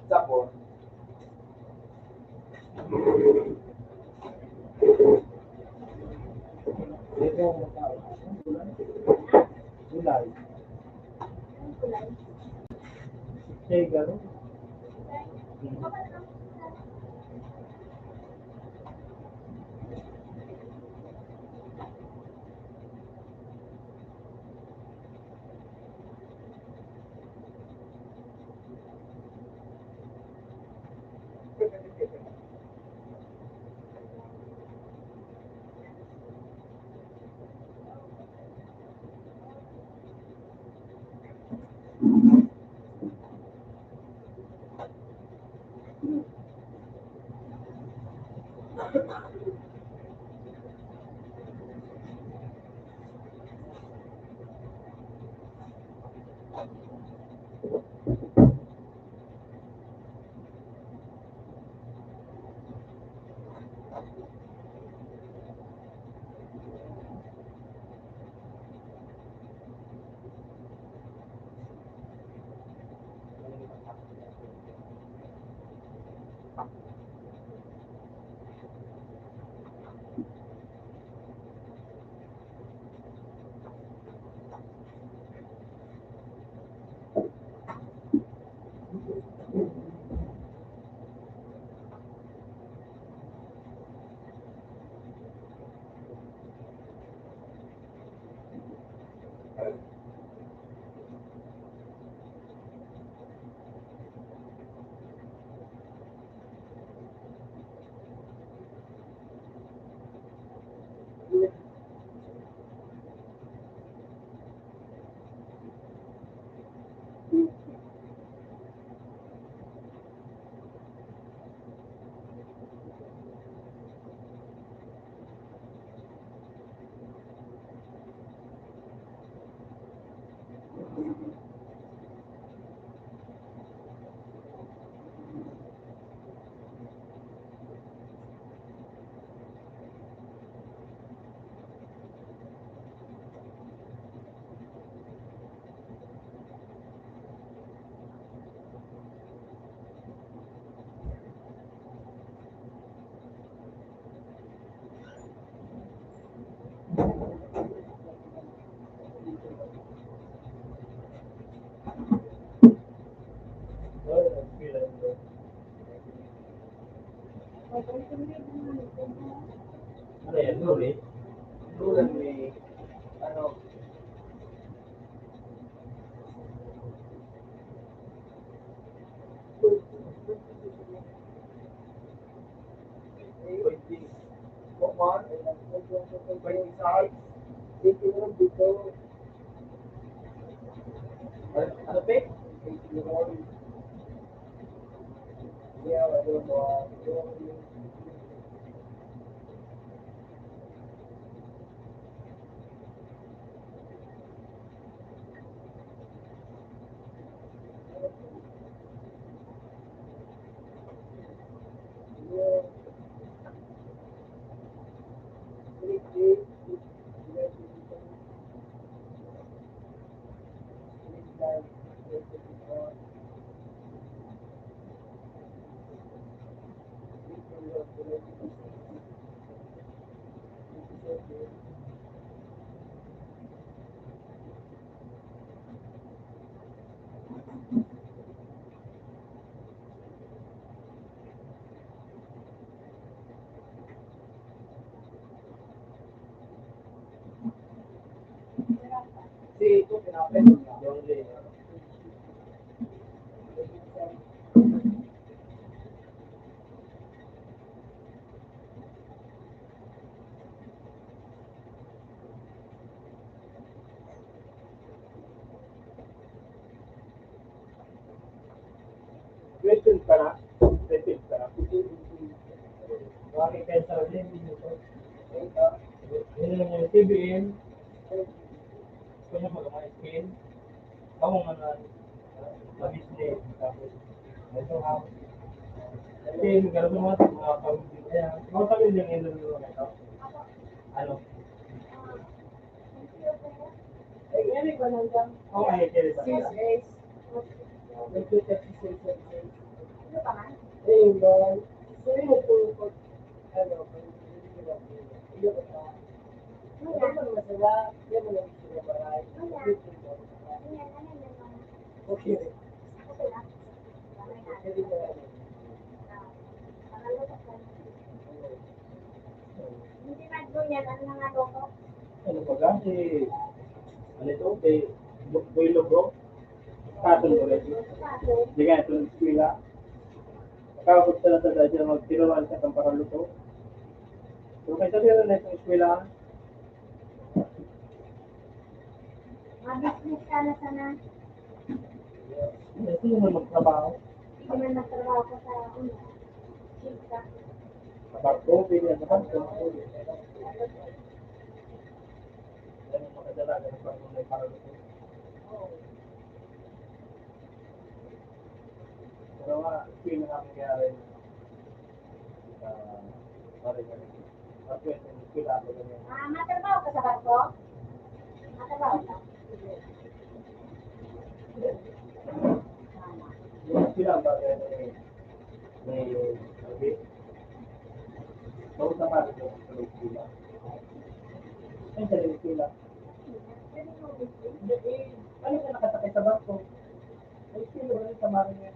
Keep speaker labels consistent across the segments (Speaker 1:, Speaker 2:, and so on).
Speaker 1: Tapos, ito ang gulay. Say, gano'n. Ano yan, luli? Luli may, ano, ano pe? Si ito, pinapin. Yung question ka na? Question ka na? Bakit kayo sa ulit? Yun lang yung TBM. Kanya mga skin. Ako mga mabisnes. Tapos, ito ha. Kasi magkaroon ng mga pamilya. Mga pamilya ngayon lang yung ito. Ano?
Speaker 2: Eric, walang lang.
Speaker 1: Oo, ay, kaya ba?
Speaker 2: 6 Nagkita si 6 Ano pa man? Ayun. So, yun nagtulog. Ano, iyo ko pa. Ano naman masala? Yan mo lang sila baray. Okay.
Speaker 3: Hindi nagduyan, ano na nga ko?
Speaker 1: Ano ba ga? Ano ito? Boilo bro? Katol ko rin. Hindi nga ito ng eskwela. Kakapot sa nasa dahil na magtiruan sa kamparan luto. So, may sabi na itong eskwela.
Speaker 3: Mabisnes ka na sana.
Speaker 1: Ito naman magtrabaho.
Speaker 3: Hindi man nagtrabaho ka sa una. Shift ka.
Speaker 1: Kapag ko, pili ang kapag ko. Yan ang makadalaga ng pag-unay para luto. Pero nga, eskwela nga nangyari. Sorry, ganun. At yun, yung eskwela ako ganyan.
Speaker 3: Matrabaho ka sa barko? Matrabaho ka?
Speaker 1: Yung eskwela ba may sabi? Bawat na pari ko sa eskwela. Ay, sa eskwela. Ano ka nakatakay sa barko? Ay, eskwela ba rin sa marin niya?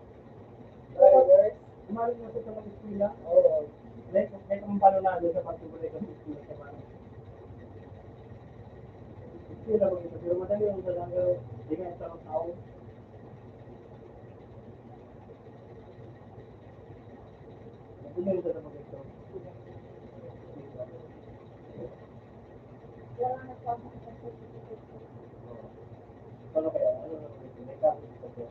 Speaker 1: Kumarin mo sa mga eskwela? Oo. May kumpano na doon sa pagtubulay ng eskwela sa marin. Eskwela ba ito? Pero madali ang dalang hindi nga isa ng tao. Hindi nga isa ng ito. Ano kaya? Ano naman ito? May kapit ito po.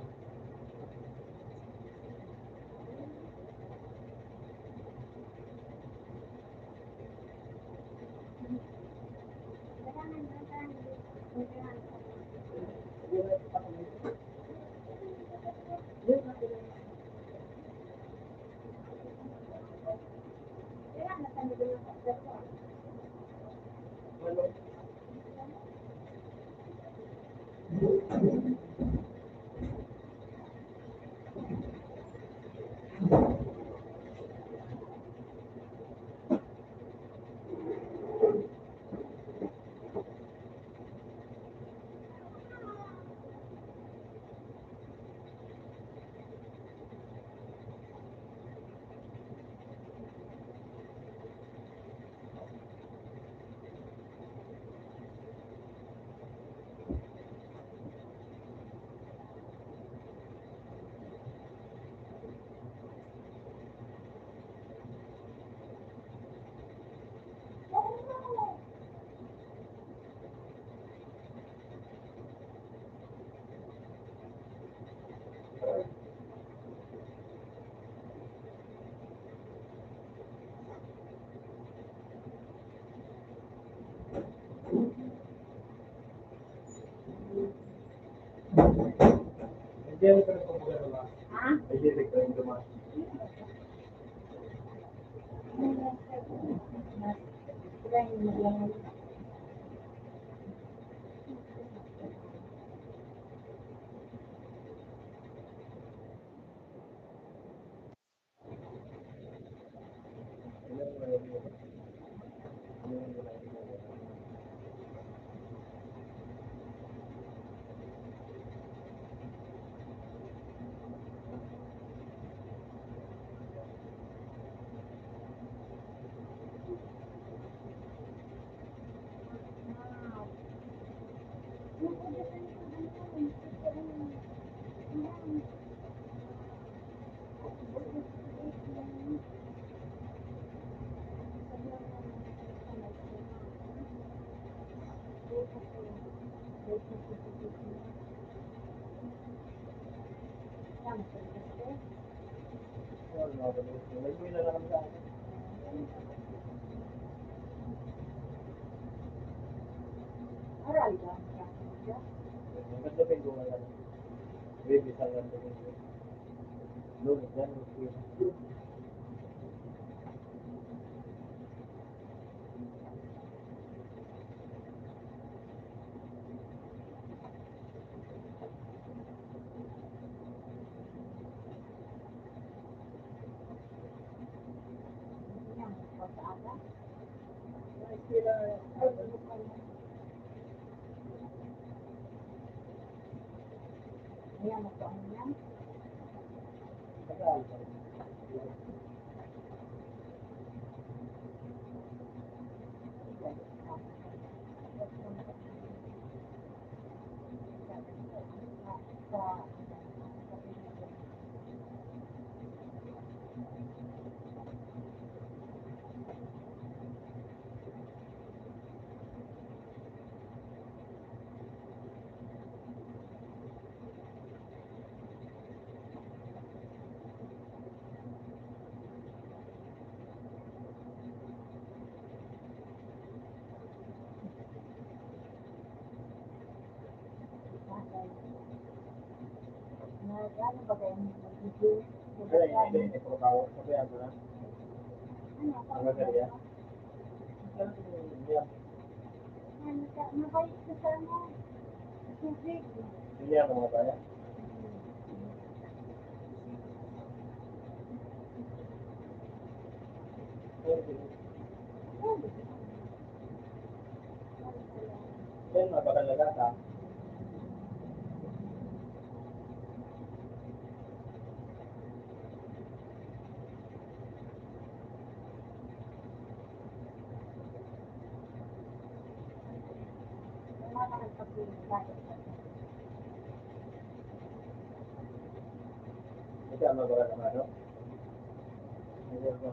Speaker 1: Ano? Hindi ako ka nagpapagalawa. Hindi ko yung dumaan. Nagbuhin na lang sa akin.
Speaker 3: Aral ka?
Speaker 1: Nagkatapin ko nga lang. Baby, sa lang ko. Lunes, yan.
Speaker 2: Sila, ay, ano pa yan? Ayan, ako ano yan?
Speaker 1: Tagal.
Speaker 2: Ano ba kayo mag-video?
Speaker 1: Hindi ko tawag. Sabihan ko na. Ang gagawin.
Speaker 3: Nabalik ko sa ano, tubig.
Speaker 1: Hindi ako mga kaya. Then, mapakalaga ka. Ito ang mabara naman, no? Hindi ako.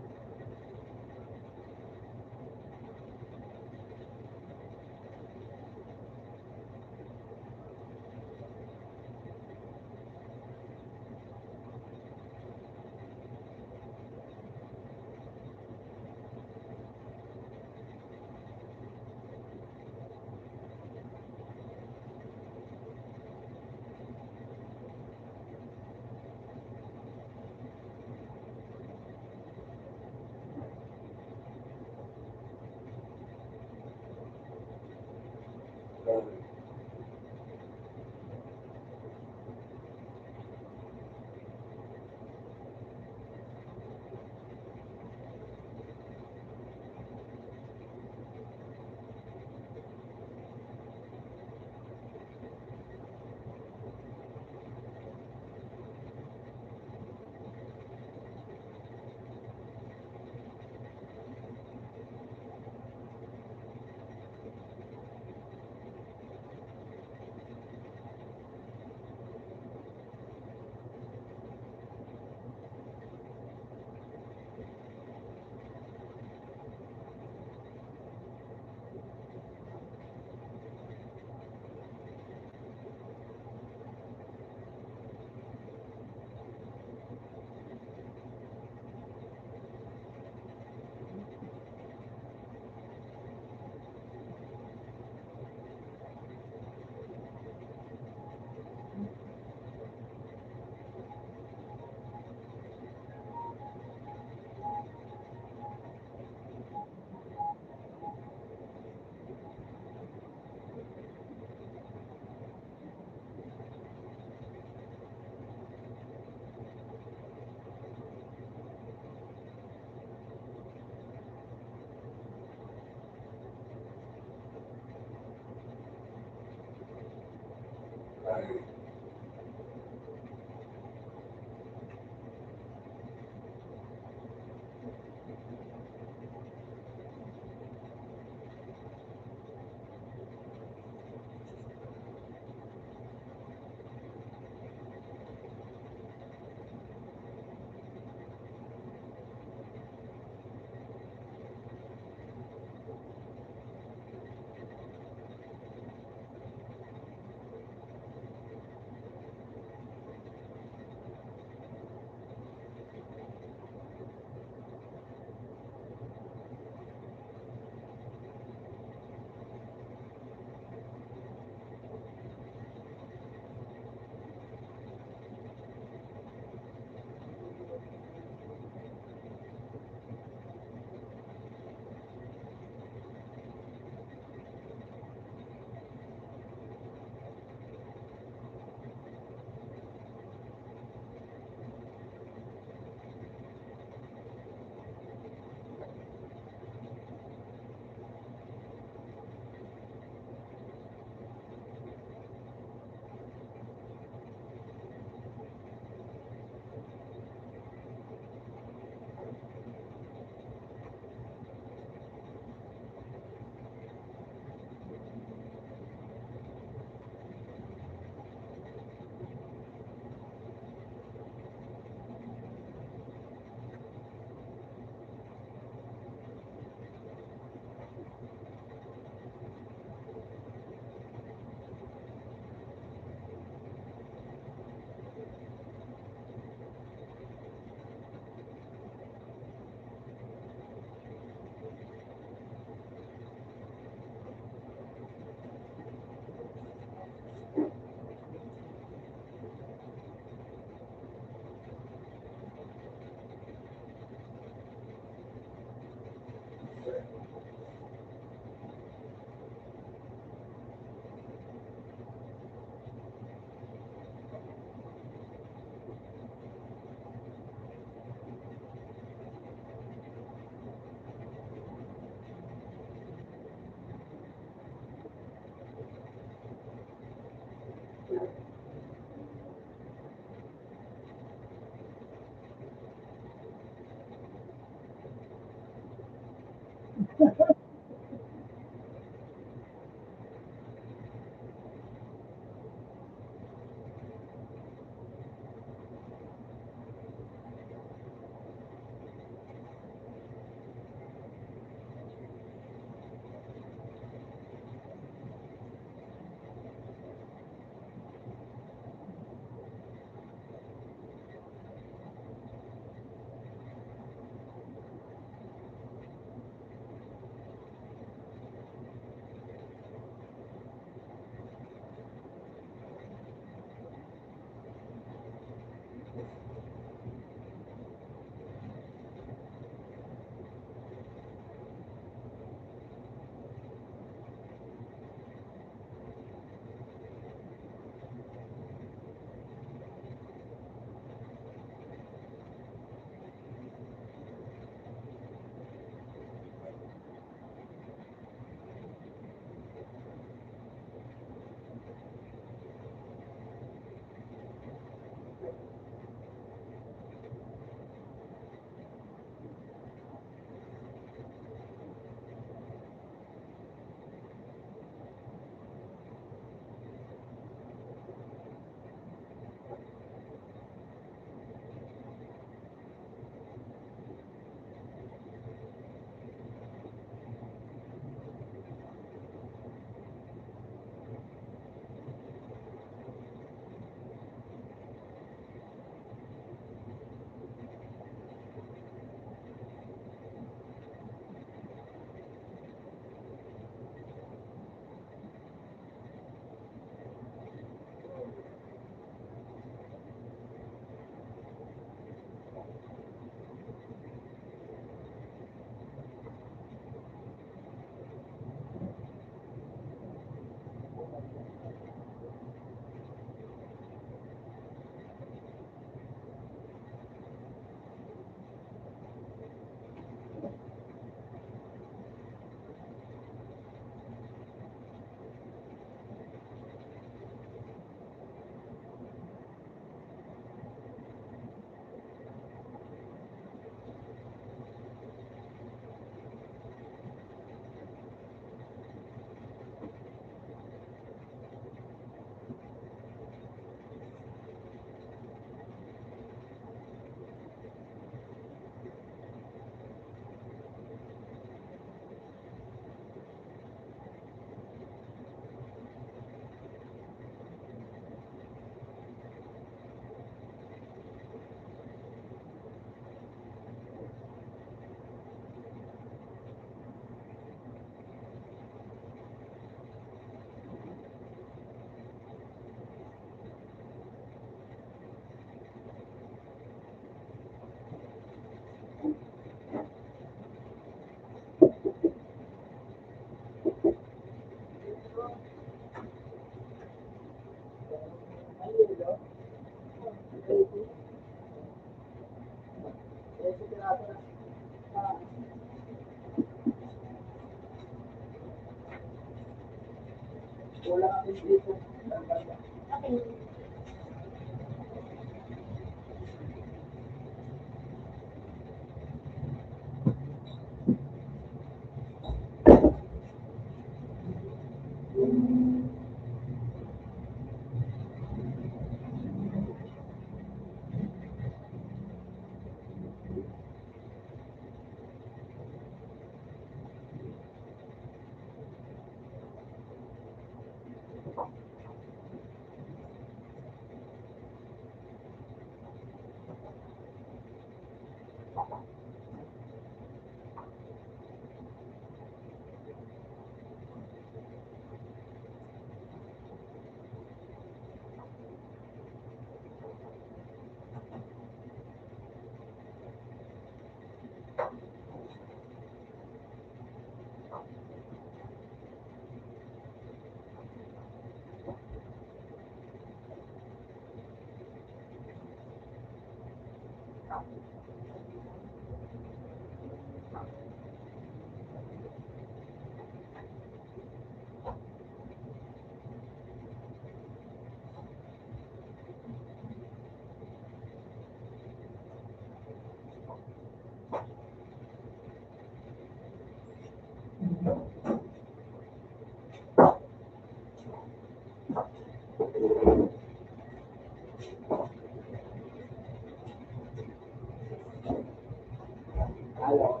Speaker 2: Ano?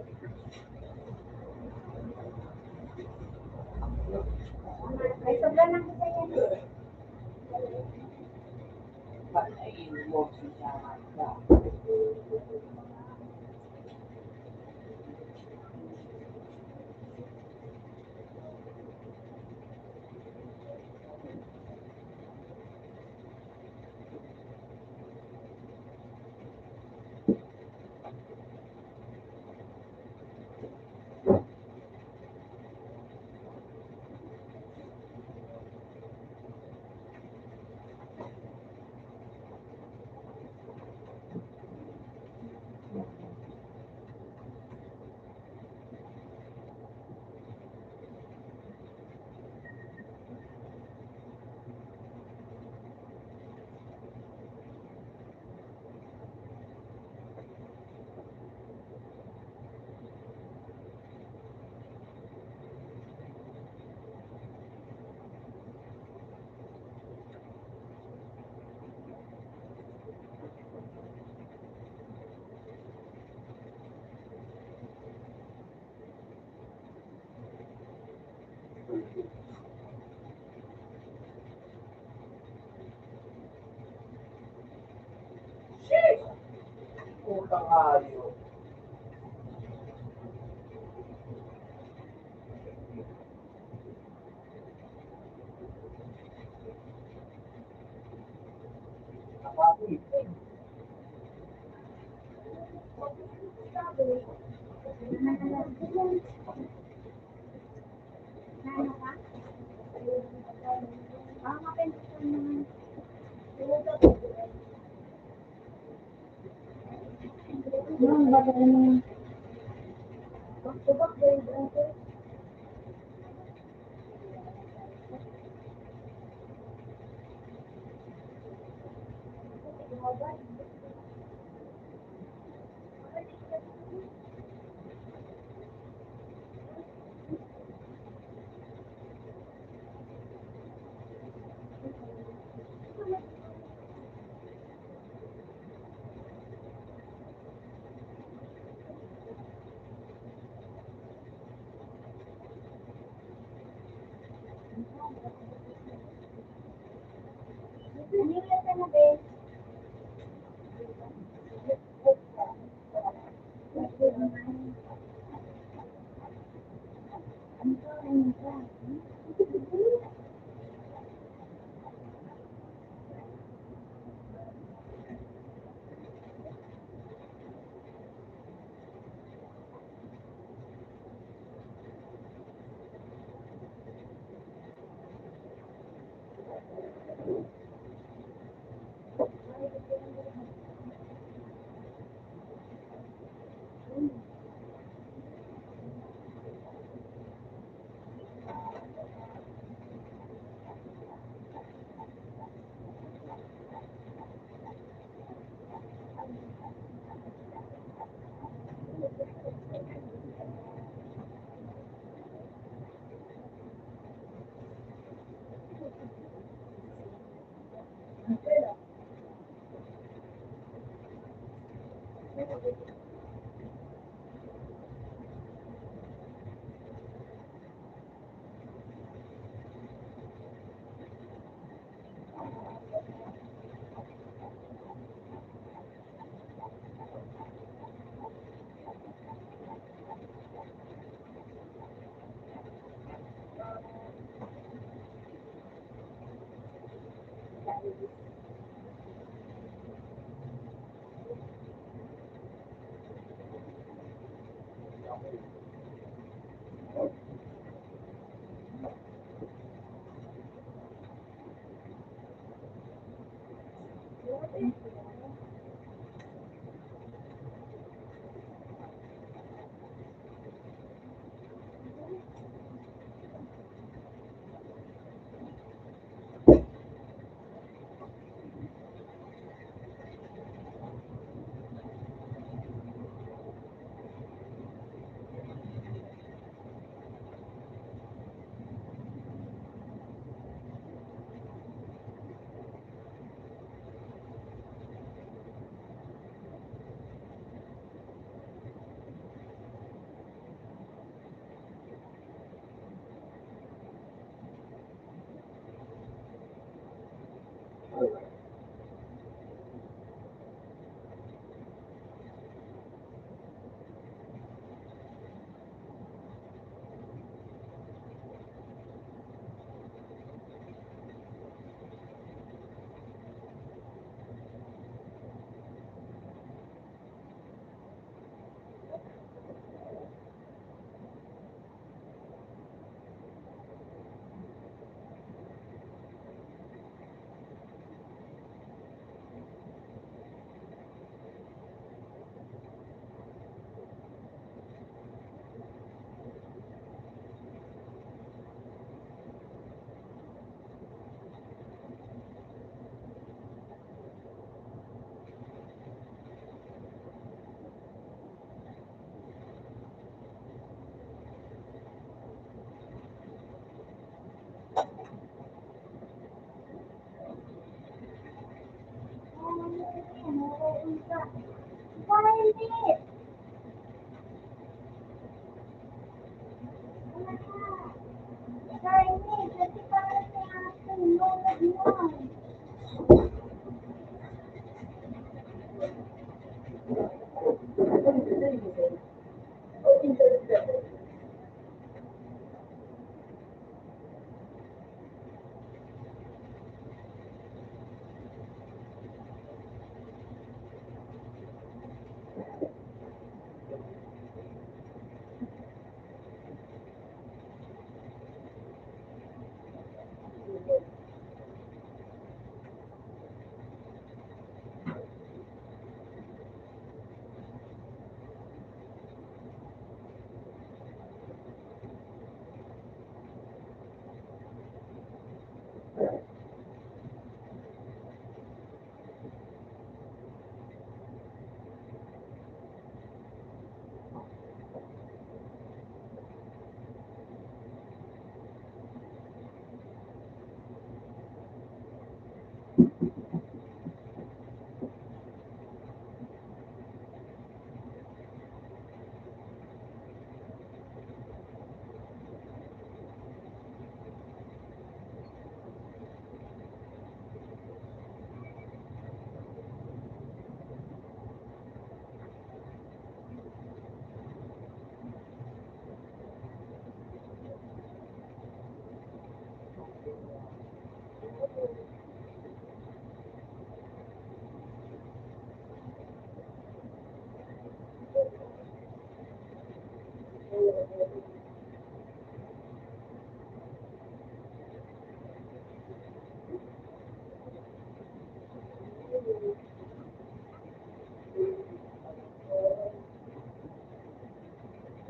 Speaker 3: May sobra lang ko sa'yo yan.
Speaker 2: Patayin mo siya. Putang ayaw. Nakapulitin.
Speaker 3: Nano ka? Baka mapindot ko naman. Yung bago mo. Back-to-back ba yung dito? Nangyayari ka na, Ben.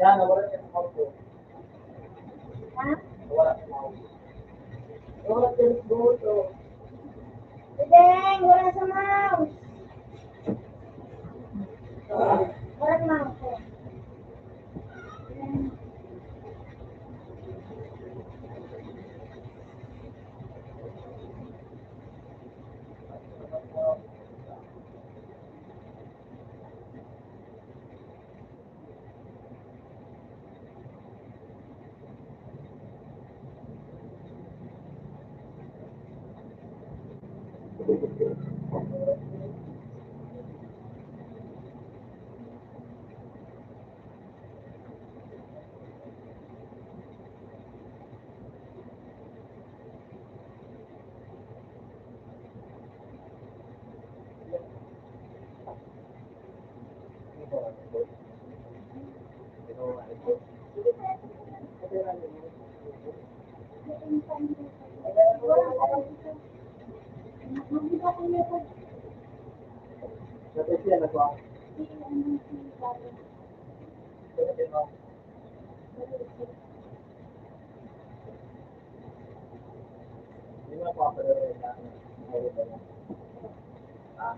Speaker 1: Yan, nawala niya sa mouse ko.
Speaker 3: Ha?
Speaker 1: Nawala sa mouse.
Speaker 2: Wala din buto.
Speaker 3: Bideng, wala sa mouse. Wala sa mouse. Bideng.
Speaker 1: Natin siya nagwa. Hindi mo pa pa rin na. Ah.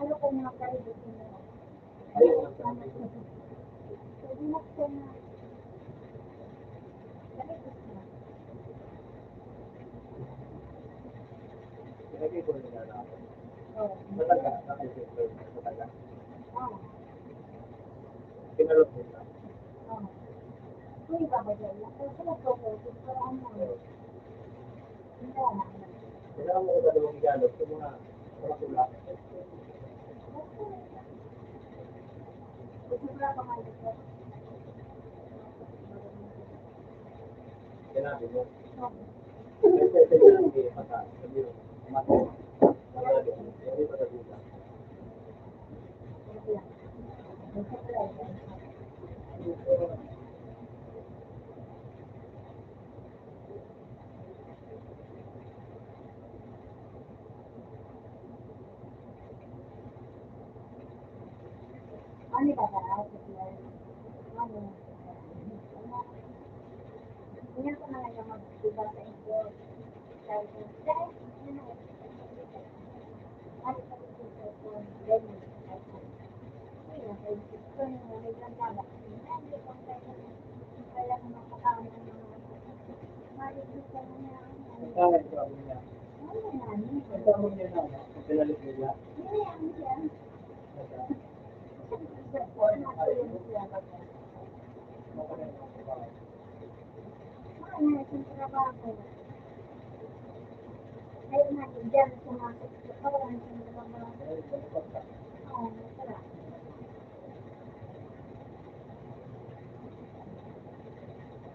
Speaker 3: Ano ko mga kaibigan mo?
Speaker 1: Ayun ang sabi ko.
Speaker 3: Pwede mo ko na.
Speaker 1: Ilagay ko rin na ako.
Speaker 3: Oo.
Speaker 1: Mataga. Mataga.
Speaker 3: Oo.
Speaker 1: Pinalot mo na.
Speaker 3: Oo. Kung iba ba dyan? Kasi nagpo-focus ko ano. Hindi na.
Speaker 1: Kailangan mo ko dalawang igalot sa mga tulak.
Speaker 3: Gusto ko lang pamalit ko.
Speaker 1: Sinabi mo.
Speaker 3: Oo.
Speaker 1: Kasi hindi mata. Sabi mo. Mata. Hindi pa tagula.
Speaker 3: Ano ba ba? Ano? Hindi ko na lang mag-iba sa inyo. Sabi ko, dahil, ano? Ano sa inyo ko? Dahil, hindi na, kaya gusto nyo, may gandala. Hindi ko kaya makakama ng mga mali gusto niya.
Speaker 1: Ang sabi niya.
Speaker 3: Ano yan?
Speaker 1: Ang sabi niya na. Ang pinalit nila.
Speaker 3: Hindi yan siya. Ay, nandiyan sa mga kawan sa mga masarap.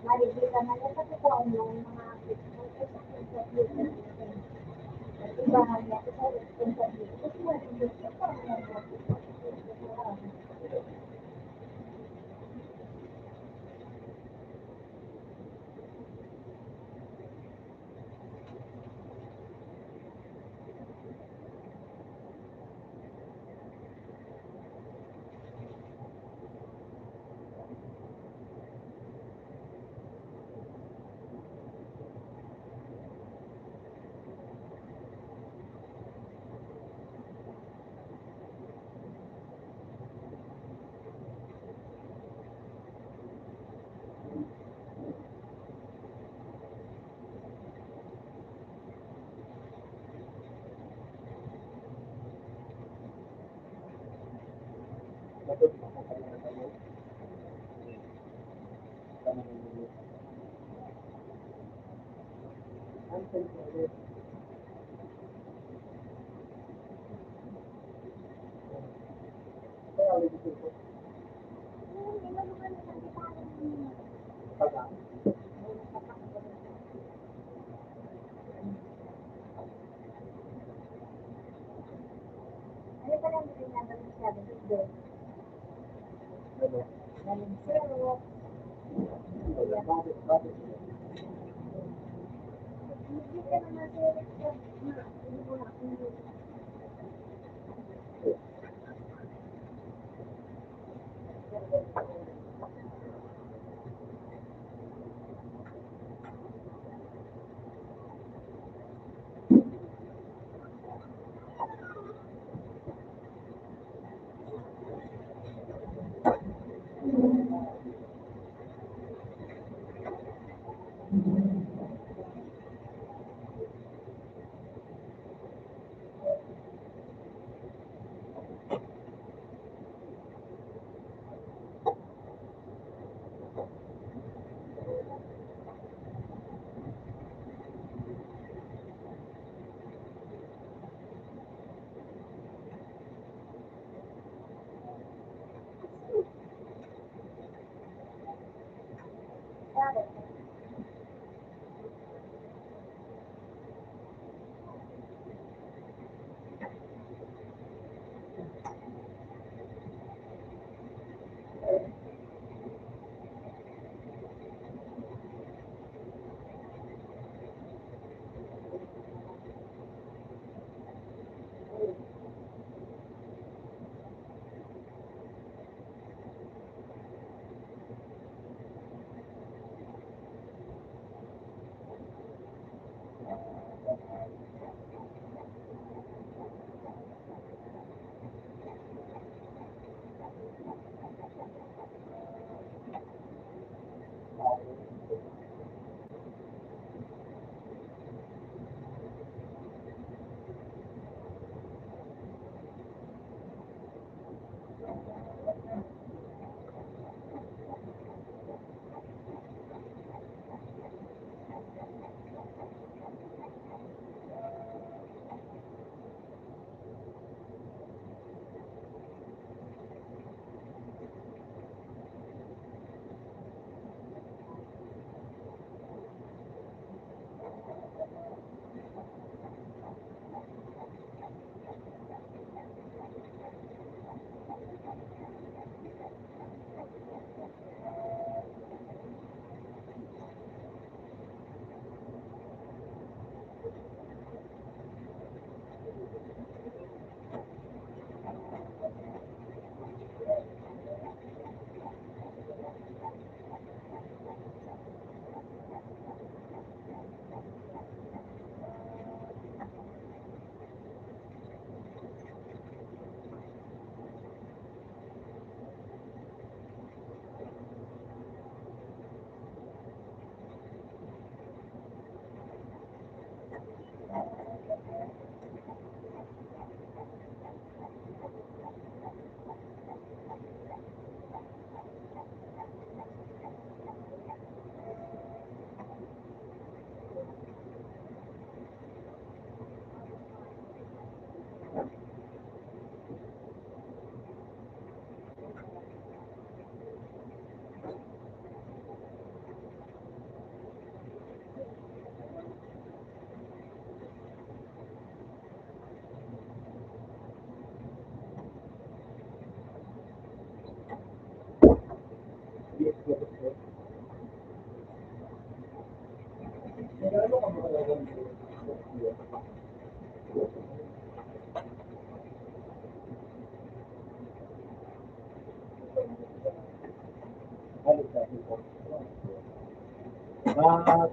Speaker 3: Marigila na yan kasi po ang mga ibahan niya ito sa interview. Kasi wala gusto ko ang Ano pa lang rin naman yung sabi ng doon? Galing sa'yo. Hindi ka naman sa'yo. Hindi mo na ako. Bakit?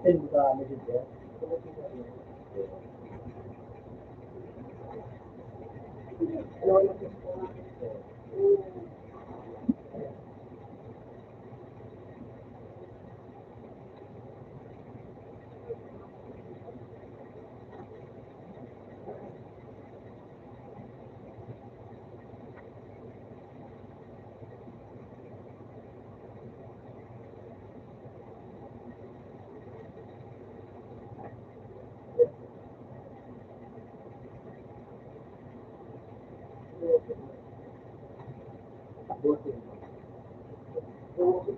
Speaker 1: Send sa messenger.
Speaker 2: Hindi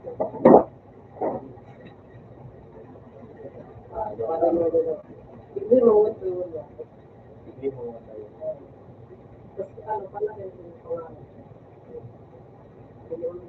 Speaker 2: mo ito wala.
Speaker 1: Hindi mo tayo.
Speaker 2: Kasi ano pala yung pangalan. Hindi mo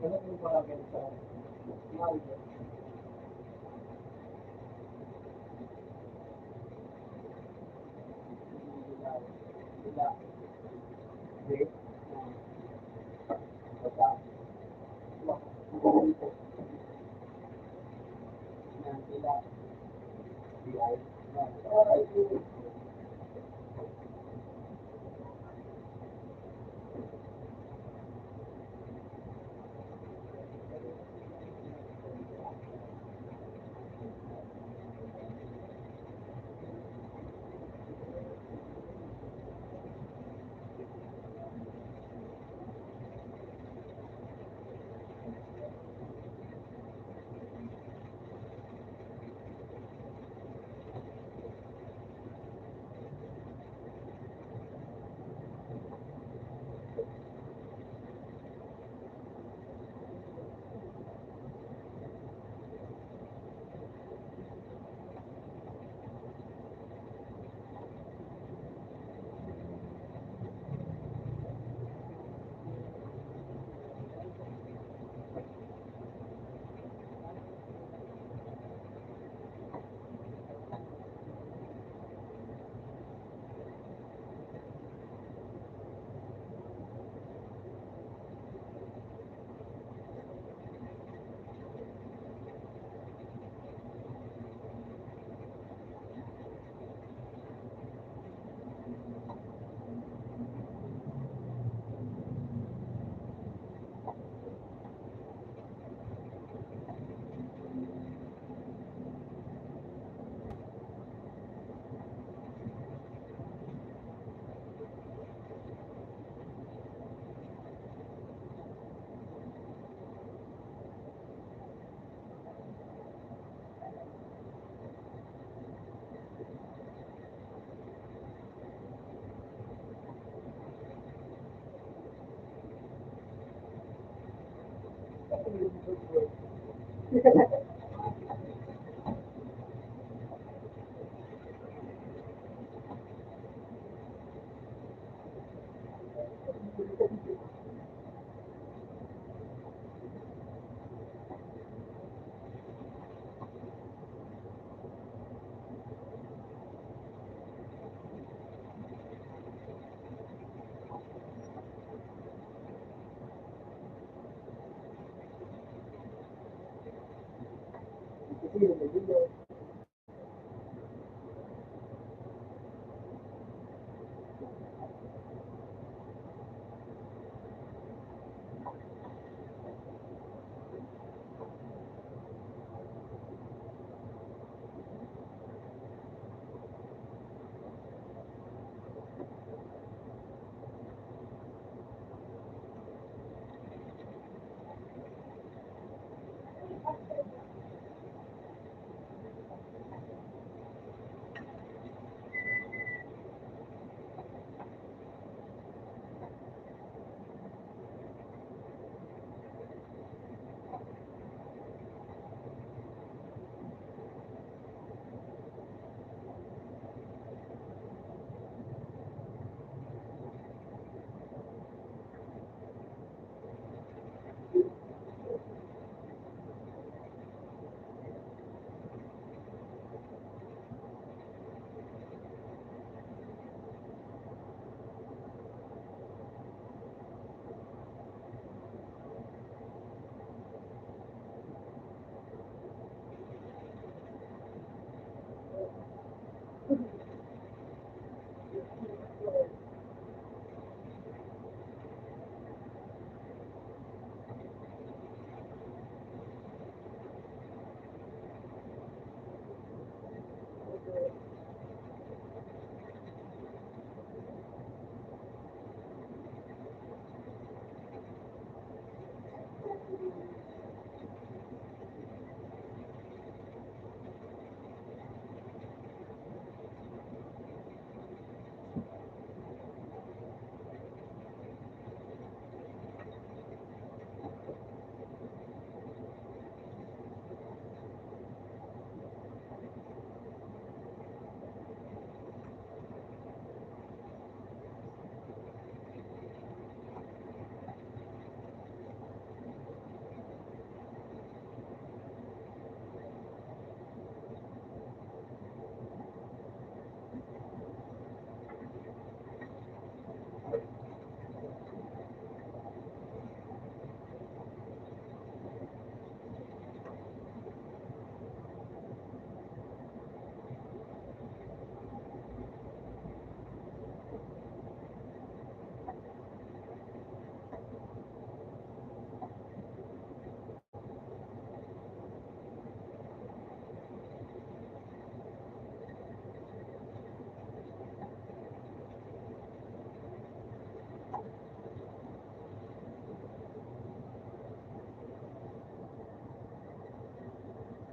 Speaker 1: Ano po ba kami sa Mario? Bila. Bila. Wait. Baba. Dito. Yan, bila. Bila. Yan.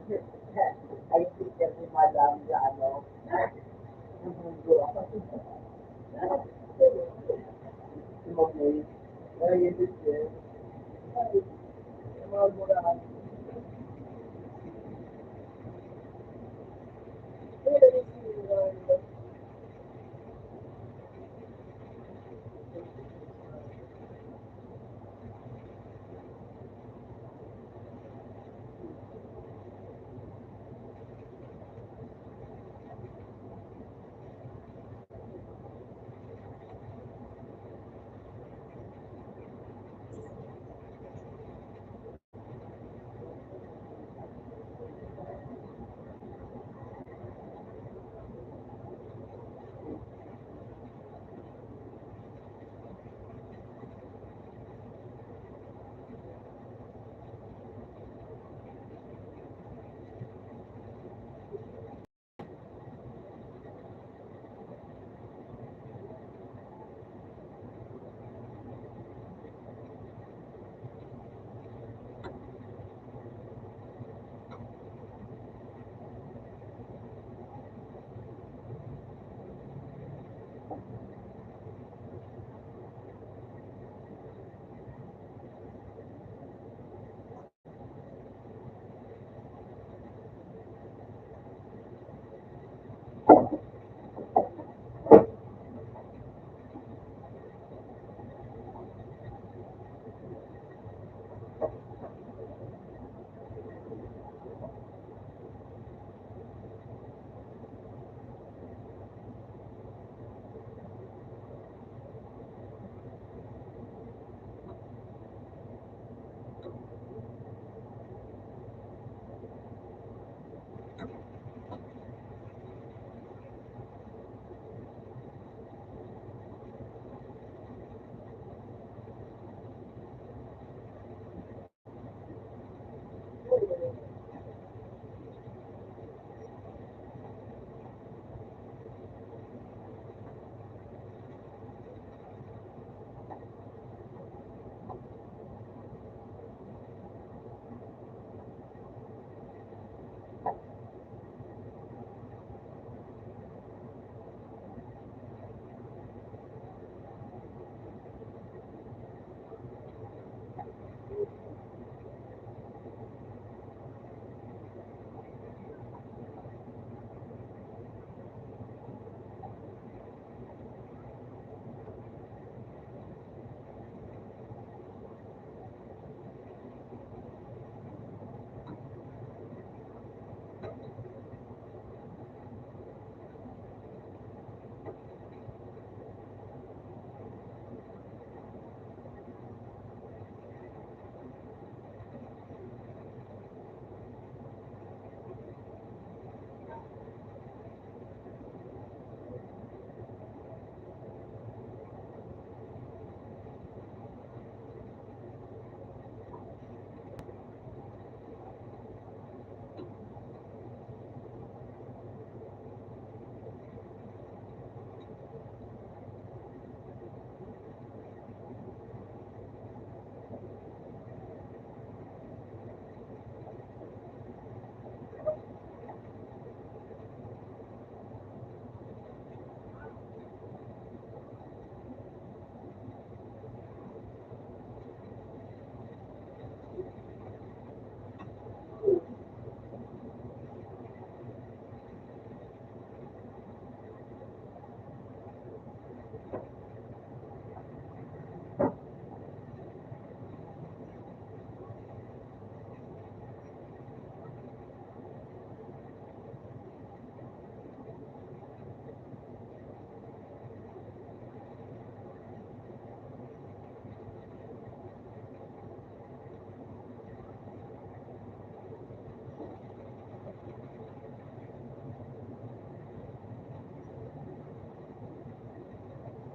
Speaker 2: Ay, teacher ni Madam sa ano, yung mundo ako. Si Mamoy. Ay, yung teacher. Ay, yung mga murahan. Pero,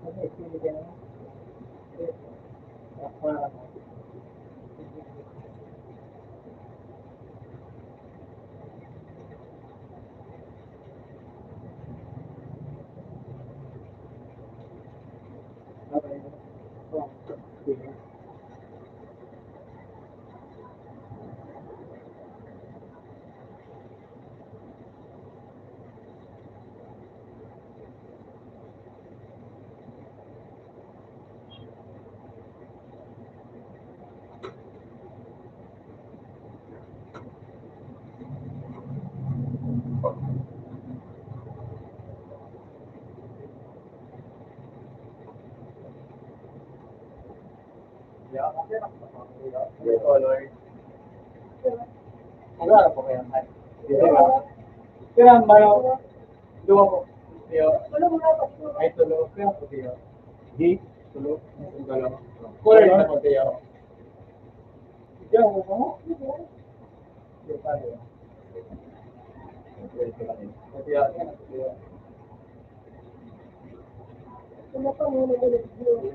Speaker 2: ano, sino ka na? Ako, okay. Oh, sige.
Speaker 1: Color. Wala po kaya. Kaya malo, dua po. Ay tulo. Kaya po tiyo. Di, tulo. Color na po tiyo. Diyan mo po. Diyan pa rin.
Speaker 2: Ano pa muna ulit yun?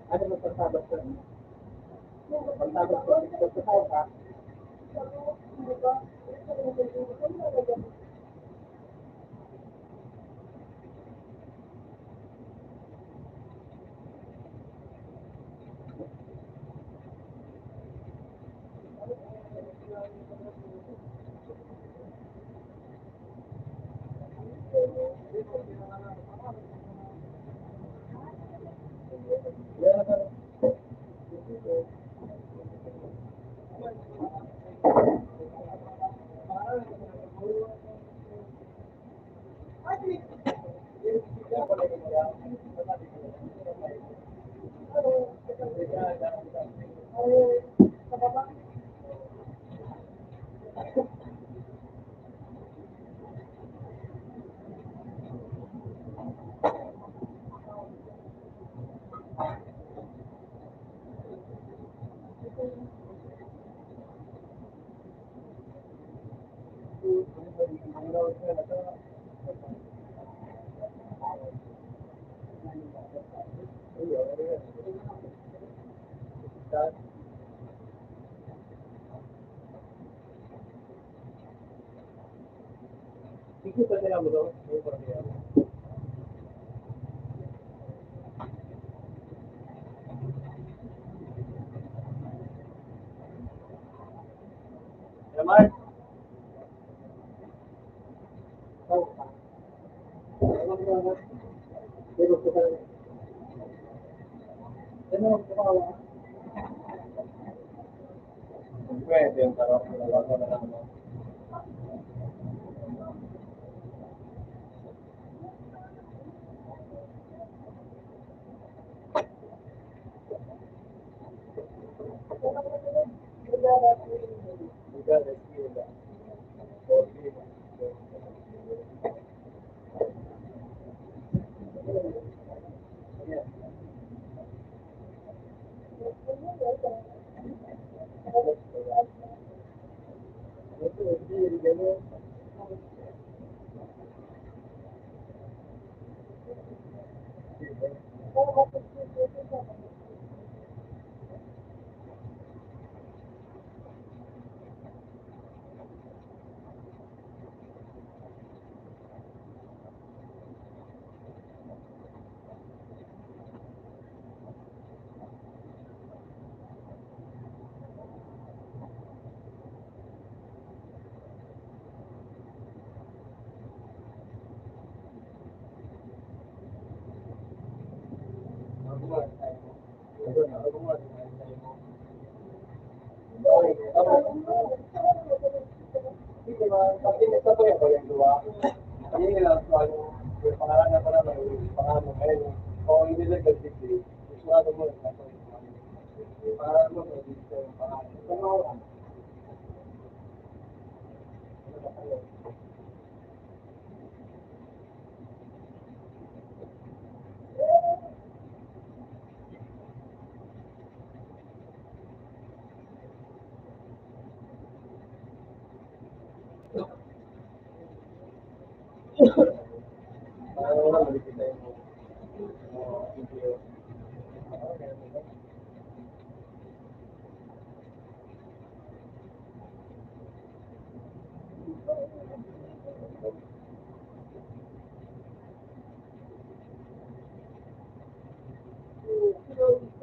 Speaker 1: Ano mo pagtabas ko? Pagtabas ko, pagtabas ka. Ikut aja lah betul. Ya Mark. Pwede yung parang wala na lang. Para naman balik kita yung video. Ano?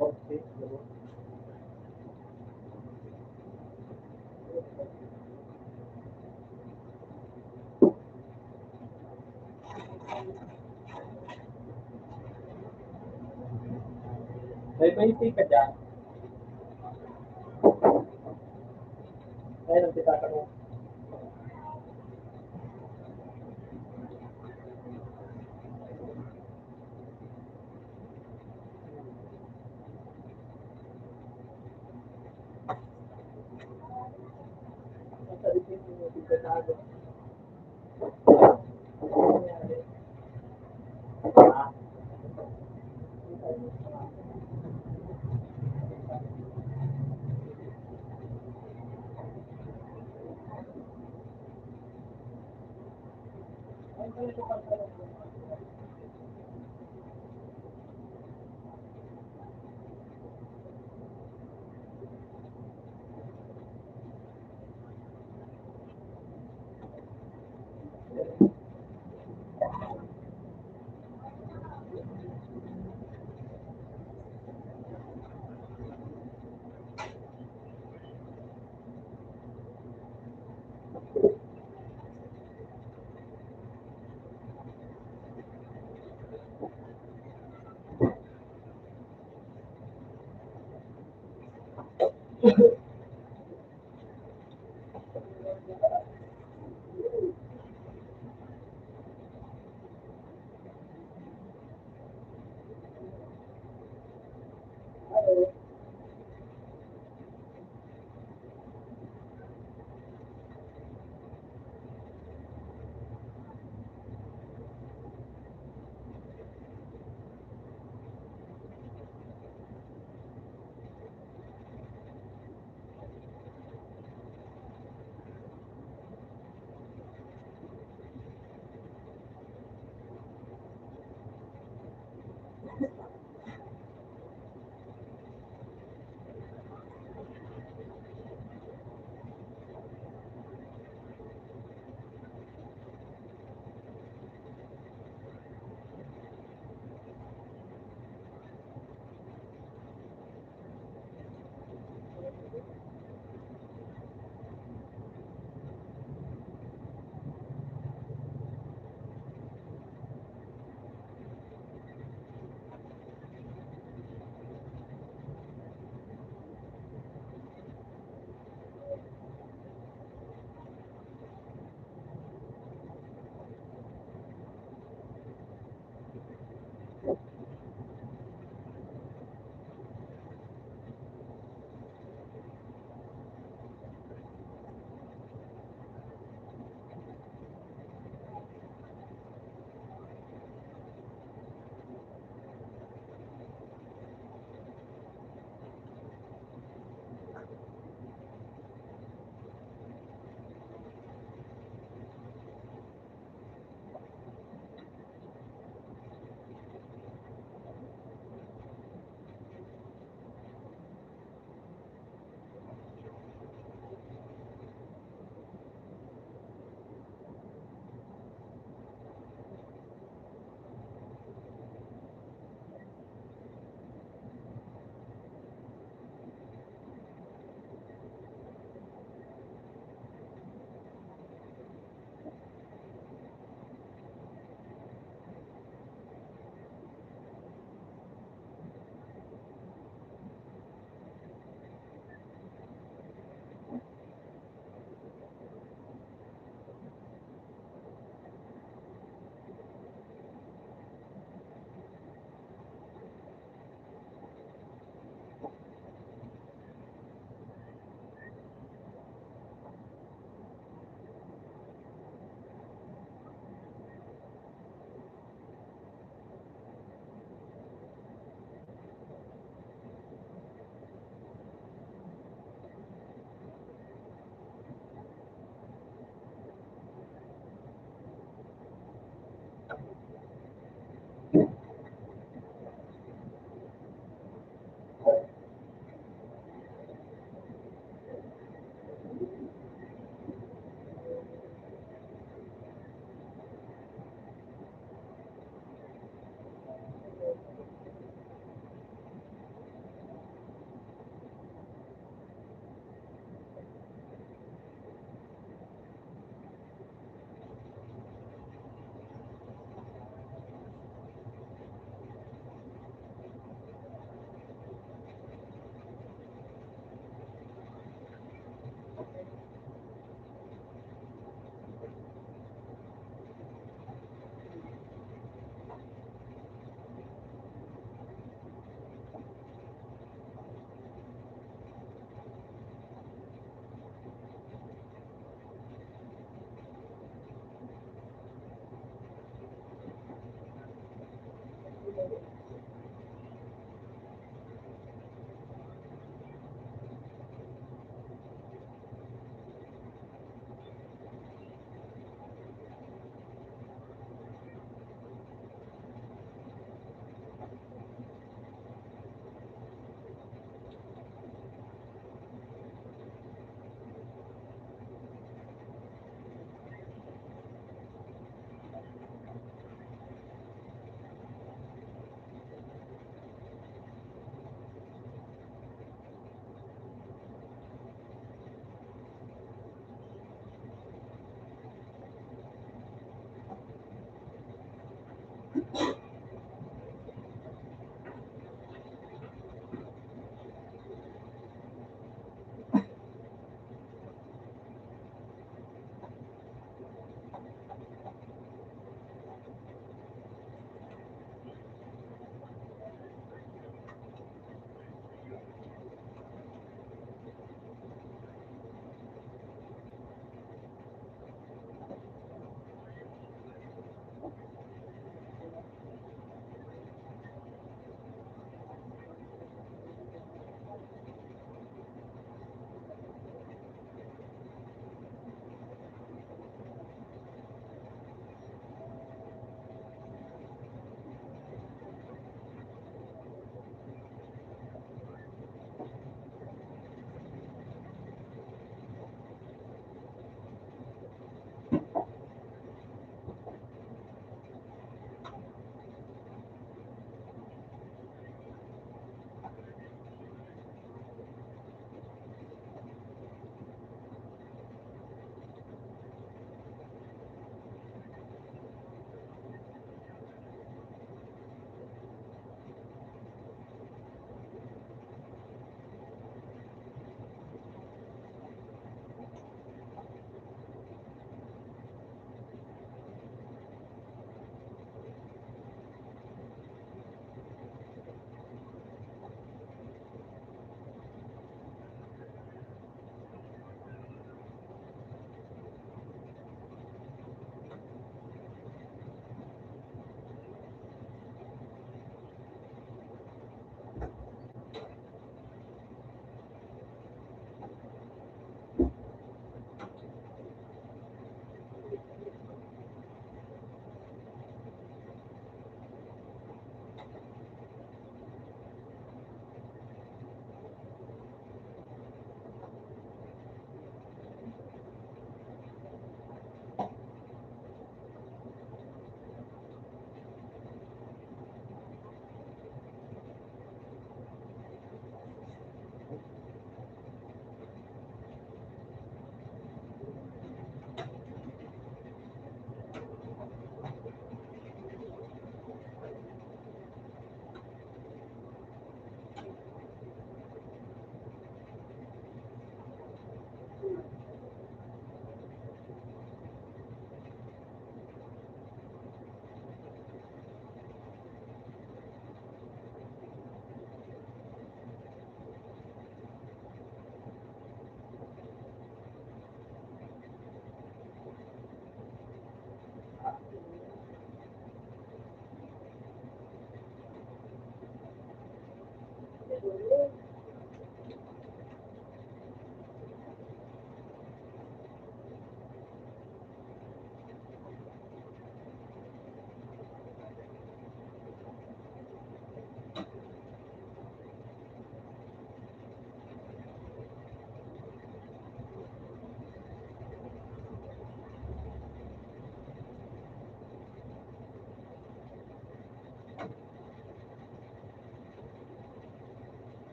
Speaker 1: Okay. May basic ka dyan. Ngayon ang titatanong. Sa isip mo, titatanong.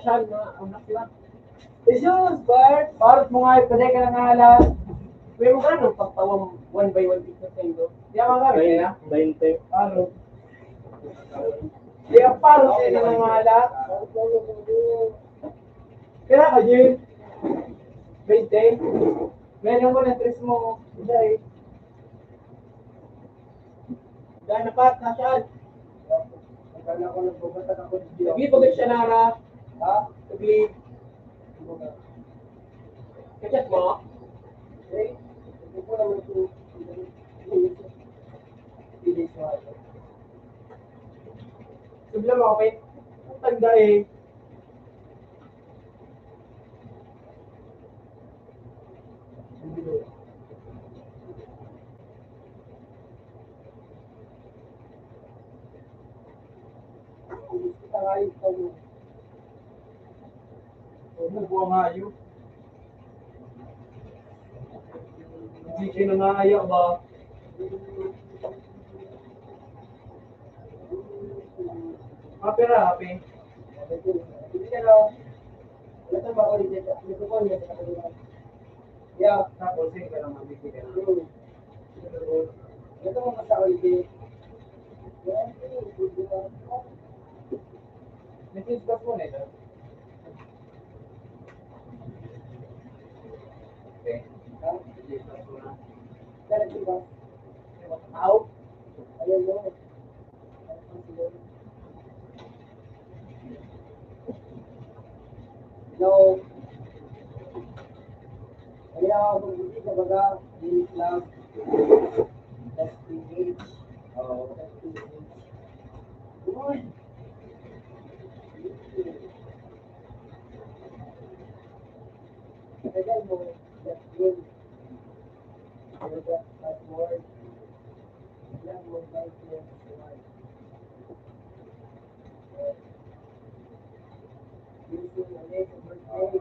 Speaker 2: Siya na ang nakla. Jesus, Bart! Bart mo nga, pwede ka na nga lahat. Pwede mo ka na pagtawang 1 by 1 pizza sa ito. Di ako nga, kaya?
Speaker 1: 20.
Speaker 2: Paro. Di ako paro sa ito ng mga lahat. Kaya ka, Jim? 20?
Speaker 1: Meron mo na tres mo. Dahil. Dahil napat, nasaan?
Speaker 2: Akala ko nagbubatan ako ng Diyos.
Speaker 1: Lagi pagkat siya nara.
Speaker 2: Ha?
Speaker 1: Lagi. Kachat mo?
Speaker 2: Eh, hindi ko naman ito. Hindi ko alam.
Speaker 1: Subla mo, okay? Ang tanda eh.
Speaker 2: Hindi ko. Kita nga yung pag-
Speaker 1: Ano buwa nga yun? Hindi kayo nangaya ba? Happy ra, happy.
Speaker 2: Hindi ka na. Ito ba ako dito? Ito ko niya sa kanila. Yeah.
Speaker 1: Tapos, hindi ka lang mabibigyan.
Speaker 2: Ito mo sa holiday.
Speaker 1: Message ba po nito? Okay. Message ba po na?
Speaker 2: Out. Ayun mo. No. Kaya ako hindi ka baga, unit lang. SPH. Oo, SPH. Uy! Kaya mo, that's good. Kaya that's word. Yan mo, like mo, using a name of birthday.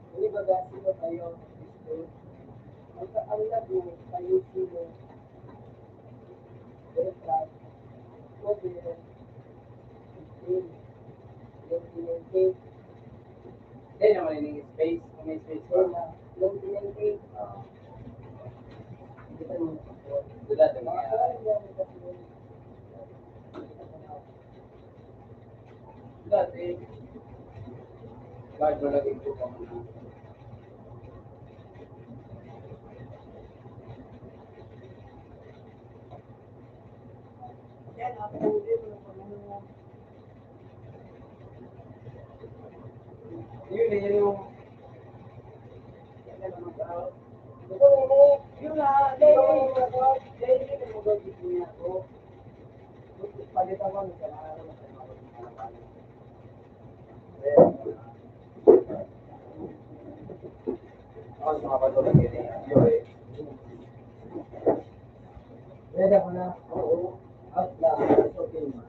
Speaker 2: Hindi ba dati mo tayo, ang labo, tayo sino, birthday, model, 15, 1998,
Speaker 1: Hindi naman yung space. Kung may space pa.
Speaker 2: Kaya, 1998, hindi ka naman ako.
Speaker 1: Dila, dila. Dati, bakit mo lagi po ka muna?
Speaker 2: Yan, ako din mo ano.
Speaker 1: Yun eh, yung...
Speaker 2: Yun na, daily na mag-gagit niya ako. Palit ako ng kailangan ng
Speaker 1: Ako sa mga patuloy yun eh. Yun eh.
Speaker 2: Ready ako na. Oo. Out lang. Okay man.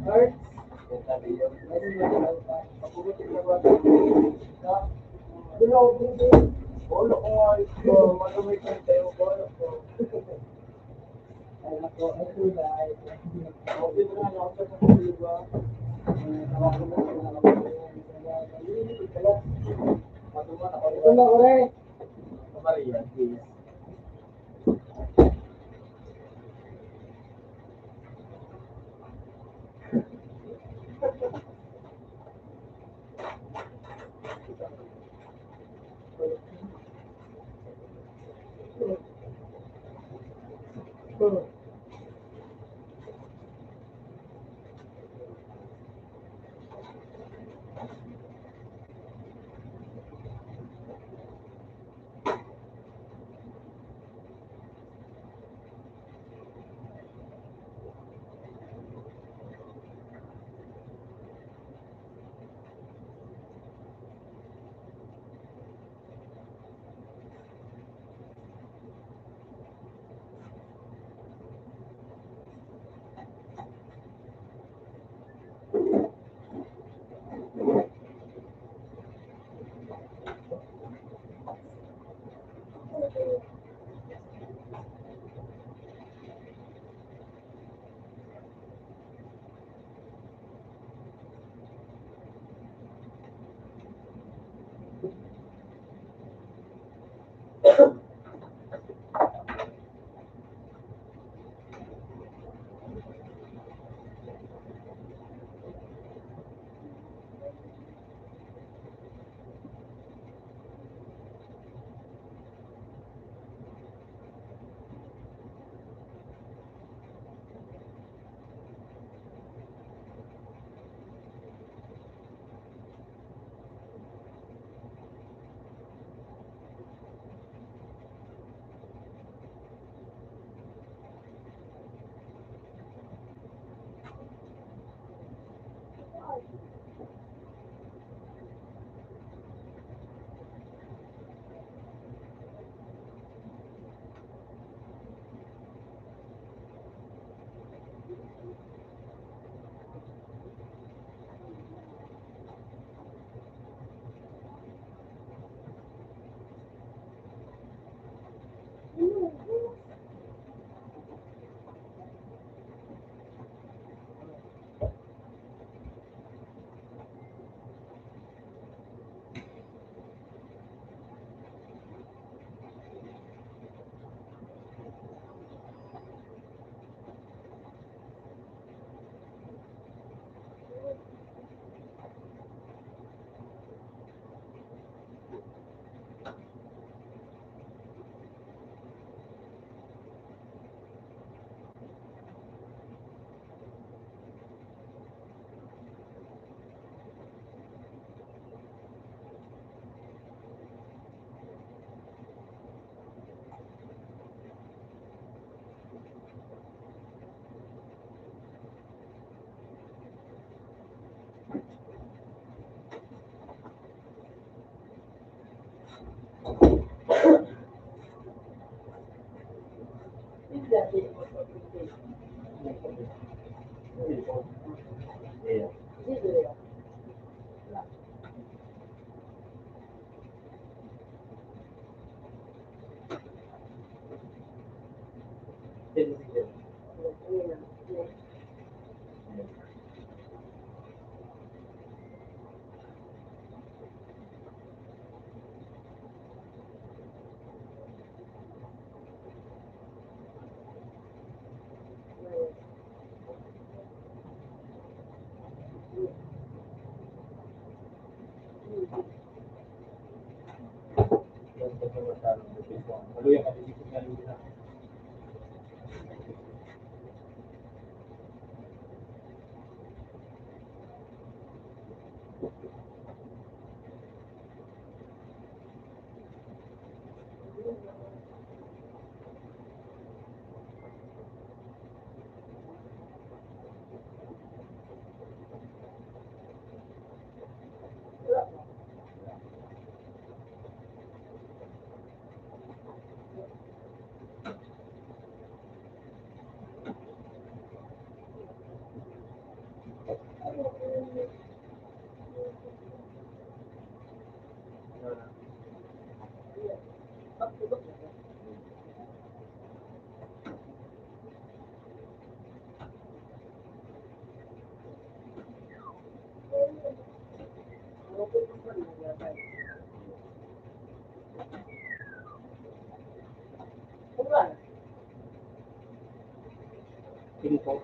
Speaker 2: Art.
Speaker 1: Sabi yun.
Speaker 2: Ready mo na lang pa. Papugutin na ba? Dulo, hindi.
Speaker 1: Bolo ko nga ito. Madumi ka tayo. Bolo ko.
Speaker 2: Ay, ako. Ay, ito na. Ay,
Speaker 1: Okay na nga ako sa patuloy ba? Matuman ako.
Speaker 2: ito na, ore.
Speaker 1: Maria, please. Iya.
Speaker 2: Gitu ya. Nah,
Speaker 1: Jadi,
Speaker 2: ini ya.
Speaker 1: Lalu yang ada di sini dulu. Info.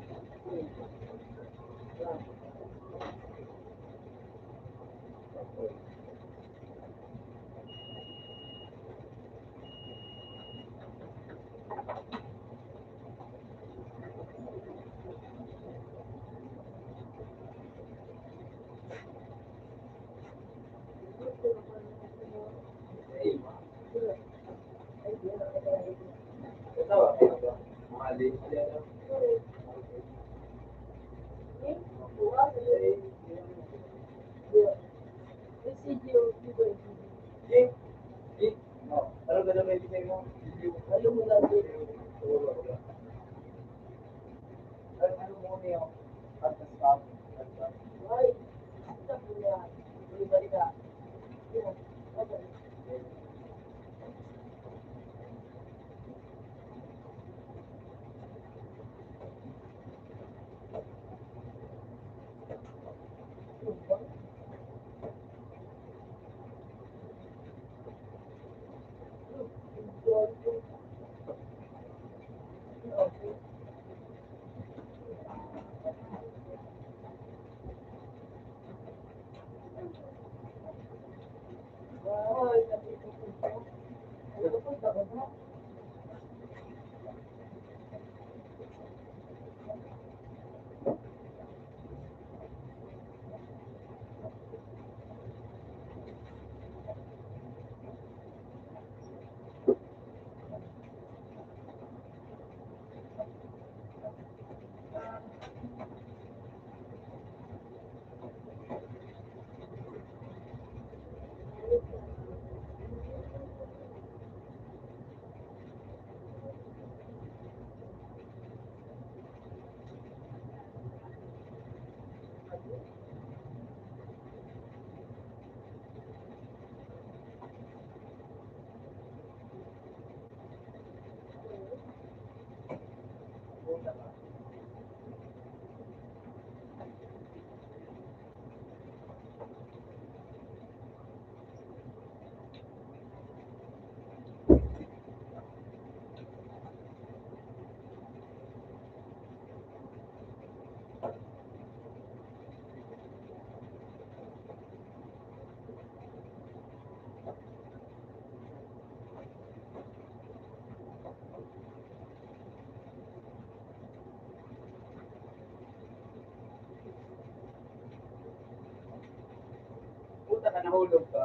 Speaker 1: Puta ka, nahulog ka.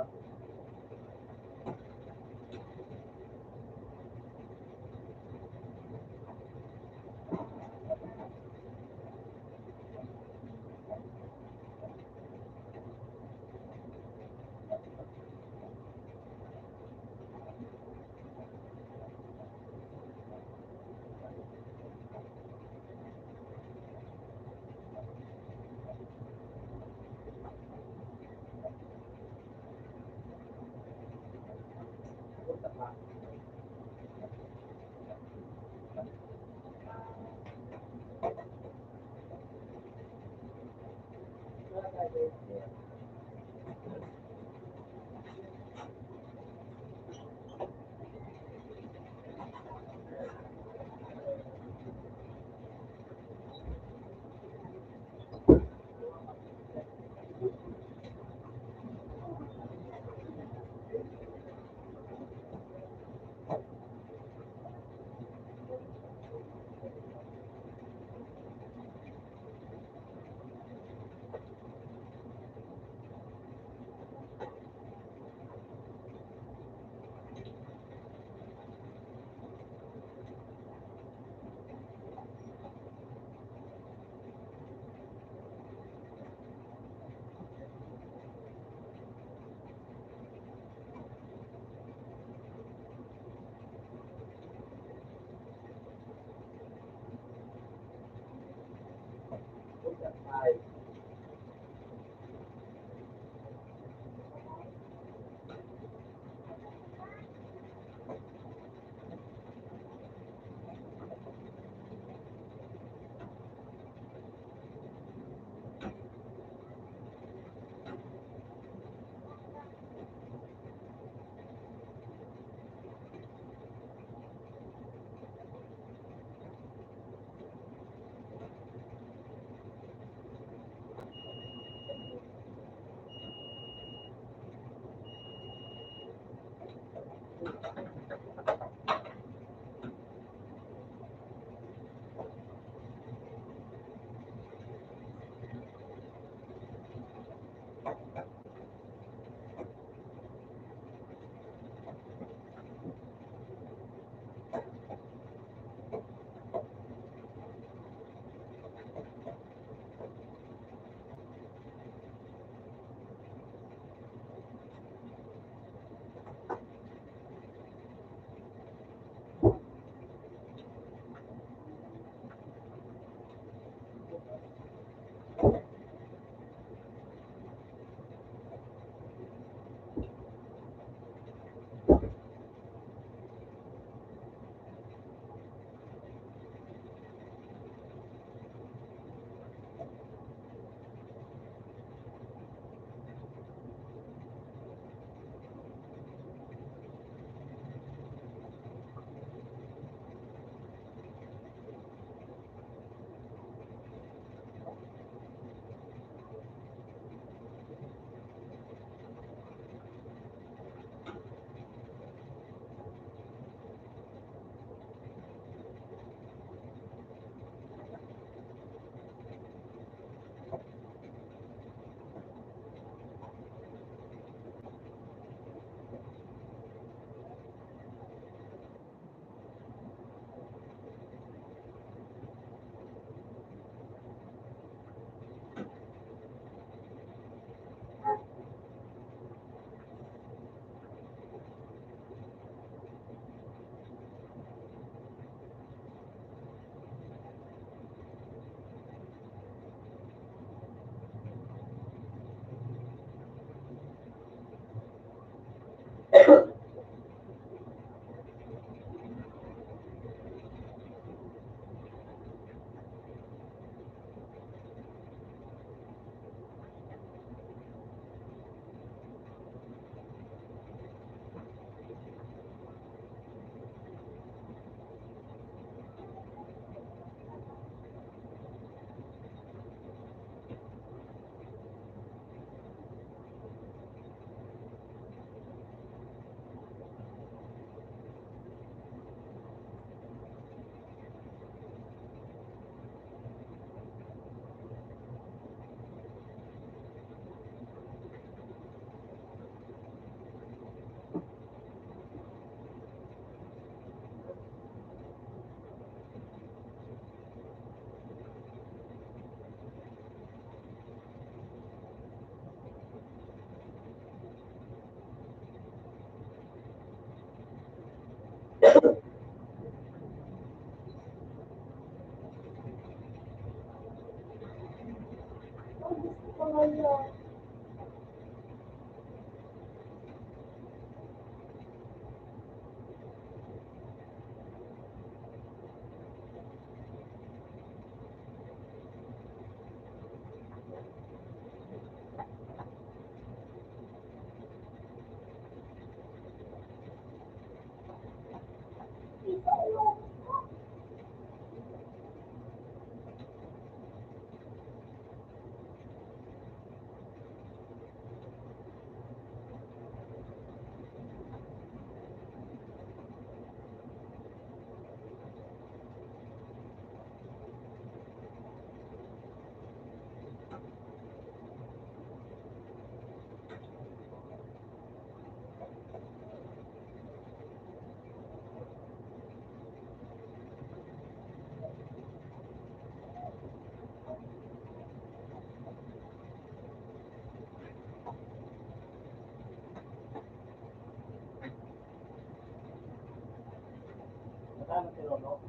Speaker 1: marunong.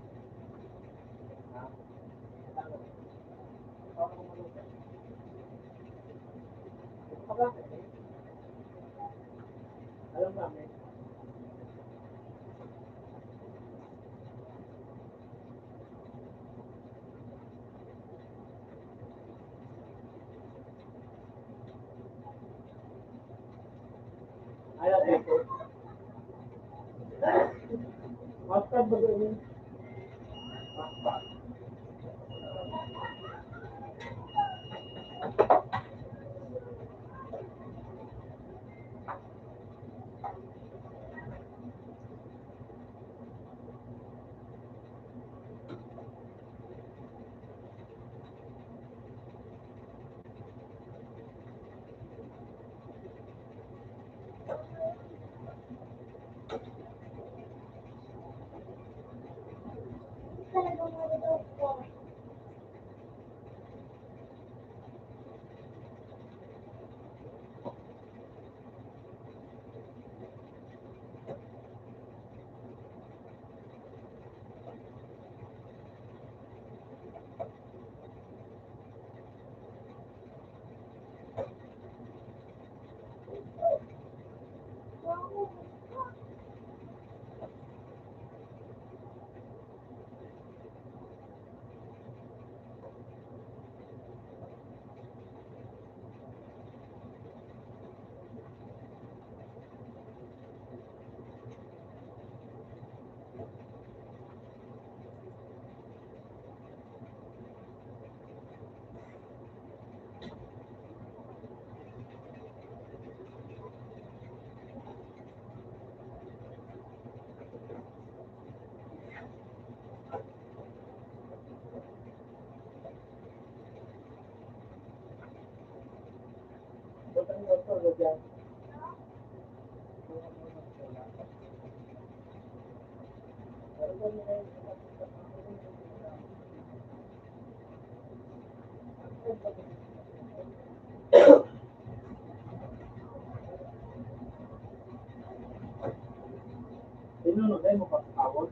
Speaker 1: Ha? Paano ko marunong? Bakit? Alam namin. Ayaw dito. Mustard ba gawin? Mustard.
Speaker 3: Talagang marunong ko.
Speaker 1: Buta niyo ito, lagyan. Pero kung may tinunod mo pa sa tawon.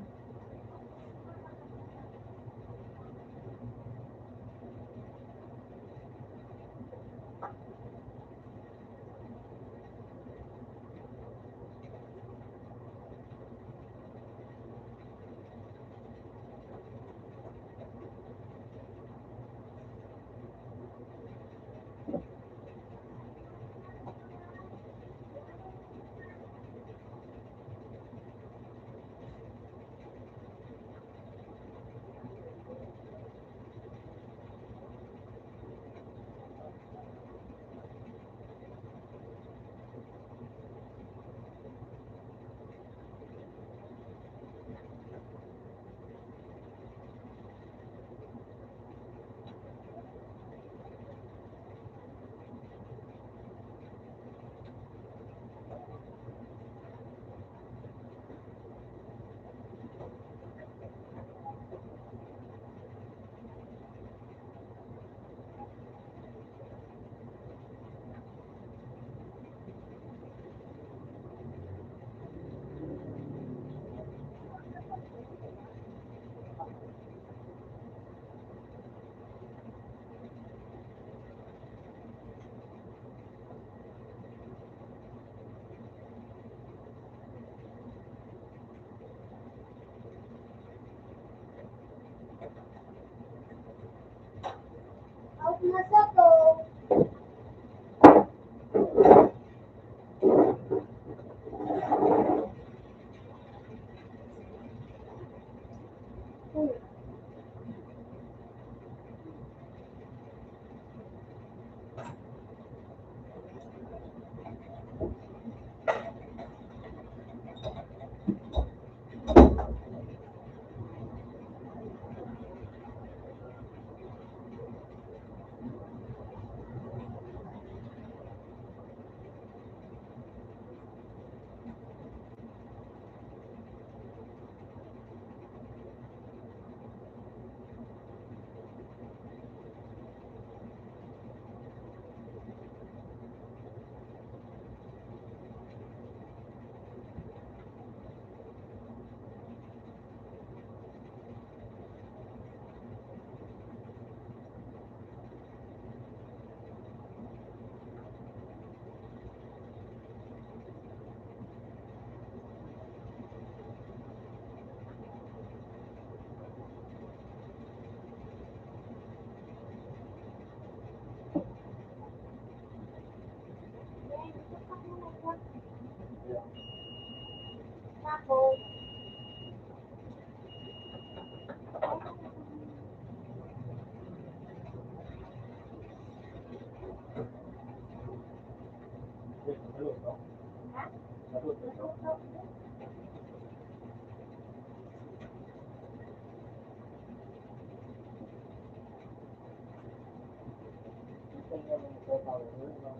Speaker 3: Out na sa to.
Speaker 1: Naluto?
Speaker 3: Ha?
Speaker 1: Naluto ito?
Speaker 3: Natuto.
Speaker 1: Ito yung ito, tawag mo, no?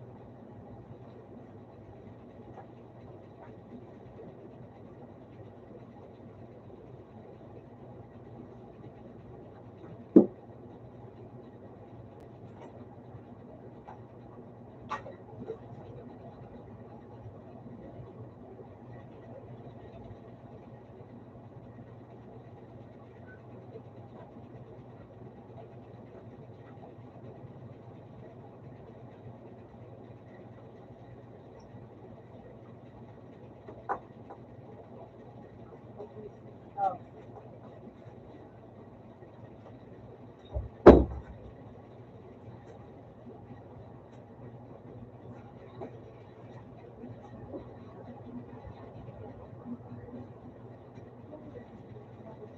Speaker 2: Oh.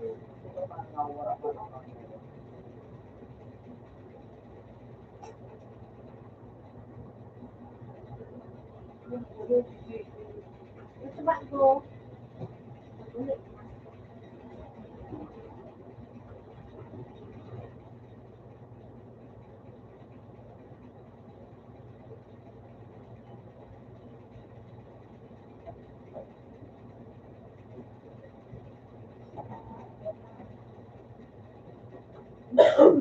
Speaker 1: Ito parang nawawala pa lang ang
Speaker 3: Gusto ba ko? Ulit. Ayun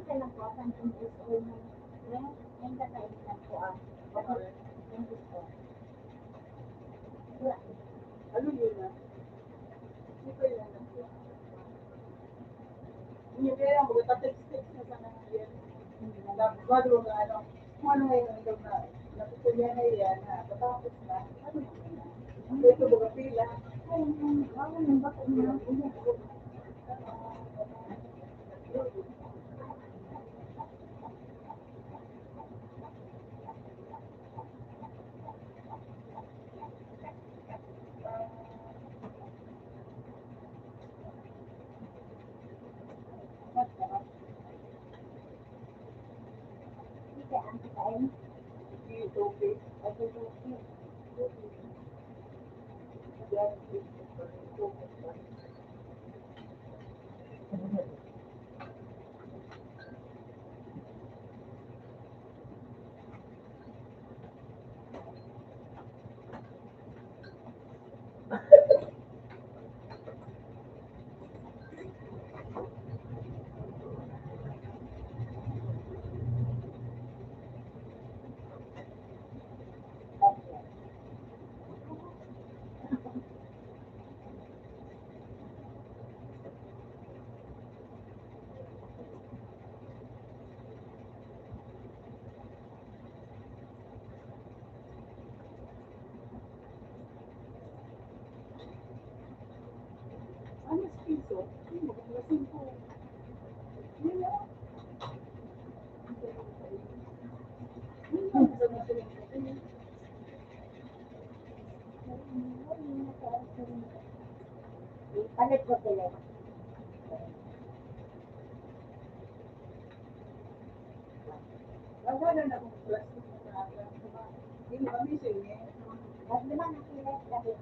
Speaker 3: ka lang po, ang gusto mo. Yung kakailan po ang. Yung gusto. Wala.
Speaker 2: Ano yun na? Ito yun na. Hindi kaya mo text na sana yan. Tapos bago nga ano, kung ano ngayon ang na natutunan na yan na patapos na, ano ito mga pila.
Speaker 3: Ay, ako nang bako na. Hindi ka ang kain.
Speaker 2: Ito okay.
Speaker 3: At ito,
Speaker 2: Ano sa piso? Hindi mo kung ko. Yun na. Yun na. Sa mga
Speaker 3: palit ko sila.
Speaker 2: wala na akong plastic na talaga. Hindi mo kami sige.
Speaker 3: Mas naman ang sila sabi.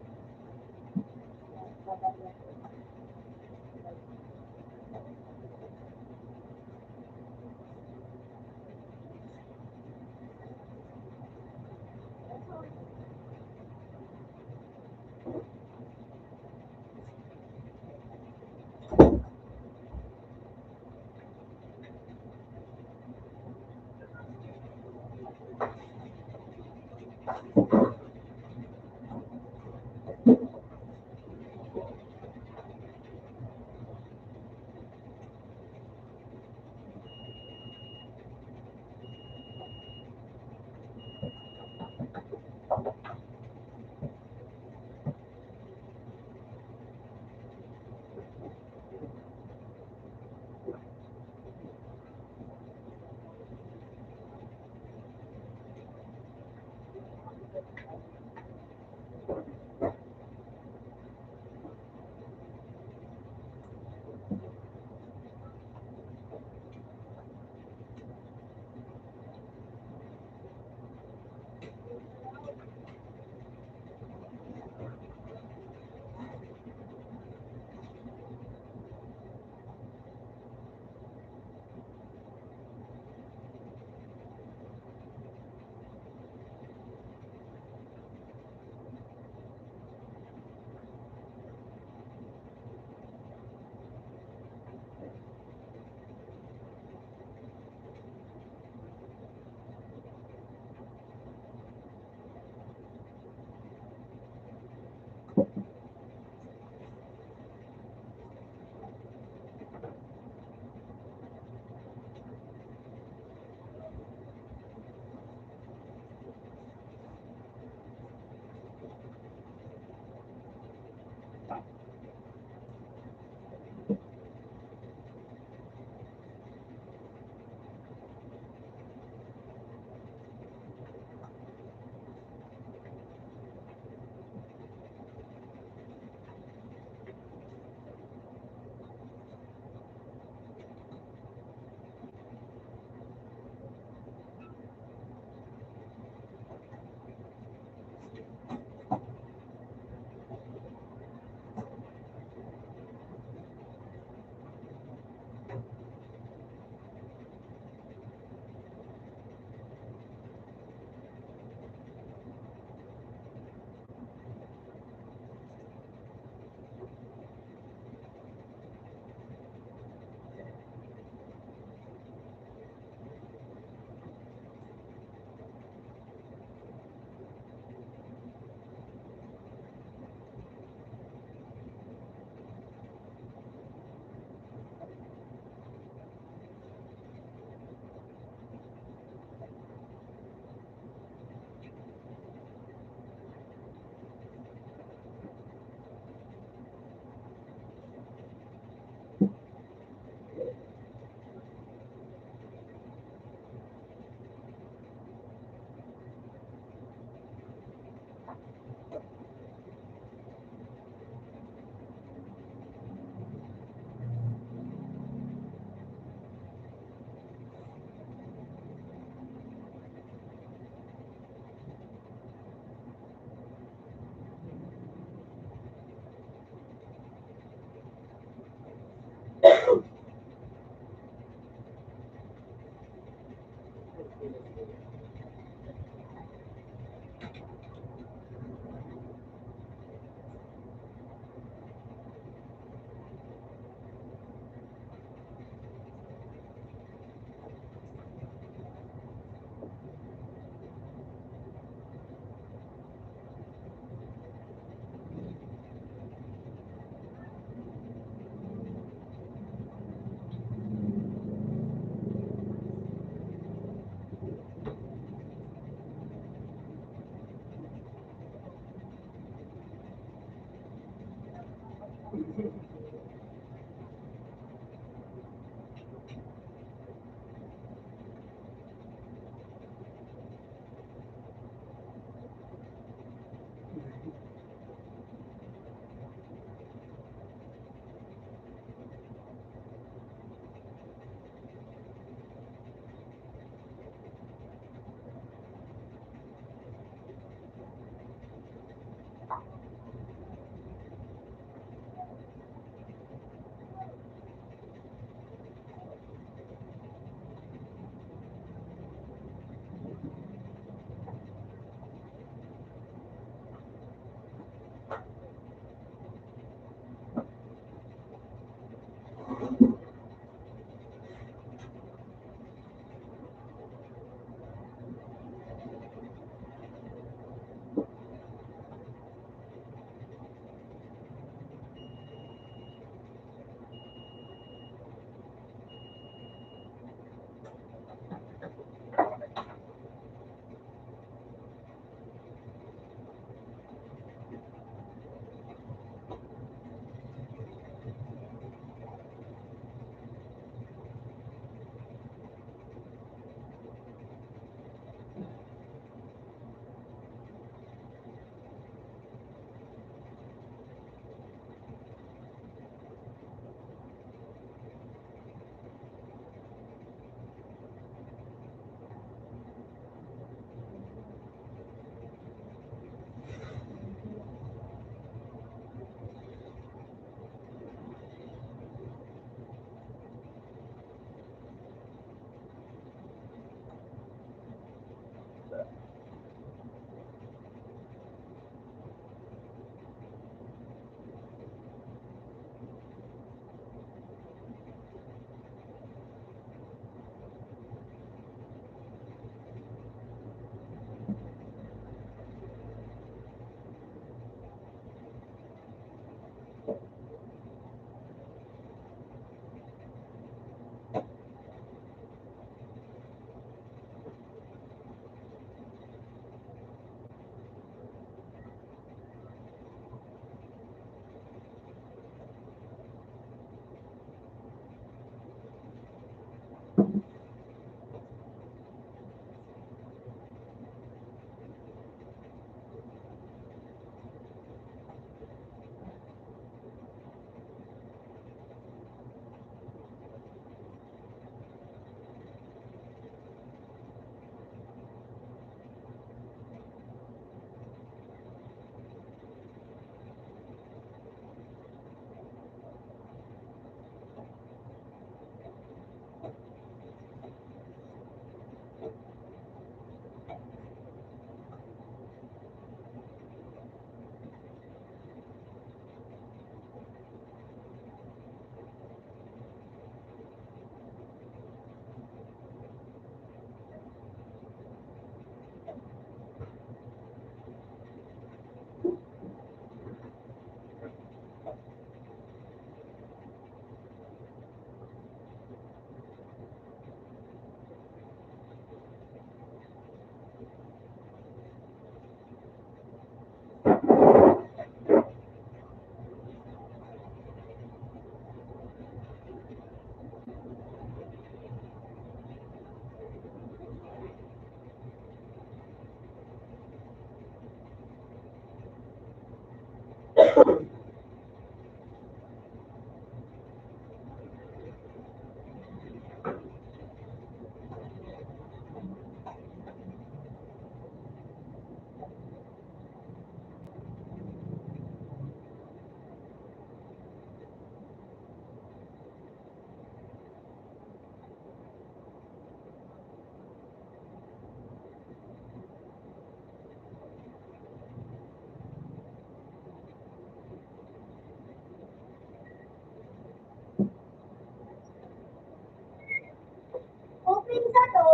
Speaker 3: Open sa to.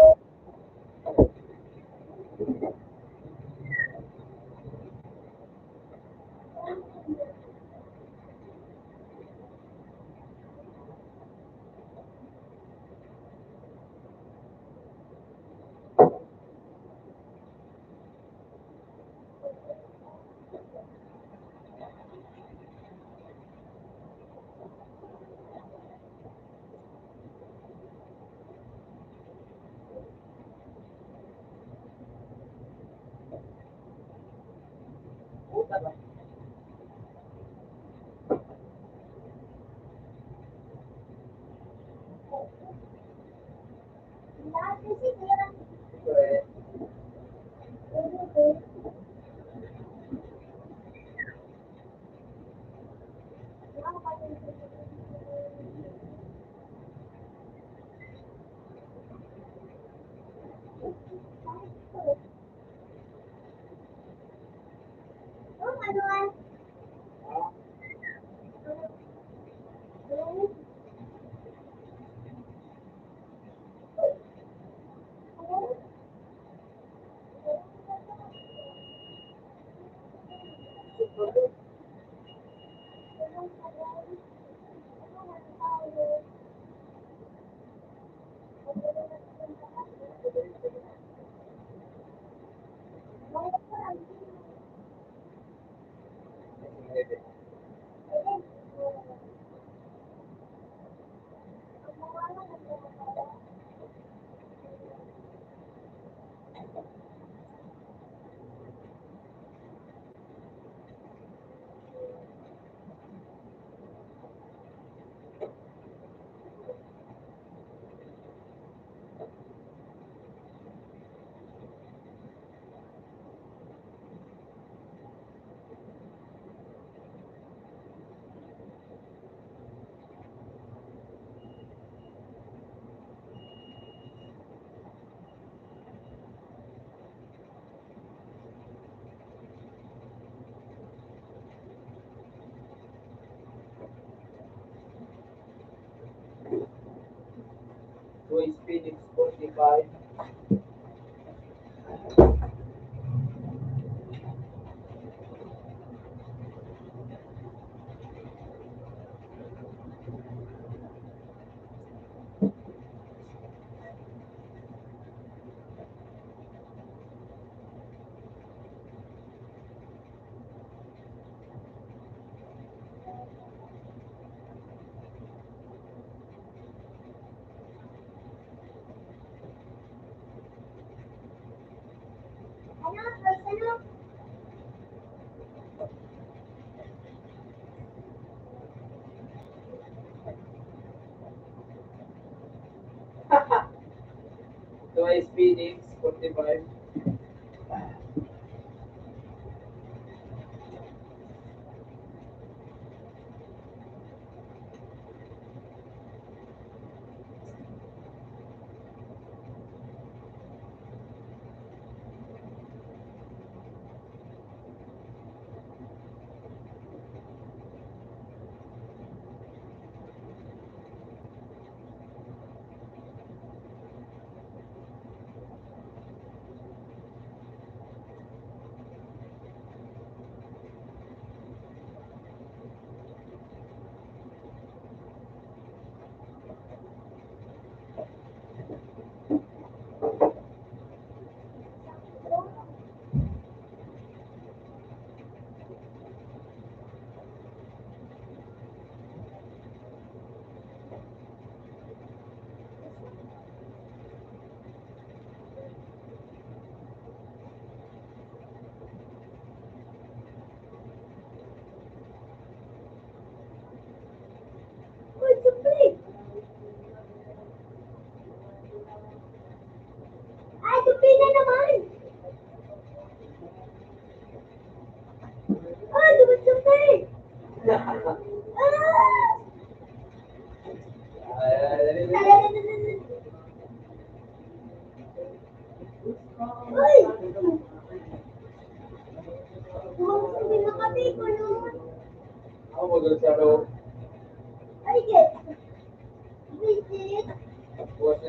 Speaker 2: Puta ba?
Speaker 3: Lahat kasi yan.
Speaker 2: Ito eh.
Speaker 3: Oh, manual.
Speaker 2: Ah, Voice Phoenix 45.
Speaker 3: Ano? First ano?
Speaker 2: Voice Phoenix 45.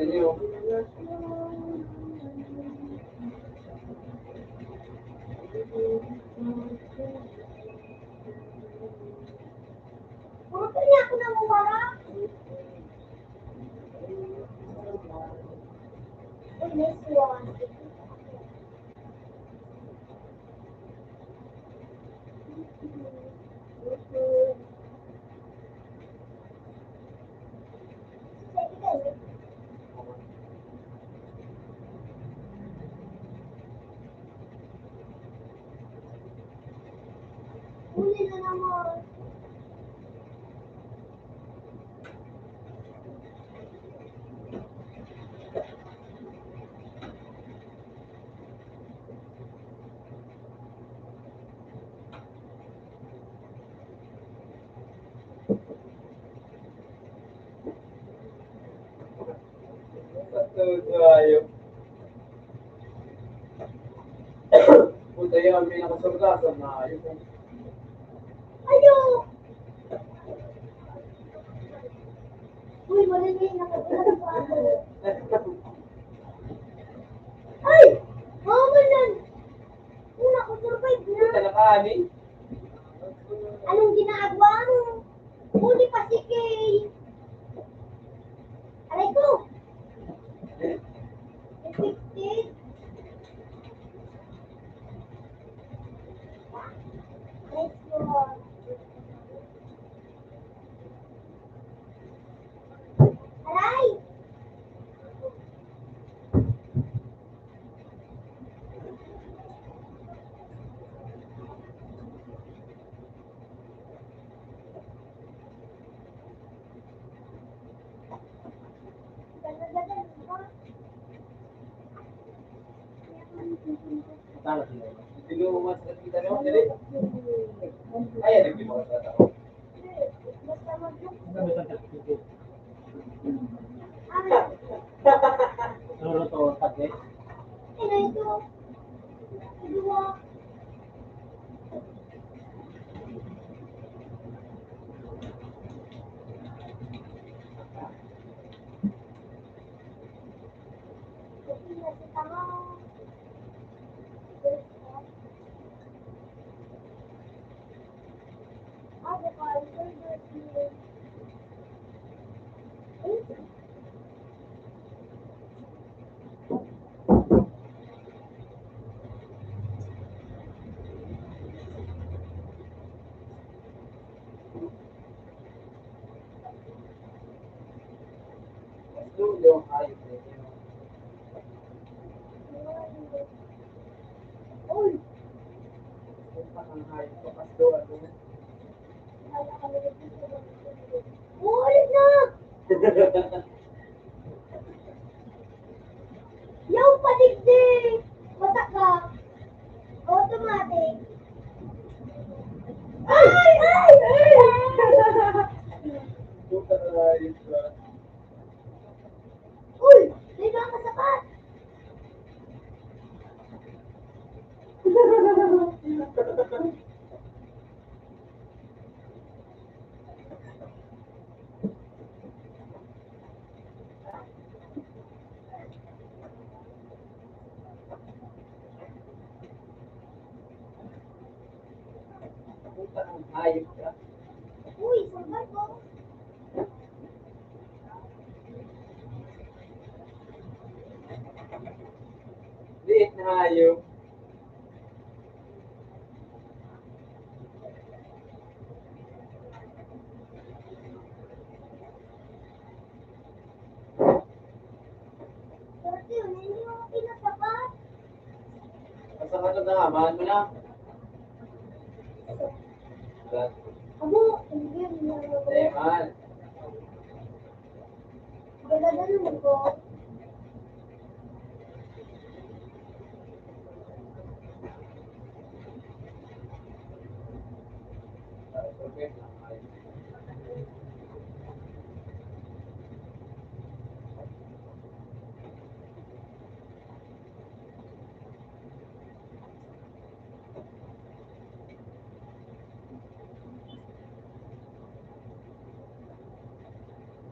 Speaker 4: inyo.
Speaker 3: Puro pa niya ako namumara. Uy, next one. Uli na naman.
Speaker 4: Tayo. Puta yan, may nakasurgasan na ayun.
Speaker 3: Ayo! Uy, malamig nakatulog pa ako. Ay! Maman yan! Una ko survive
Speaker 4: Puta
Speaker 3: na.
Speaker 4: na kanin.
Speaker 3: Anong ginagawa mo? Huli pa si Kay. Aray ko! Effective. Next one. Aray! Ganda-ganda, di ba?
Speaker 1: Tama sila.
Speaker 4: Sino mas nakita nyo? Dali. Ay, nagkimuha sa tao.
Speaker 3: Basta mag-look.
Speaker 1: Sabi sa certificate.
Speaker 3: Aray!
Speaker 1: Ano to? Pati?
Speaker 3: Ano ito? Dua.
Speaker 4: Doon yung ayos ninyo.
Speaker 3: Uy!
Speaker 4: Punta ng hayop sa pastoran mo.
Speaker 3: Ulit na! Yaw padigdig! Masak ka! Automatic! Ay! Ay! Ay!
Speaker 4: Punta na hayop sa...
Speaker 3: Uy! May mga kasapat!
Speaker 4: Punta ng hayop ka.
Speaker 3: Uy! Sabay ko!
Speaker 4: Liit na hayop.
Speaker 3: Dati yun, hindi mo pinasapat.
Speaker 4: Basta ka na, mahal mo na.
Speaker 3: Abo! Hindi mo.
Speaker 4: Hindi, mahal.
Speaker 3: Ganda-ganda ko.
Speaker 4: Okay na, hayop.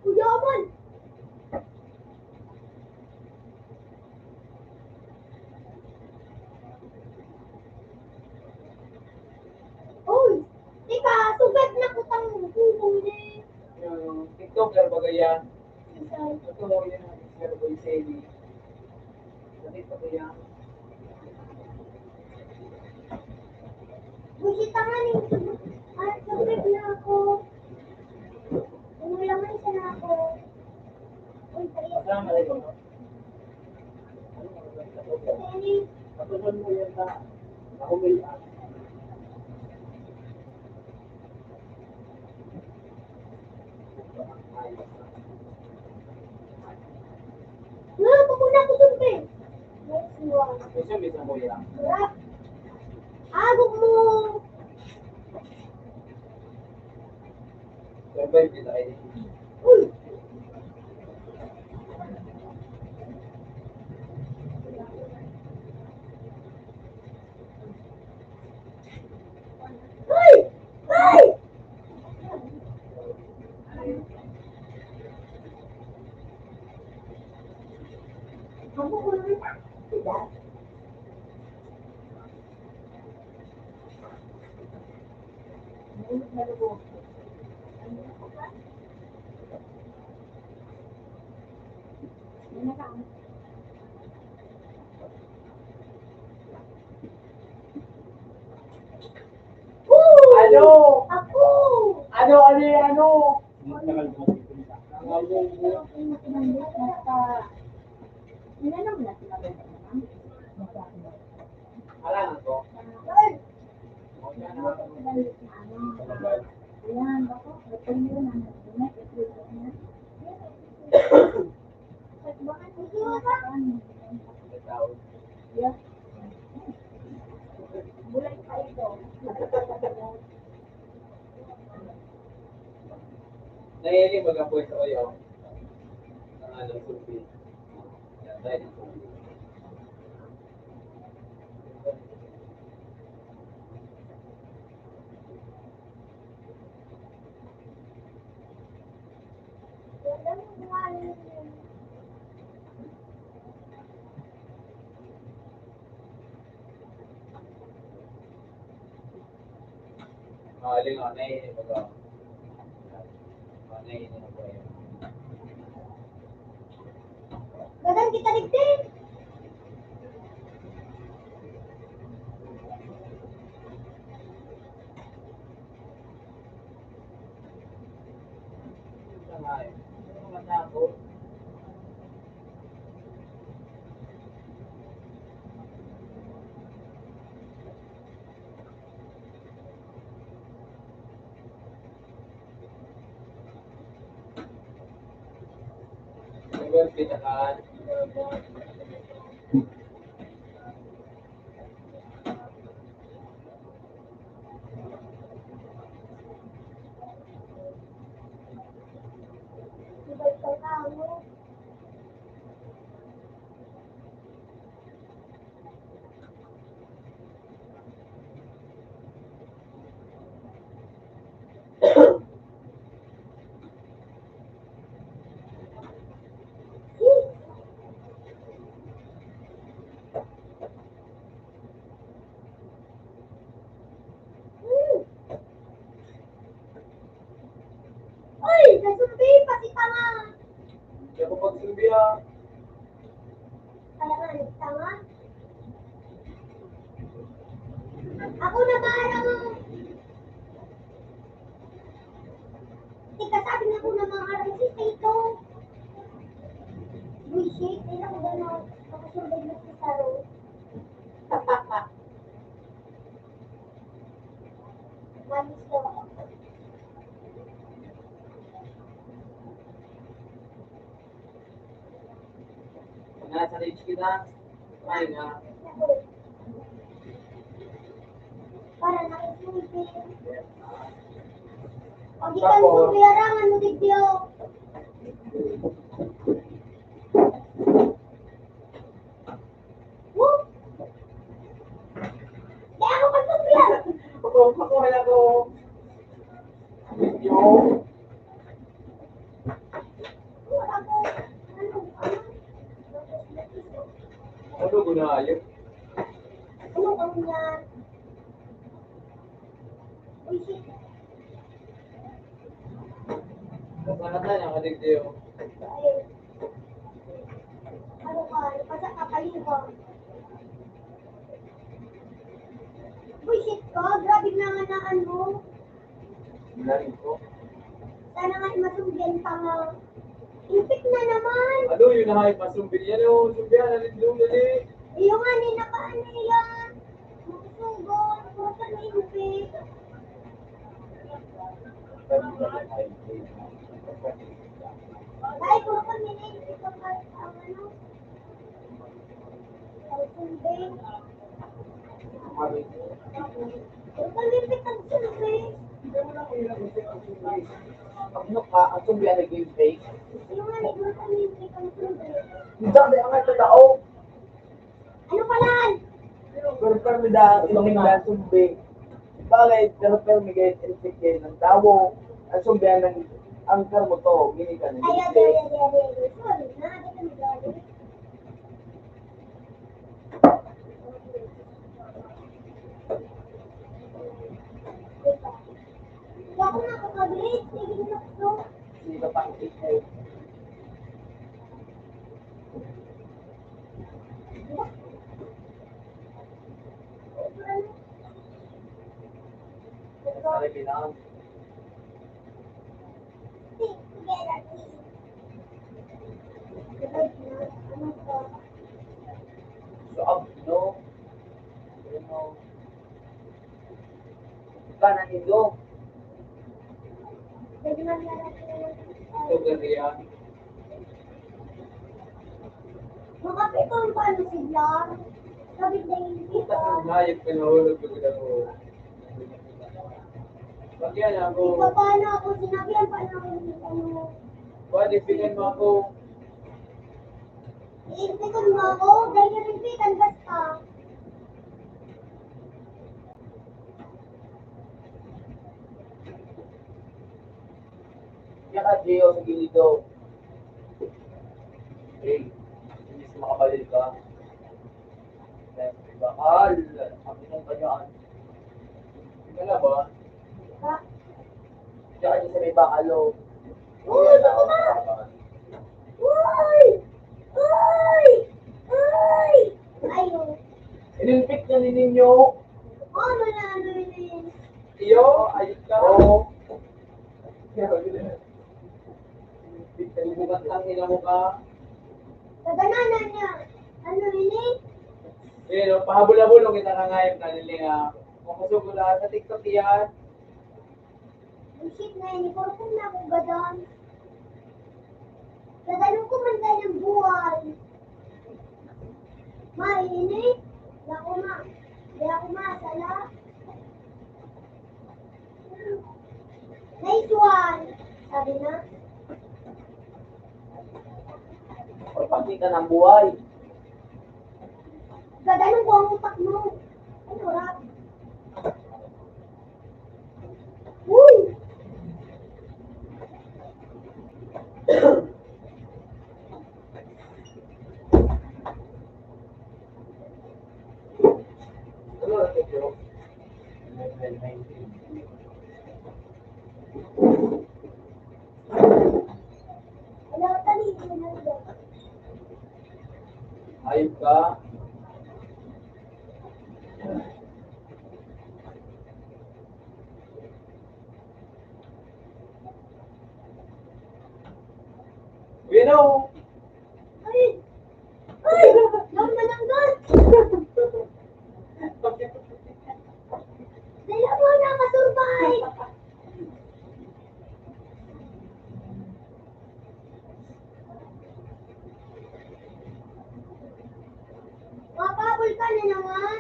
Speaker 3: Kuyaman!
Speaker 4: yan.
Speaker 3: Isang.
Speaker 4: Ito mo yan. Pero boy Sally. Bakit pa yan?
Speaker 3: Busi tangan yung at nag-rip na ako. Umulangan siya na ako. Uy, tayo.
Speaker 1: Kasama rin ko.
Speaker 3: Kasi,
Speaker 1: Kasunod mo yan sa ako may
Speaker 3: pagkuna ko sumpe. Next one.
Speaker 4: Gusto mo isang kuya.
Speaker 3: Rap. Agok mo.
Speaker 4: Siyempre, kita kayo.
Speaker 3: Uy. Uy! Uy! Kamu ko naman na. Diba?
Speaker 4: Ano?
Speaker 3: Ako!
Speaker 4: Ano?
Speaker 1: tagal mo dito.
Speaker 4: Ala na to.
Speaker 3: Bulay pa ito.
Speaker 4: Nahiling mag-apoy sa kayo. Ang alam supi. Yan, tayo dito. Mahaling ako, nahiling mag-apoy. Nahiling ako yun.
Speaker 3: Gagan kita ligtin.
Speaker 4: Ito nga eh. Ano naman na ako? Pitakan.
Speaker 3: Ibay ka kamu. Uy! Nasumpi! Pati tanga!
Speaker 4: Kaya ko pagsilbi ah.
Speaker 3: Kaya nga, nagtanga. Ako na parang... Tika, sabi na ko na mga artist ito. Bullshit, hindi ako gano'n. Nakasurvey na sa saro. Malis daw ako.
Speaker 4: Pag nasa rage kita, ay nga.
Speaker 3: Para nakisulti. Pag ikan ko, biyarangan mo digyo. Woo! Di ako magsubiyan.
Speaker 4: Ako na to. Video.
Speaker 3: Ako,
Speaker 4: Ano gunayos?
Speaker 3: ano kang yan? Uy, shit.
Speaker 4: Kasangatan niya, adik Teo.
Speaker 3: Ay, ano ka? Napasa ka paligo. Buisit ka? Grabe na nga na ano.
Speaker 1: Narinig ko.
Speaker 3: Sana nga masunggan ka nga. Impik na naman.
Speaker 4: Ano yun na hay masumbil yan o sumbihan na rin doon dali.
Speaker 3: Yung nga ni nakaano yan. Masunggan. Huwag ka na impik. Dahil kung ka nilimpik ang ano. Ang sunggan. Huwag ka nilimpik ang sunggan.
Speaker 2: Ano ka, ang sumbihan na game fake?
Speaker 3: Yung nga ni huwag ka nilimpik ang sunggan.
Speaker 2: Hindi, ang ito tao.
Speaker 3: Ano pala?
Speaker 2: Pero permida, ilongin na sumbi. Bakit? Pero permigay, ilipigay ng tao. Ang sumbihan ng angkar mo to, gini ka na.
Speaker 3: Ay, sorry na. Di ka nagalit. Hindi ako nakakabit. Sige na ito.
Speaker 2: Hindi ka pang ikay. Para kailangan. So, no. Ano? Kanan nito.
Speaker 4: Ito gariya.
Speaker 3: Makapitong paano sila? Sabit na yung
Speaker 4: Puta
Speaker 3: kita.
Speaker 4: ng hayop ka na hulog ko ako. Pag yan ako,
Speaker 3: Ikaw paano ako sinabihan pa na ano.
Speaker 4: pwede bilhin mo ako.
Speaker 3: Iimpikan mo ako. Dahil yung impikan basta.
Speaker 2: Yan ka, Gio, sa gilid Hey, hindi sa makabalil ka. Bakal, ang pinong ka dyan.
Speaker 4: Hindi ka na ba?
Speaker 3: Ha?
Speaker 2: Diyan ka sa may bakalo.
Speaker 3: Uy, ako ba? Uy! Uy! Uy! Ayun.
Speaker 2: Inimpik na ninyo.
Speaker 3: Ano na ano yun?
Speaker 4: Iyo, ayos ka.
Speaker 2: Oo.
Speaker 4: Bukas ang ina mo ka.
Speaker 3: Kagananan niya. Ano yun?
Speaker 4: Pero pahabol-habulong kita ka ngayon na nila. Kung gusto ko lang sa TikTok yan.
Speaker 3: Bullshit na yun. Ikaw kung na akong gadan. Gadanong ko man tayo ng buhay. Ma, ini? Hindi ako ma. Hindi ako ma. Sala. Nice one. Sabi na.
Speaker 2: Pagpati ka ng buhay.
Speaker 3: Gadanong ko ang utak mo. Ano, rap? Uy!
Speaker 2: Ano na ito?
Speaker 3: Wala ka talito na ito.
Speaker 2: Ayop ka.
Speaker 4: Bino!
Speaker 3: Ay! Ay! Lang mananggal! Dala mo na kasurvive! Mapabol ka na naman!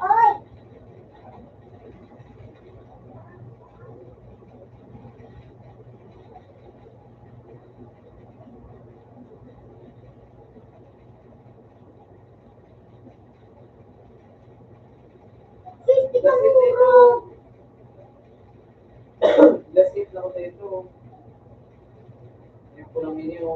Speaker 3: Ay! Safety ka muna!
Speaker 4: Last hit na ko sa ito. Yung po ng inyo.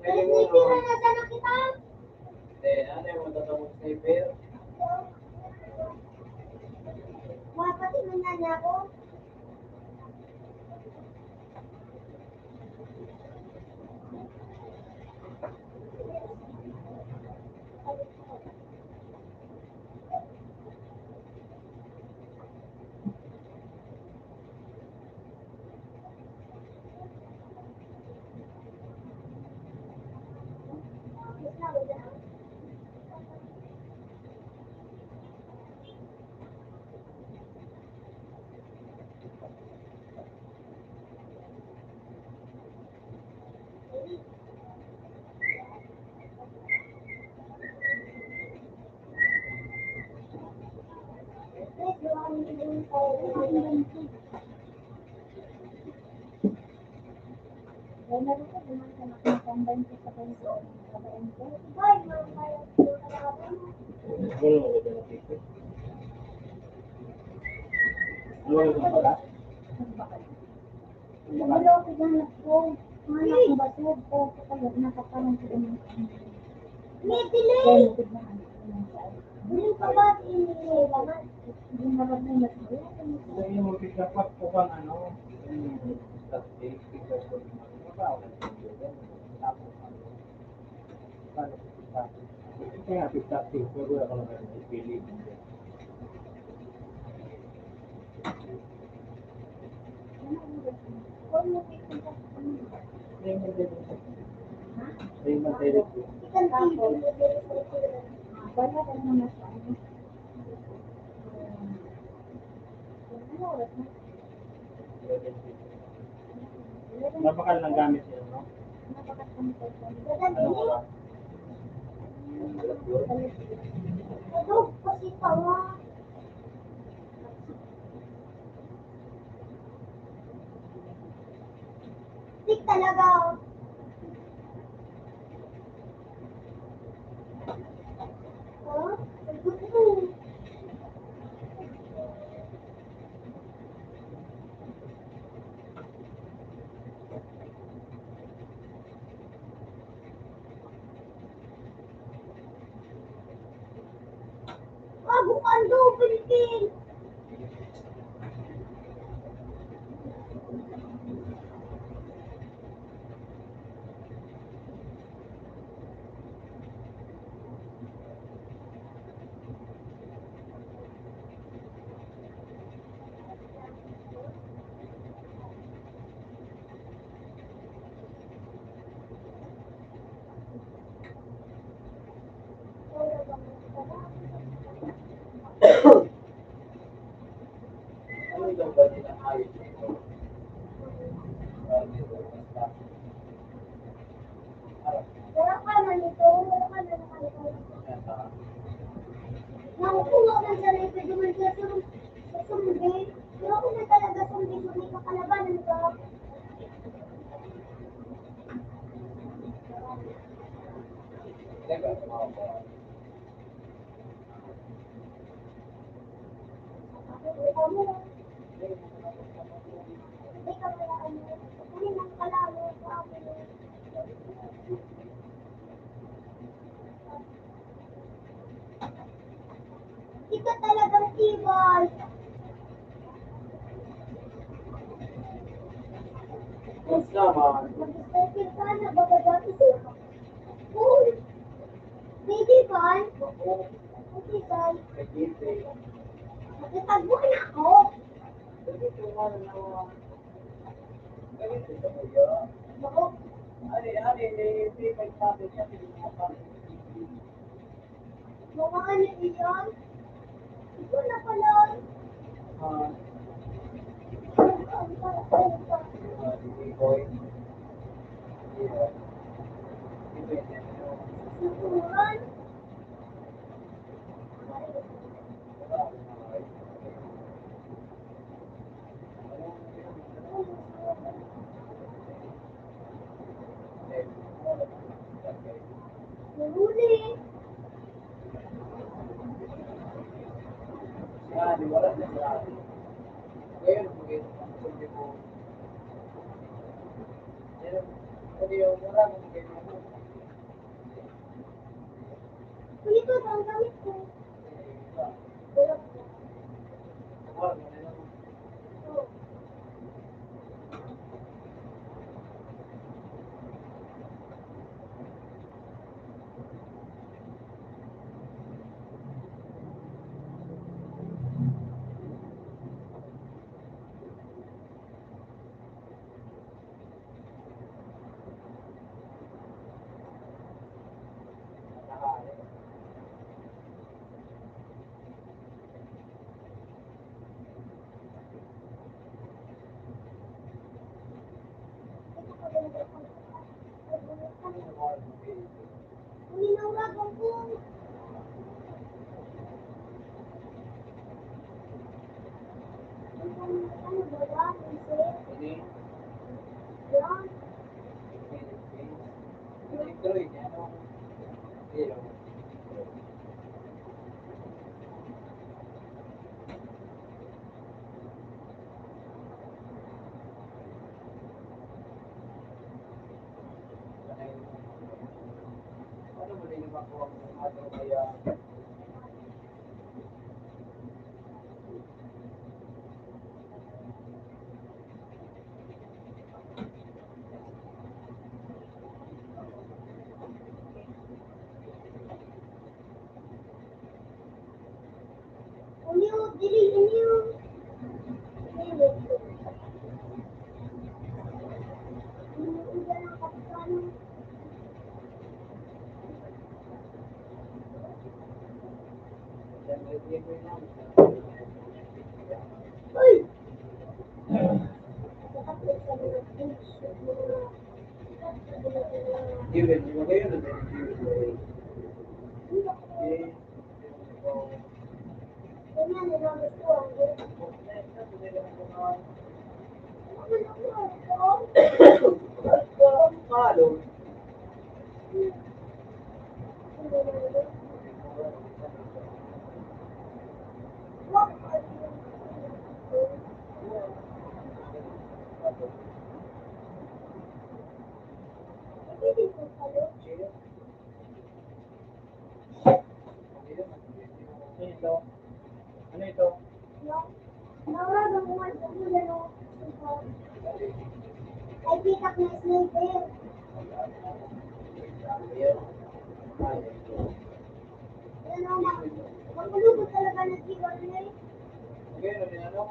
Speaker 4: Pwede mo
Speaker 3: Tira na sana kita.
Speaker 4: ano yung matatamong sniper?
Speaker 3: Mapati man na niya ako. Ay, meron ko naman sa nakakambay ko sa kanto. Ay, mamaya ko talaga.
Speaker 1: Wala ko dyan na picture. Wala ko pala.
Speaker 3: Wala ko ganap ko. Mana ko batid ko kaya nakaparang ko naman. May delay. Dili pa ba ini laman? Hindi na ba na
Speaker 1: Kung yung magkikapat ko bang ano, plastic, picture ko. Tapos ano, paano ko plastic? Kaya plastic, pero wala ko lang pili. Raymond David. Raymond David.
Speaker 3: Ikan tapos. Wala ka naman sa ano. Ano oras na?
Speaker 1: Napakal ng gamit niya, no? Ano ba?
Speaker 3: Ano? Kasi tawa. Tik talaga. Oh, gusto. Bukan daw, Pilipin.
Speaker 4: Ano yung ba nila ayos nito?
Speaker 3: Wala ka na nito. Wala ka na nakalito. Nakukuha ka sa rin. Pwede man siya sa sumbi. Pero kung may talaga sumbi, kung may kakalabanan ka. Ika talagang tibay.
Speaker 4: Mas naman,
Speaker 3: Mag-start ka na, baka dati siya. Uy, baby boy. Okay, boy.
Speaker 4: nag-ipay.
Speaker 3: Magkatagbo na ako.
Speaker 4: Ganito nga naman. Ganito sa kuya.
Speaker 3: Ako,
Speaker 4: May 3.5 packet siya, hindi mo packet.
Speaker 3: mga ano iyon? Ito na pala.
Speaker 4: Boy.
Speaker 3: Susuran. Nahuli.
Speaker 4: Wala na siya. Ngayon, sabi ko, pwede yung mura kung ganyan mo.
Speaker 3: ito, ang gamit ko. Ulinawagan ko. Ano ba yan?
Speaker 4: Ini,
Speaker 3: Yan.
Speaker 4: Android, ano? Zero. Ano mo rin yung makuha mo ng ato kaya
Speaker 3: Uniyo, dili, uniyo. Dili. Uniyo, yan ang kapitano.
Speaker 4: yan may delivery na.
Speaker 3: Uy! Nakapit sa mga fish.
Speaker 4: Given, yung mga yun na delivery. Okay.
Speaker 3: Ganyan, nilamit ko.
Speaker 4: Malo.
Speaker 1: Ano ito? Ano ito?
Speaker 3: Nawagan mo nga sa ulo, no? Ay, pitak na sniper. Ano na? Magulubot talaga ng sigaw na eh.
Speaker 4: Okay, ano din ano?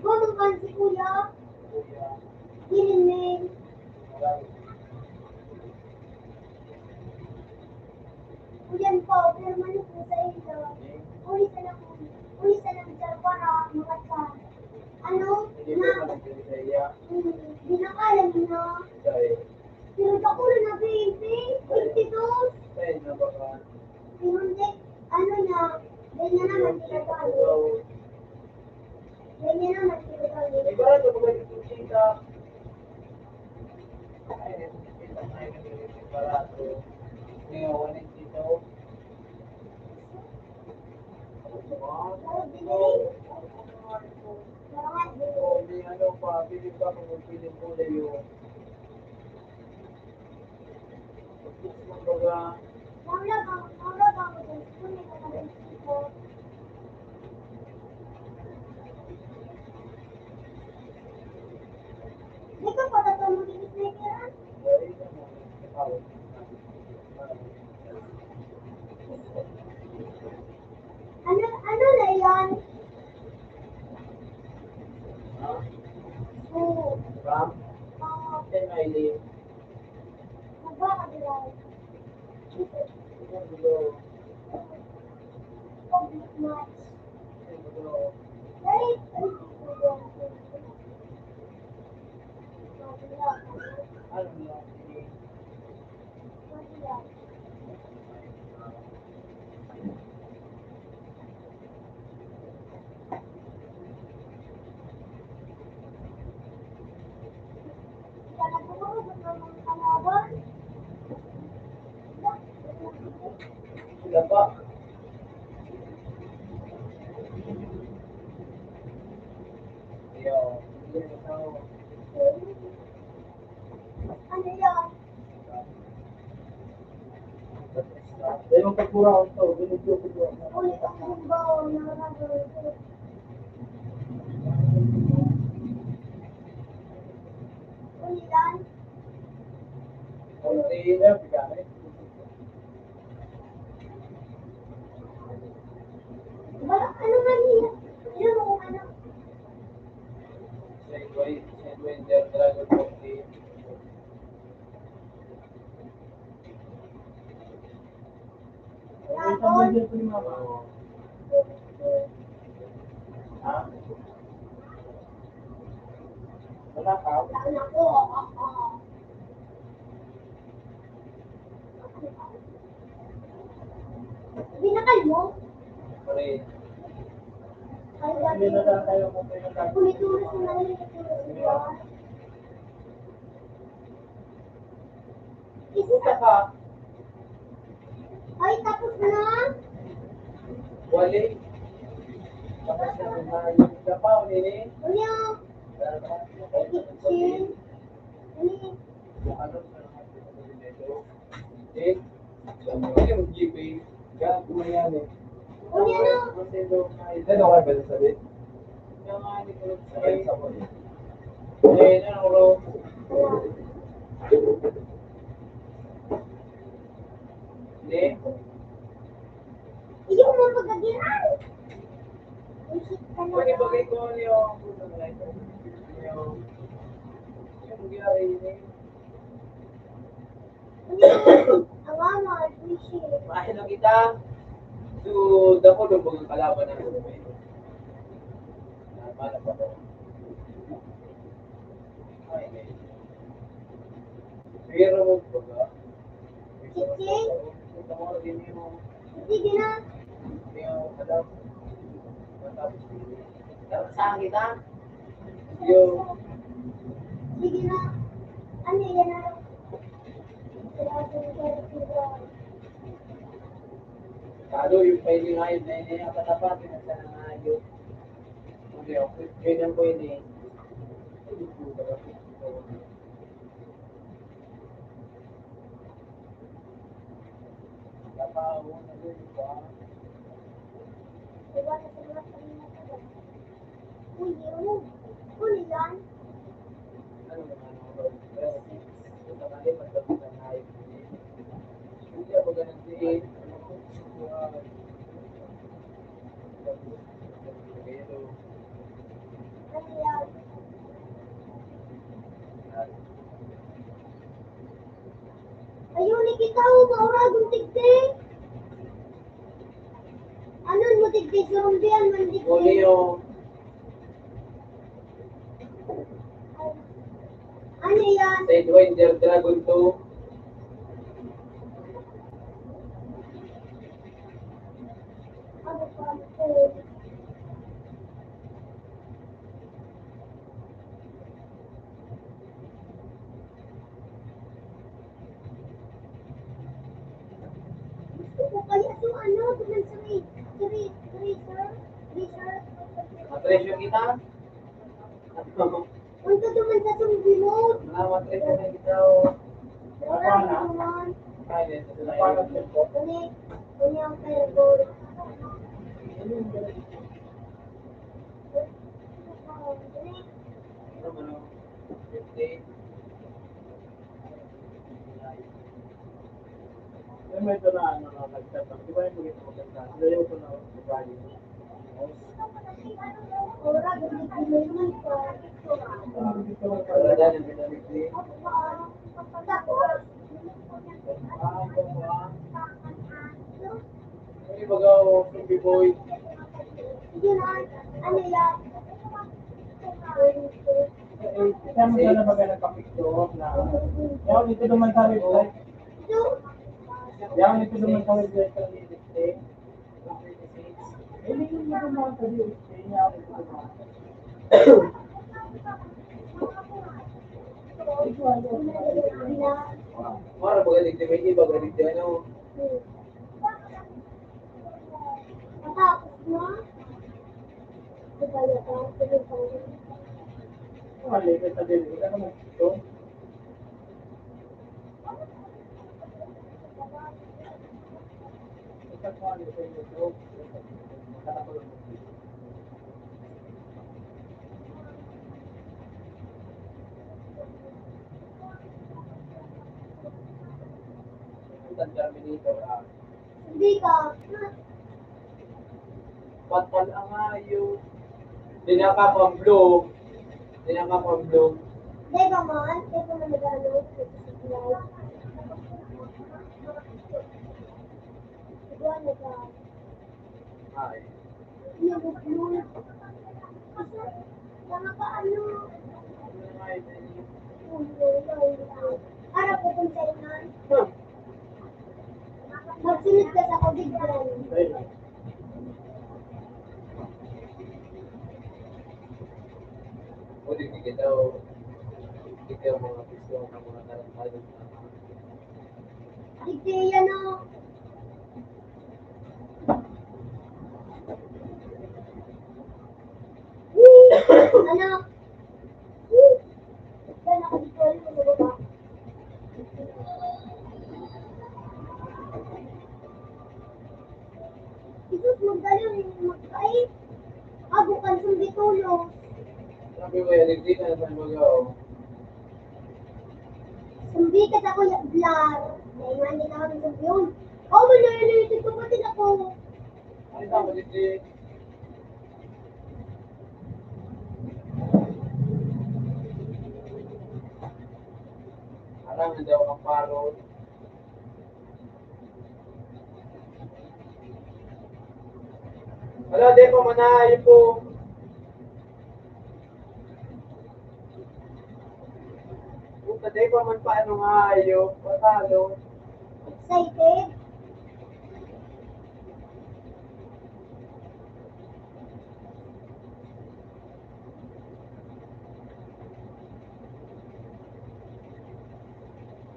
Speaker 3: Gumang kan si kuya. Dirinig. Kuyan po, pero manok po sa ilo. Uli sa lang dyan para makatan. Ano? Na? Dinakalan mo na. Pero ako rin na baby. 22. Pinundi. Ano na? Ganyan naman tinatawag. Ganyan naman tinatawag.
Speaker 4: Ibarat ko ba yung kita? Ay, kita tayo ng barato. Ngayon, dito.
Speaker 3: Pero dinili. Salamat din.
Speaker 4: Hindi ano pa, piling pa kung piling ko na yun. Kumbaga,
Speaker 3: Maula ba ako dun? Kunin ko na rin dito. Di ka pa tatawag din sa ikiran?
Speaker 4: dahil ano, tawag.
Speaker 3: Ano na yan? Oo.
Speaker 4: Ram,
Speaker 3: Ah,
Speaker 4: 10 ID.
Speaker 3: nagbakadilaw.
Speaker 4: Yung gulo,
Speaker 3: Public match.
Speaker 4: yung gulo.
Speaker 3: Dahil,
Speaker 4: Ano niya, sige. Sila pa. Ayaw, hindi na tao.
Speaker 1: Dahil yung pagkura ko ito, binigyo ko ito.
Speaker 3: Ulit ang bumbaw na nagagawin ko. Ulitan.
Speaker 1: Container, bigamit.
Speaker 3: Ano nga niya? Yun mo ano?
Speaker 4: Segway, Dragon Coffee.
Speaker 1: Ay, sabi dito ni Mama. Ha? Wala ka?
Speaker 3: Ano ko? Binakal mo?
Speaker 4: Pare,
Speaker 3: Ay,
Speaker 1: Hindi na lang tayo kung may nagkakaroon.
Speaker 3: Kulituro sa maliit.
Speaker 4: puta ka.
Speaker 3: Ay, tapos na?
Speaker 4: Wali. Tapos na yung gapaw nini.
Speaker 3: Unya. Kitchen. Ani.
Speaker 4: Eh, ano yung GP? Gato na yan eh.
Speaker 3: Unya na.
Speaker 4: Ano ka ba sabi? Eh, ano ro? Hindi.
Speaker 3: Iyong mga pagkagiran. Isip ka na.
Speaker 4: Pwede bagay ko yung ginagawa ini.
Speaker 3: Unya. Ang ama, appreciate.
Speaker 4: Mahal na kita. So, dako nung mga kalaban na ito. Para pa ko. Ay, pero mo ba?
Speaker 3: Kitchen.
Speaker 4: Ito mo rin yung
Speaker 3: Sige na.
Speaker 4: alam. Matapos saan kita? Yung
Speaker 3: Sige na. Ano yan na?
Speaker 4: kado yung pwede ngayon na ini ang katapat na sa ngayon. Okay, okay. Ganyan ko ini.
Speaker 3: Diba na sa mga kanina ka ba? Uy, yun. Uli yan.
Speaker 4: Ano naman ako? Ito kali pagdating sa ngayon. Hindi ako ganun din.
Speaker 3: Ano yan? Ayun, ikita mo, mauragong tigdig. Ano mo tigdig? Surumbihan man tigdig.
Speaker 4: Uli yung
Speaker 3: Ano yan?
Speaker 4: Sidewinder Dragon 2.
Speaker 3: Ano pa ito? Gusto ko kaya itong ano, tuman sa freezer.
Speaker 4: Matresyo kita?
Speaker 3: Punta tuman sa itong remote.
Speaker 4: Matresyo na kita.
Speaker 3: Wala naman.
Speaker 4: Kaya ito sila
Speaker 3: Kuni ang payroll.
Speaker 4: Ano mo no? 50.
Speaker 1: Yung may ito na ano na nagtatang. Di ba yung magiging maganda? Layo ko na sa bali.
Speaker 3: Ora, gagawin ko pa.
Speaker 4: Wala dahil yung pinamigli.
Speaker 3: Tapos,
Speaker 4: Hindi bagaw, Ruby Boy.
Speaker 3: yun ano yan?
Speaker 1: Kaya mo sana baga nagka-picture na yaw dito naman sa website.
Speaker 3: Ito,
Speaker 1: Yaw dito naman sa website ng listing. Hindi yung mga mga sa listing. Yaw dito naman.
Speaker 4: Mara baga digdimigi, baga digdano.
Speaker 3: matapos na. Kaya ka,
Speaker 1: Mali ka sa din. Ika naman picture.
Speaker 4: Pagkakuha niyo sa inyo ito, makakatulong mo. Ang Terminator
Speaker 3: Hindi ka.
Speaker 4: Patal ang ayun. Dinakapamblog. Dinakapamblog.
Speaker 3: Di ba man? Di ba man nag-ano? Ikaw nag
Speaker 4: Ay.
Speaker 3: nag-blue. Kasi, mga paano? Harap ko kung sa'yo na. Magsunod ka sa COVID-19.
Speaker 1: Ayun.
Speaker 4: O di kita mga gusto ng mga tarantado.
Speaker 3: Hindi yan o. Ano? Yan ako dito. Ano ba? Isus, magaling. Ay, bukan sundi tulong.
Speaker 4: Sabi ko yan, hindi na naman magaw.
Speaker 3: Sumbi ka sa kuya Blar. Dahil nga hindi na ako nagsabi yun. Oh, malalayitin ko pati ako.
Speaker 4: Ay, dapat hindi. Alam na daw ang parot. Wala, di pa manahay po. Puta, di pa man paano nga ayo. Patalo.
Speaker 3: Excited?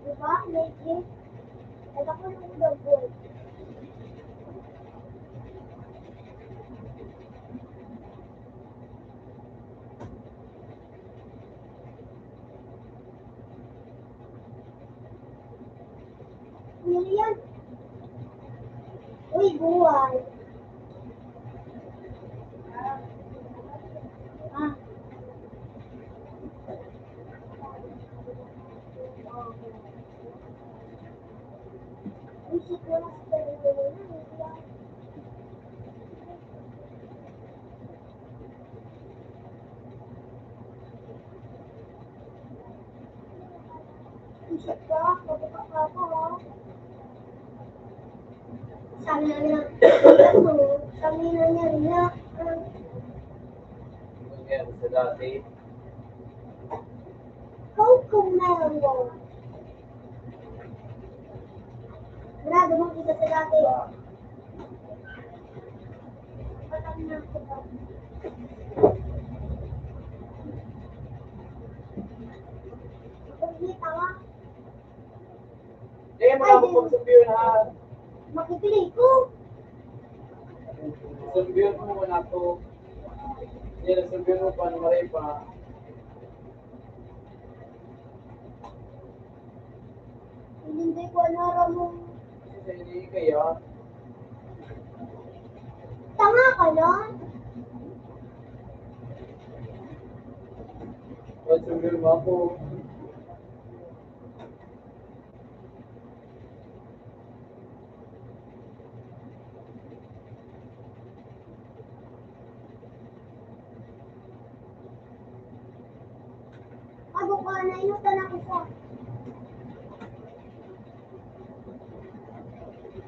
Speaker 3: Diba? Legit. At ako nung double. Ano yan? Uy, buhay. Ah. Uy, shit, wala sa tayo na. Uy, shit ka. Mabuka ka ako, ha? Sabi na niya, sabi na niya,
Speaker 4: Nangyari sa dati.
Speaker 3: kung meron mo. Marado mong isa sa dati. Patang na ako ba? Pag-hit ka,
Speaker 4: Eh, makapagpagsabiyon ha.
Speaker 3: makipili ko.
Speaker 4: Sabiyon mo muna to. Hindi na sabiyon mo pa ng maray pa.
Speaker 3: Hindi ko ano mo.
Speaker 4: Kasi hindi kaya.
Speaker 3: Tanga ka nun?
Speaker 4: Ba't sabiyon mo ako?
Speaker 3: Ako ka na inutan ako sa.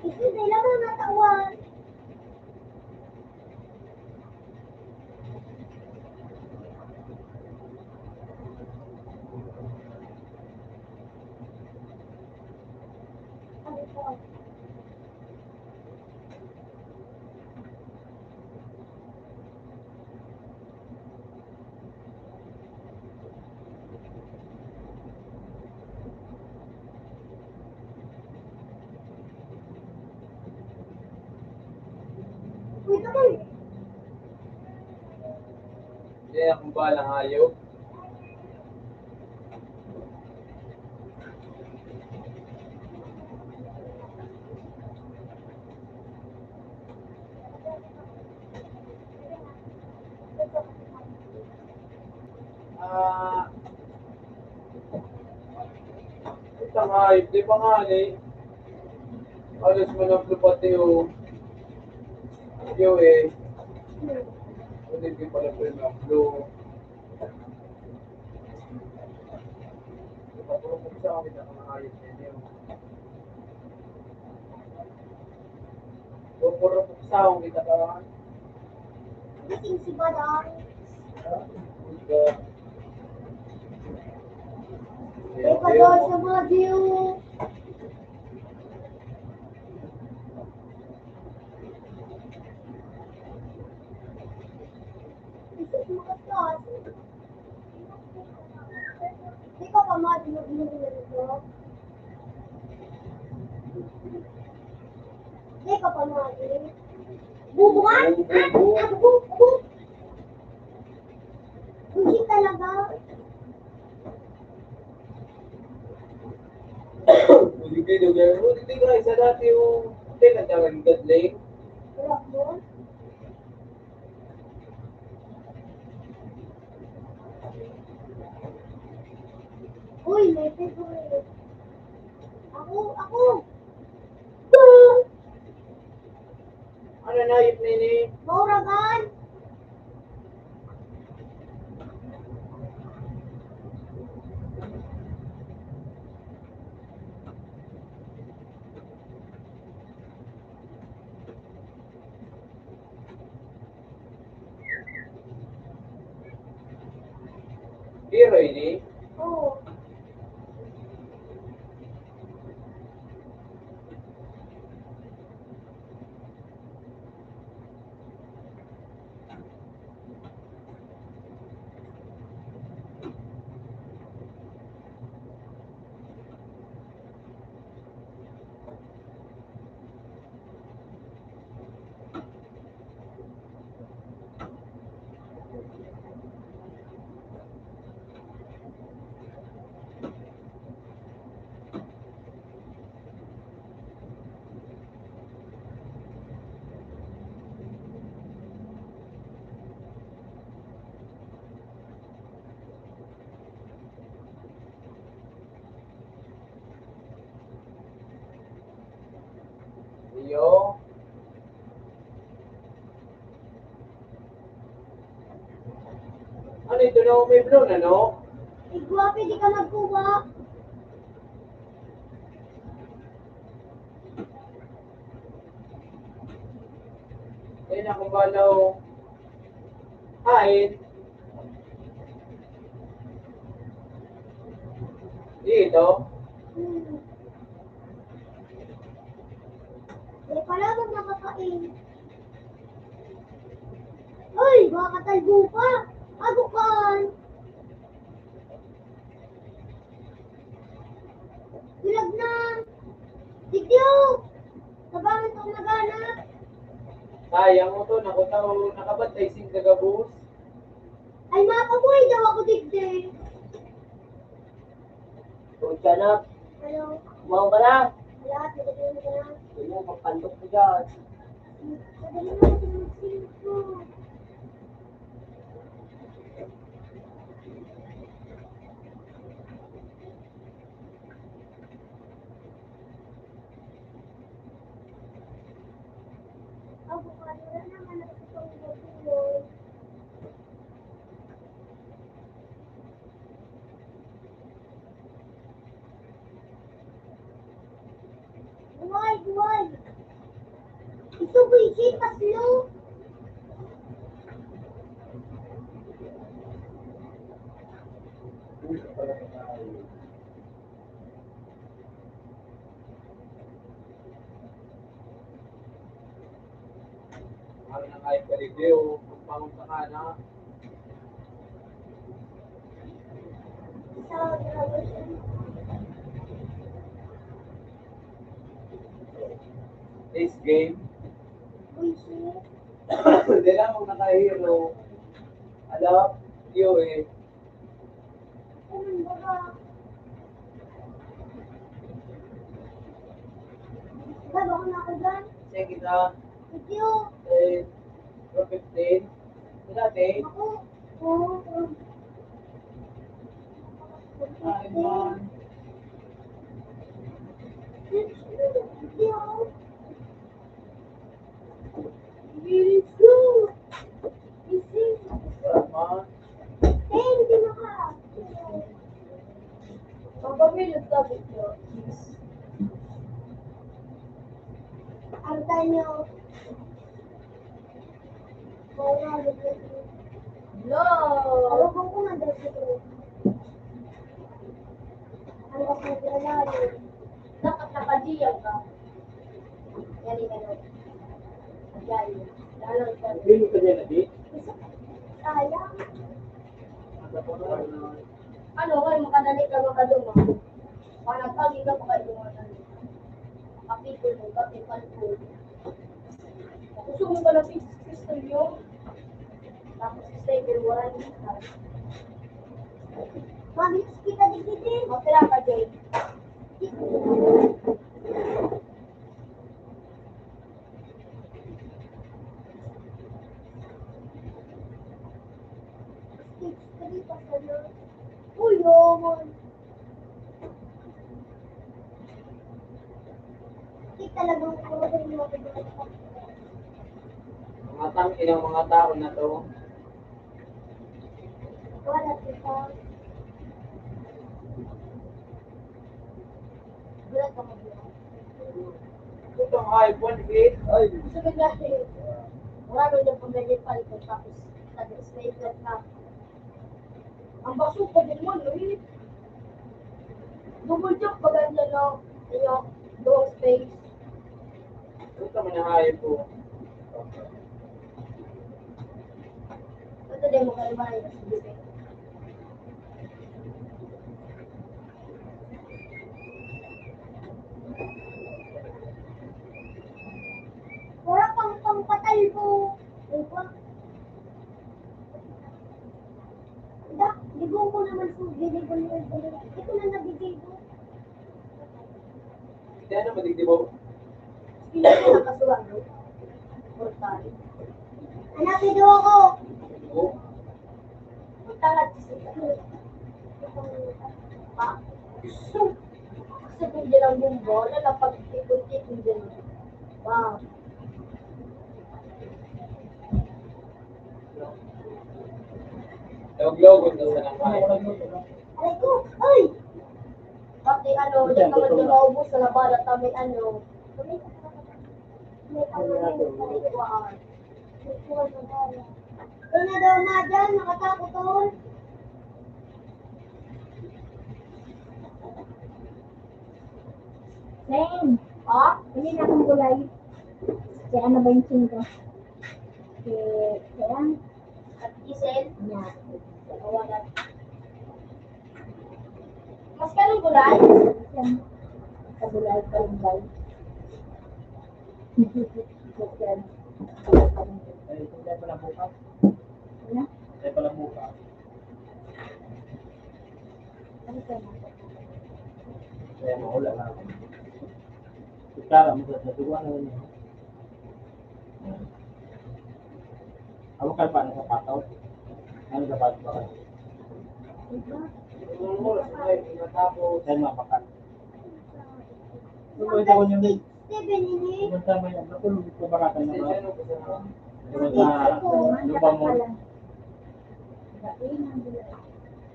Speaker 3: Kasi sila mga natawan. Ano ko? Uy, naman.
Speaker 4: Hindi akong balang hayop. hayop. Di pa nga eh. Alas mo ng blue pati yung eh. Hindi pala pa yung blue. Patulong sa akin ang mga hayop niya. Puro sa akin kita ka.
Speaker 3: Gising si Badang. Ikaw daw sa mga view. Isip mo ka taas. Di ka pa mag-inumin nito? Di ka pa mag-inumin? Bubukan? Bubu? Hindi talaga.
Speaker 4: Hindi ka isa dati yung tinatawag gadling.
Speaker 3: Wala mo? Uy, may favorite. Ako.
Speaker 4: Ano na yung nini?
Speaker 3: Mauragan.
Speaker 4: Hero ini?
Speaker 3: Oo.
Speaker 4: Iyo. Ano ito na may blue na no?
Speaker 3: Igwa, pwede ka magkuha.
Speaker 4: Ayun ako balaw. Hain. Dito.
Speaker 3: Hmm. Di pala mag nakakain. Uy, baka talbo pa. Agukan. Bilag na. Digyo. Sabangan itong naganap.
Speaker 4: Sayang mo to. Nakabantay sing kagabus.
Speaker 3: Ay, makabuhay daw ako digdig.
Speaker 2: Huwag ka na.
Speaker 3: Ano?
Speaker 2: Kumaw ka na.
Speaker 3: Wala, tigil ka na.
Speaker 2: Hindi mo, magpandok ka dyan.
Speaker 3: Madali na ako mag-silip ko. Avocado, wala naman ako itong gulay. Buhay. Ito ko isip, paslo.
Speaker 4: Ano na kain ka dito. Pagpangunta ka na.
Speaker 3: Sa graduation.
Speaker 4: This game.
Speaker 3: Bullshit.
Speaker 4: Hindi lang kung naka-hero. Alam, iyo eh.
Speaker 3: Ano ba? Sabi ako na ako dyan.
Speaker 4: Sige na.
Speaker 3: Thank you.
Speaker 4: 10, 15. Dati.
Speaker 3: Ako. Oo.
Speaker 4: Kain man.
Speaker 3: Let's go! Ising!
Speaker 4: Tama.
Speaker 3: Hindi na ka!
Speaker 2: Mapamilot ka dito.
Speaker 3: Ang tanyo. Wala,
Speaker 2: No!
Speaker 3: alubong ko man dahil ito. Ang kasi naglalaro.
Speaker 2: Dapat nakadiyang ka. Yan yung ano. Yan. Lalo ka.
Speaker 1: Pili ka dyan, Adi.
Speaker 3: Sayang.
Speaker 2: Ano, kaya makadali ka makaduma. Panagpagi ka makaduma. Kapitol mo, kapitol mo. Gusto mo ba na pistol yun? Tapos stable one.
Speaker 3: Mabis kita dikitin.
Speaker 2: Mapira ka, Jay.
Speaker 3: Uy, naman. Hindi talagang kumain mo ako doon.
Speaker 4: Mga tangin ng mga tao na to.
Speaker 3: Wala kita.
Speaker 2: Gulat ka mo.
Speaker 4: Itong iPhone 8. Ay.
Speaker 2: Sabi natin, marami na pumili pa ito. Tapos, nag-slated na. Ang basuka din mo, no? Double jump pa ganyan, no? Yung door space.
Speaker 4: Ito man ang iPhone.
Speaker 2: Ito din mo kayo ba yung sabi.
Speaker 3: Wala pang pangpatay ko. Ay ko. Da, ligong ko naman sa biligon mo. Ito na nabigay ko.
Speaker 4: Hindi ano madigdibo.
Speaker 2: Pila ko nakasulat, no? Portal.
Speaker 3: Hanapin daw ako.
Speaker 4: Oh.
Speaker 2: Magtangat siya. Ha? Kasi kung dyan ang bumbo, lalapag-tikon-tikon dyan. Wow.
Speaker 4: Log-logon na sa ng iPhone.
Speaker 3: Aray ko. Ay!
Speaker 2: Pati ano, dyan ka man maubos sa labada, kami ano,
Speaker 3: May pangalaman.
Speaker 2: tuwaan.
Speaker 3: May kuwan na bala. Ito na daw ma dyan. Nakatakot ko. Len,
Speaker 2: Ha?
Speaker 3: hindi na akong gulay. Kaya ano ba yung singko? Kaya,
Speaker 2: At isel,
Speaker 3: niya.
Speaker 2: kawalan. Mas kanong gulay?
Speaker 3: Yan. Sa gulay pa rin ba? Yan.
Speaker 1: Ay, hindi pa lang bukas.
Speaker 3: Ano?
Speaker 1: Hindi pa lang bukas.
Speaker 3: Ano ka na?
Speaker 1: Kaya maula na ako. Sekarang mo sa tuwa na niya. Ako kay paano sa pataw? Ano sa pataw?
Speaker 3: Diba?
Speaker 1: Dahil mapakat. Kung ito ko niyo may
Speaker 3: Steven, ini.
Speaker 1: kung tama yan, ako lubit ko bakatan na ba?
Speaker 4: Ano ko sa
Speaker 1: Kung sa lubang mo,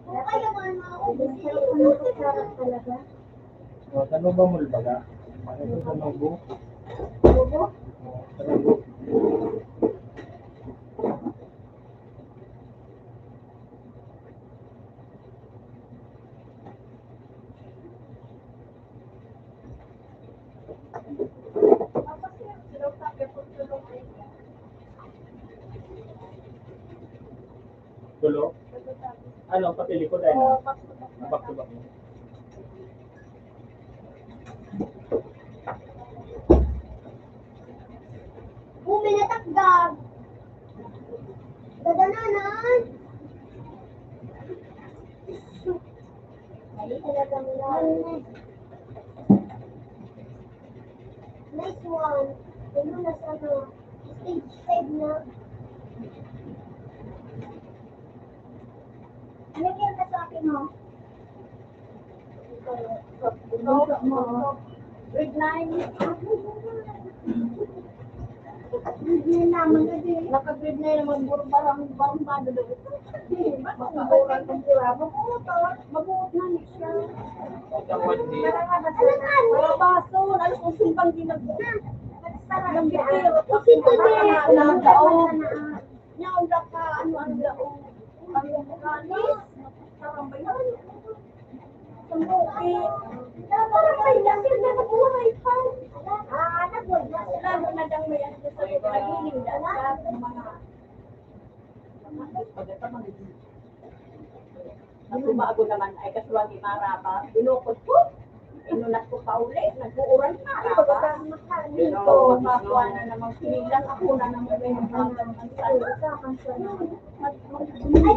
Speaker 3: Kung kaya mo ang maubos, ano ko sarap talaga?
Speaker 1: sa lubang mo baga. Ano sa lubong?
Speaker 3: Bobo?
Speaker 1: Sa lubong. Tulo? Ano, papili ko dahil na back to back mo.
Speaker 3: Minatakdag. Dadananan. Ay, talagang lang. Nice one. Ano na sa ano? Stage 5 na. Ano kaya ka sa akin mo? Ito mo.
Speaker 2: Wait,
Speaker 3: yun naman kasi.
Speaker 2: Nakagrade na yung barang bado doon. Makakuran kong sila. Mabuot na ni siya. Para baso. Ano kung simpang ginagawa? Nang bibiro.
Speaker 3: Kasi ito din.
Speaker 2: Ang daon. Ang ka, ano daon. Ang kanis. Parang bayan. Sambuki. Parang bayan. Sila nabuhay pa.
Speaker 3: Nabuhay na.
Speaker 2: Lalo na dang may ano sa pinagiling sa mga ang tumago naman ay kasuwang imarapa. Binukod ko. Inunat ko pa ulit. Nag-uuran marapa. Ito, makakuha na namang sinilang. Ako na naman may hanggang ng
Speaker 3: Ay,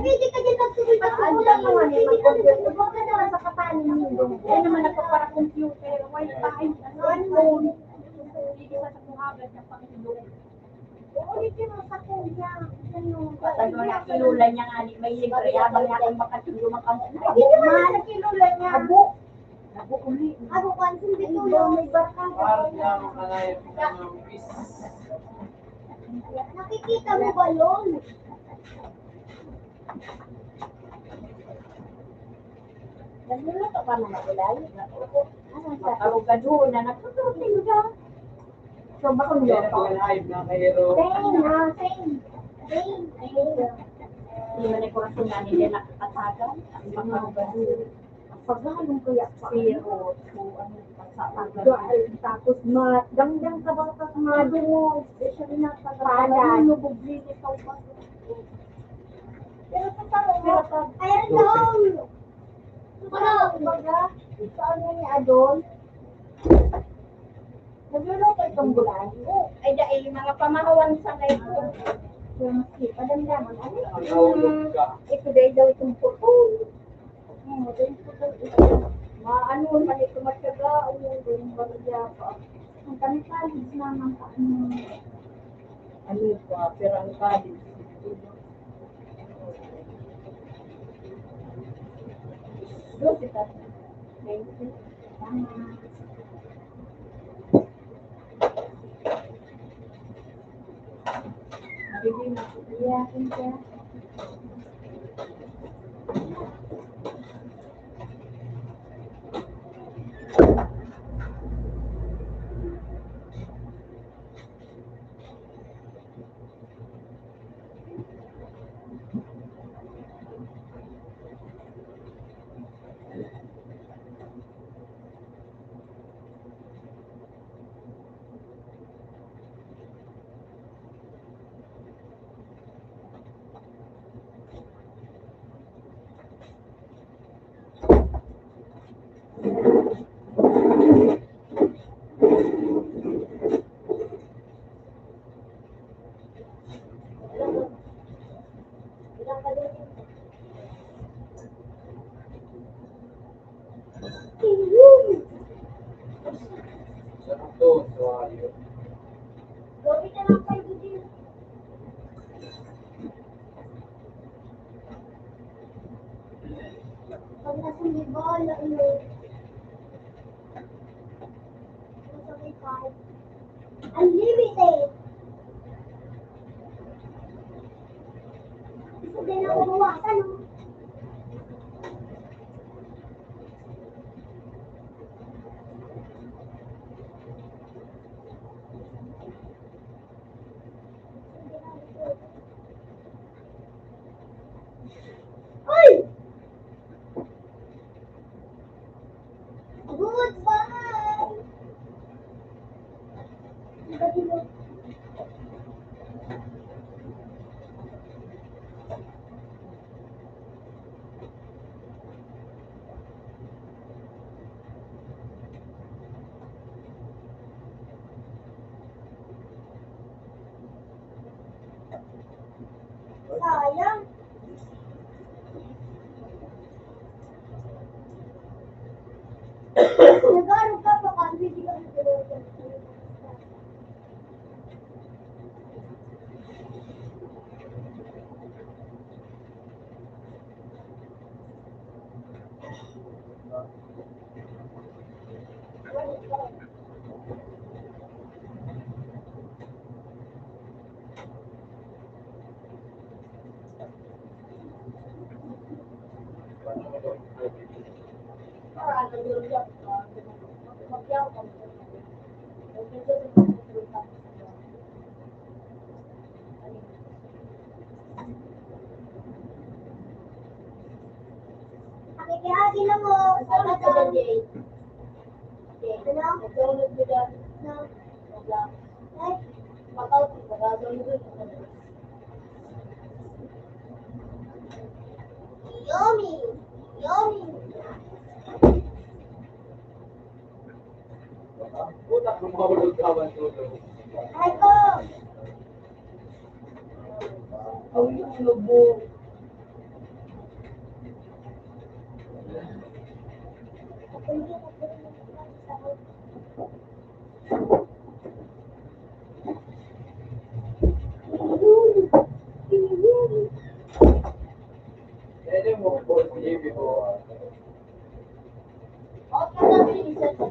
Speaker 3: pwede ka din magsumipat sa ulan mo. Huwag ka naman sa kapanin mo.
Speaker 2: Kaya naman nagpapara-computer. Wi-Fi. Phone. Hindi ka sa kuhagat ng pangilong.
Speaker 3: Ulitin mo sa kuya.
Speaker 2: Ano na kilula niya nga ni may libre. Habang niya kang makatulong makamuna.
Speaker 3: Hindi naman na kilula niya.
Speaker 2: Abo. Abo uli.
Speaker 3: Ako, kansin dito yung may barka.
Speaker 4: Parang yung kanayang ng bis.
Speaker 3: Nakikita mo ba yun?
Speaker 2: Nagluluto ka na magulay. Makarugado na nagtututing ka. So, baka mo
Speaker 4: Kaya po live na kahiro.
Speaker 3: Same.
Speaker 2: Hindi man ay kurasong nga nila nakakatagan. Makarugado. Paglalong kaya pa. Pero, ano,
Speaker 3: Tapos dangdang ka bang kakamado mo? Especially na pagkapalan. Nubublinis ka pa. Pero sa tanong mo, ayun daw. Baga, saan nga ni Adol? Nagluluto itong gulay.
Speaker 2: ay dahil mga pamahawan sa ngayon.
Speaker 3: Yung padamdaman. Ano?
Speaker 4: Ang nahulog ka.
Speaker 2: Ito dahil daw itong putol.
Speaker 3: Ito yung putol ito.
Speaker 2: Maano man ito matyaga. Yung bagaya pa.
Speaker 3: Ang kami-college naman pa.
Speaker 2: Ano pa, pero ang kalit. Doon kita. Thank you. Nabibig na.
Speaker 3: Yeah, thank you.
Speaker 4: Sarap to. So, ayun.
Speaker 3: Gawin ka lang kayo dito. Pag nasundi ba, ano? Masabay tayo. Unlimited! Gusto din ako bawasan, no? Ay! Goodbye! Sayang. Nag-aaral ka pa kasi hindi ka nag-aaral. Nakikihagi na mo. Yummy! Yummy!
Speaker 4: Utak mo mahulog ka ba tulog?
Speaker 3: Ay ko!
Speaker 2: Ang hulog mo.
Speaker 4: Pwede mo po sige ko.
Speaker 3: Okay na bilisan mo.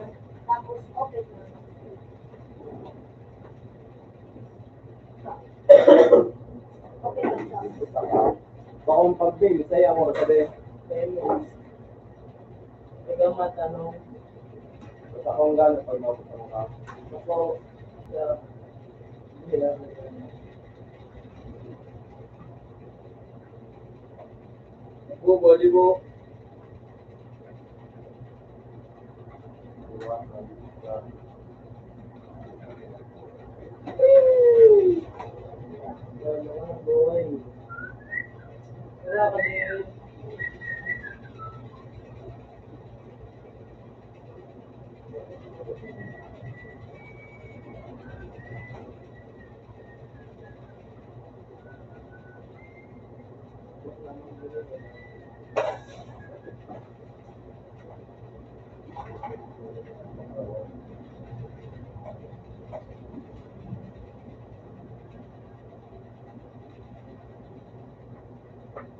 Speaker 3: Tapos okay na. Okay na siya.
Speaker 4: Bakong pag-bill, saya mo sabi.
Speaker 2: Pero, ikaw matanong,
Speaker 4: Basta akong gano'n pag mapunta mo ka.
Speaker 2: ako, sa, sila,
Speaker 4: Bubo, libo.
Speaker 2: buhay. Wala kasi,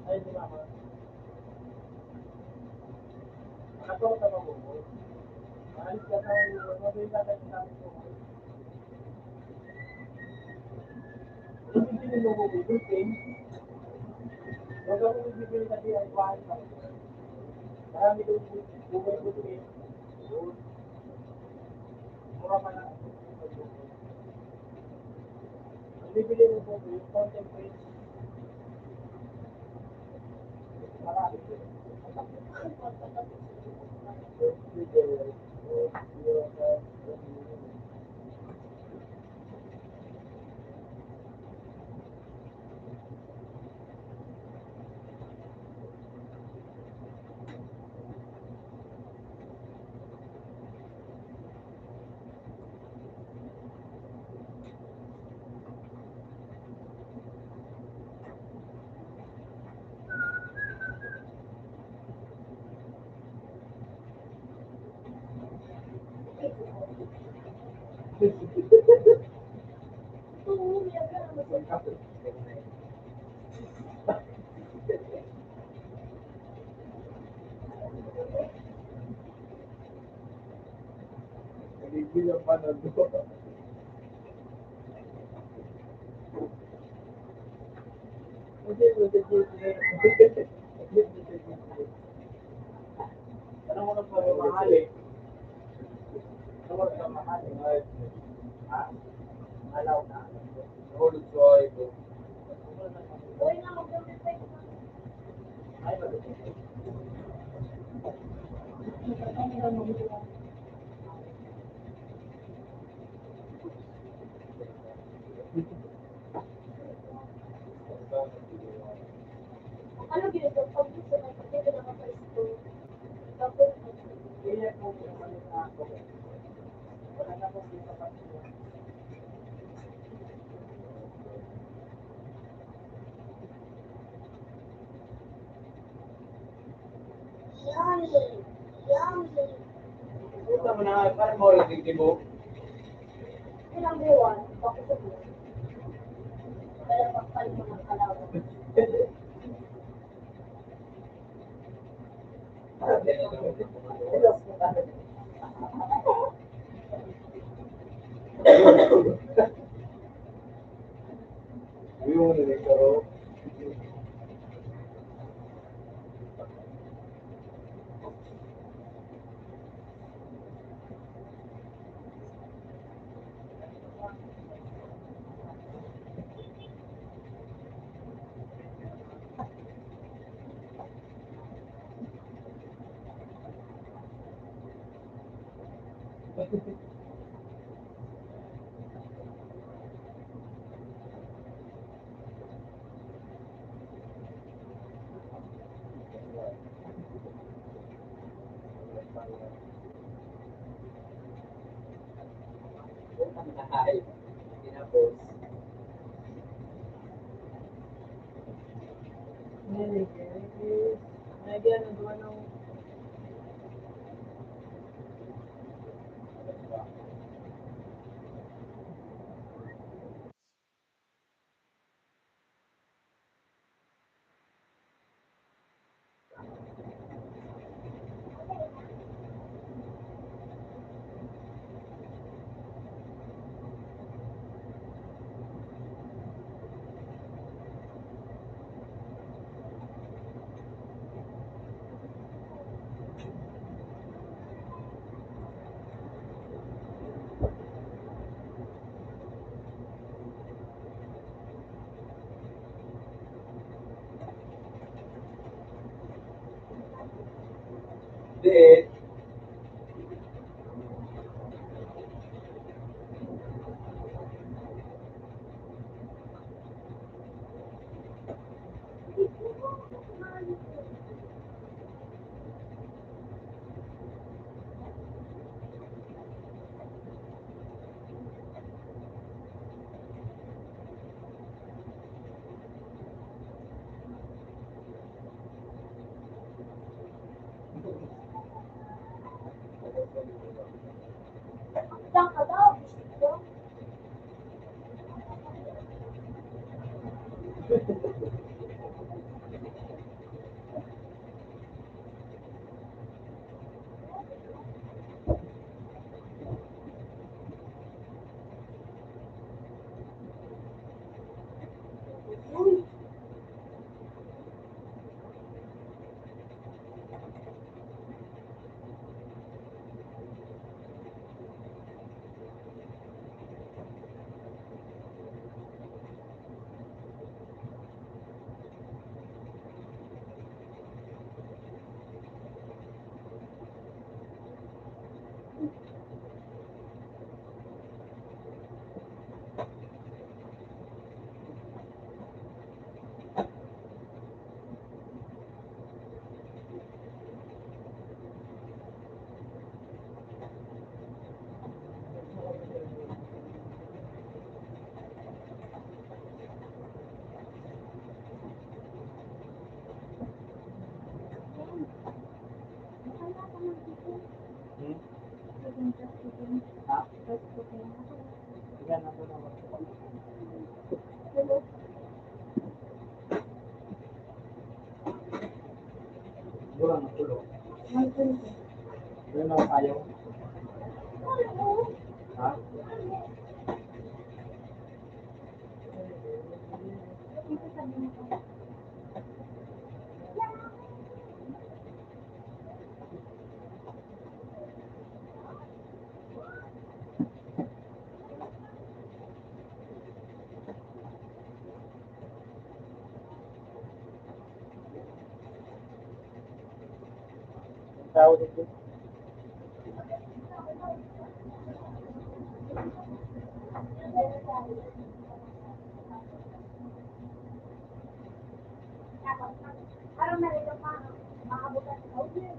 Speaker 2: ay, di ba ako? Ako sa mabubo. Alis ka sa mabubo ka tayo sa amin ko. Hindi mo mabubo, Tim. Huwag ako bibigyan na di ang bahay ka. Marami doon bubay ko din. Mura pa na. Ang bibili mo po yung contemplate. Marami doon.
Speaker 4: Bilang pa na doon.
Speaker 1: Ano mo na pa yung mahal eh? Ano mo na mahal eh? Ha? Alaw na.
Speaker 4: Nahulog ko ay ko.
Speaker 3: Uy na mag-reflect na.
Speaker 1: Ay, malulit.
Speaker 3: Ano ginagawa? Pag gusto na pagkita na ka sa school. Tapos,
Speaker 1: Kaya po kung ano na ako. Wala na akong kita pa siya.
Speaker 3: yummy! Yummy!
Speaker 4: Puta mo na nga, parang mahulog yung tibo.
Speaker 3: Yung number one, bakit sa buhay? Kaya pagpalit mo ng kalawa.
Speaker 4: Yung nilagaro. Nakahay. Tinapos.
Speaker 2: Nagyan ang duwa ng
Speaker 4: Hindi.
Speaker 3: Diyan ka daw.
Speaker 1: Ha? Yan ako na. Durang na tulog. Yan ako ayaw. Ha? Tao dito.
Speaker 3: Parang narito pa. Makabutan sa kaulit.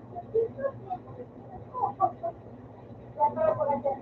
Speaker 3: Kaya parang wala dyan.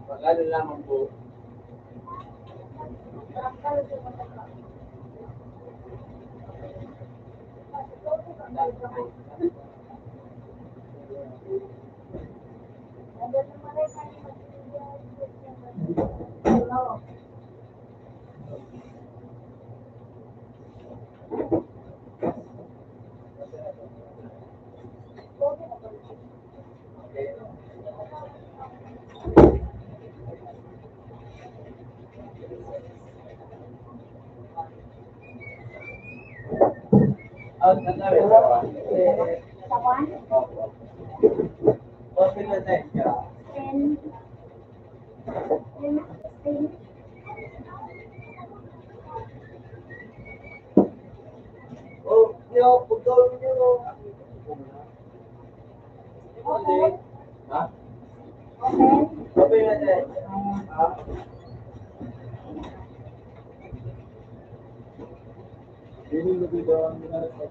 Speaker 4: Magkano lamang po? Okay. Out na tayo.
Speaker 3: Sa one?
Speaker 4: Open na tayo siya.
Speaker 3: 10. 10.
Speaker 4: Oh, yo, pagkawin nyo.
Speaker 3: Okay.
Speaker 4: Ha?
Speaker 3: Okay.
Speaker 4: Open na tayo. Ha? Hindi mo video ang ginagawa.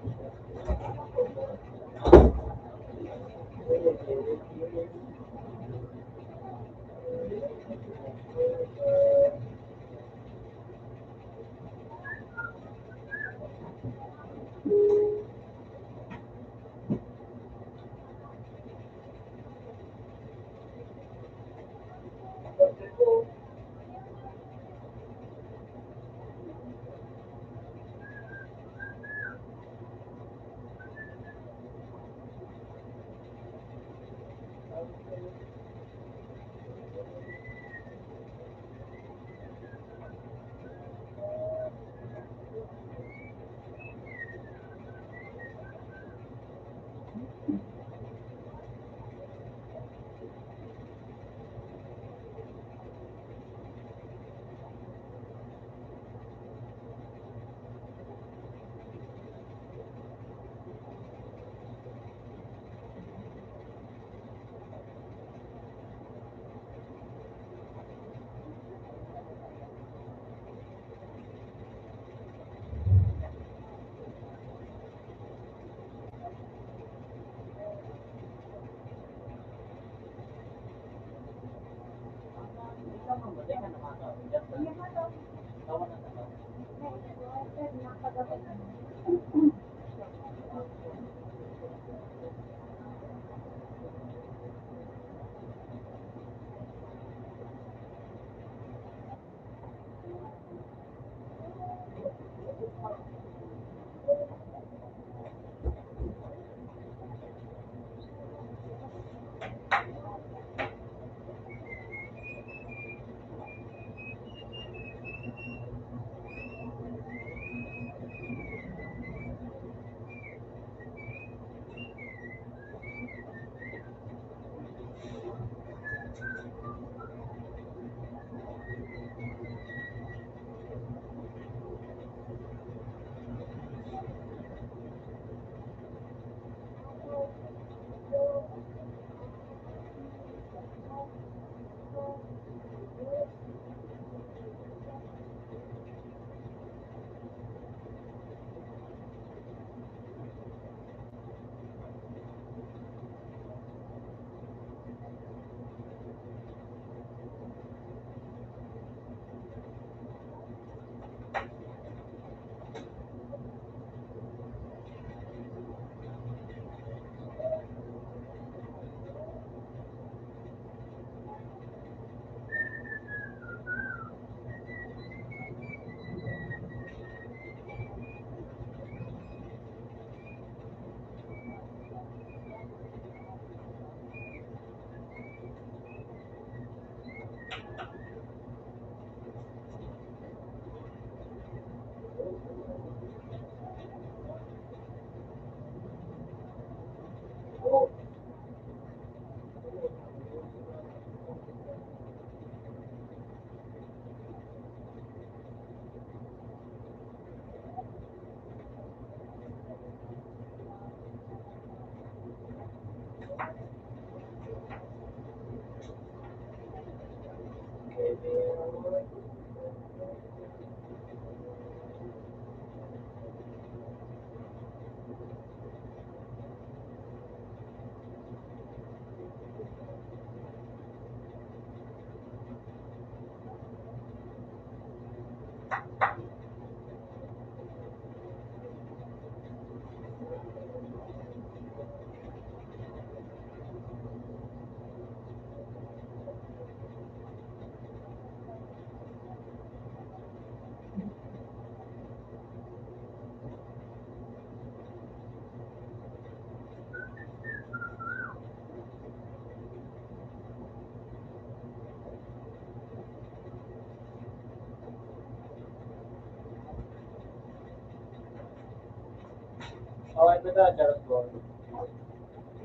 Speaker 4: Oh, ito na, Charles Ball.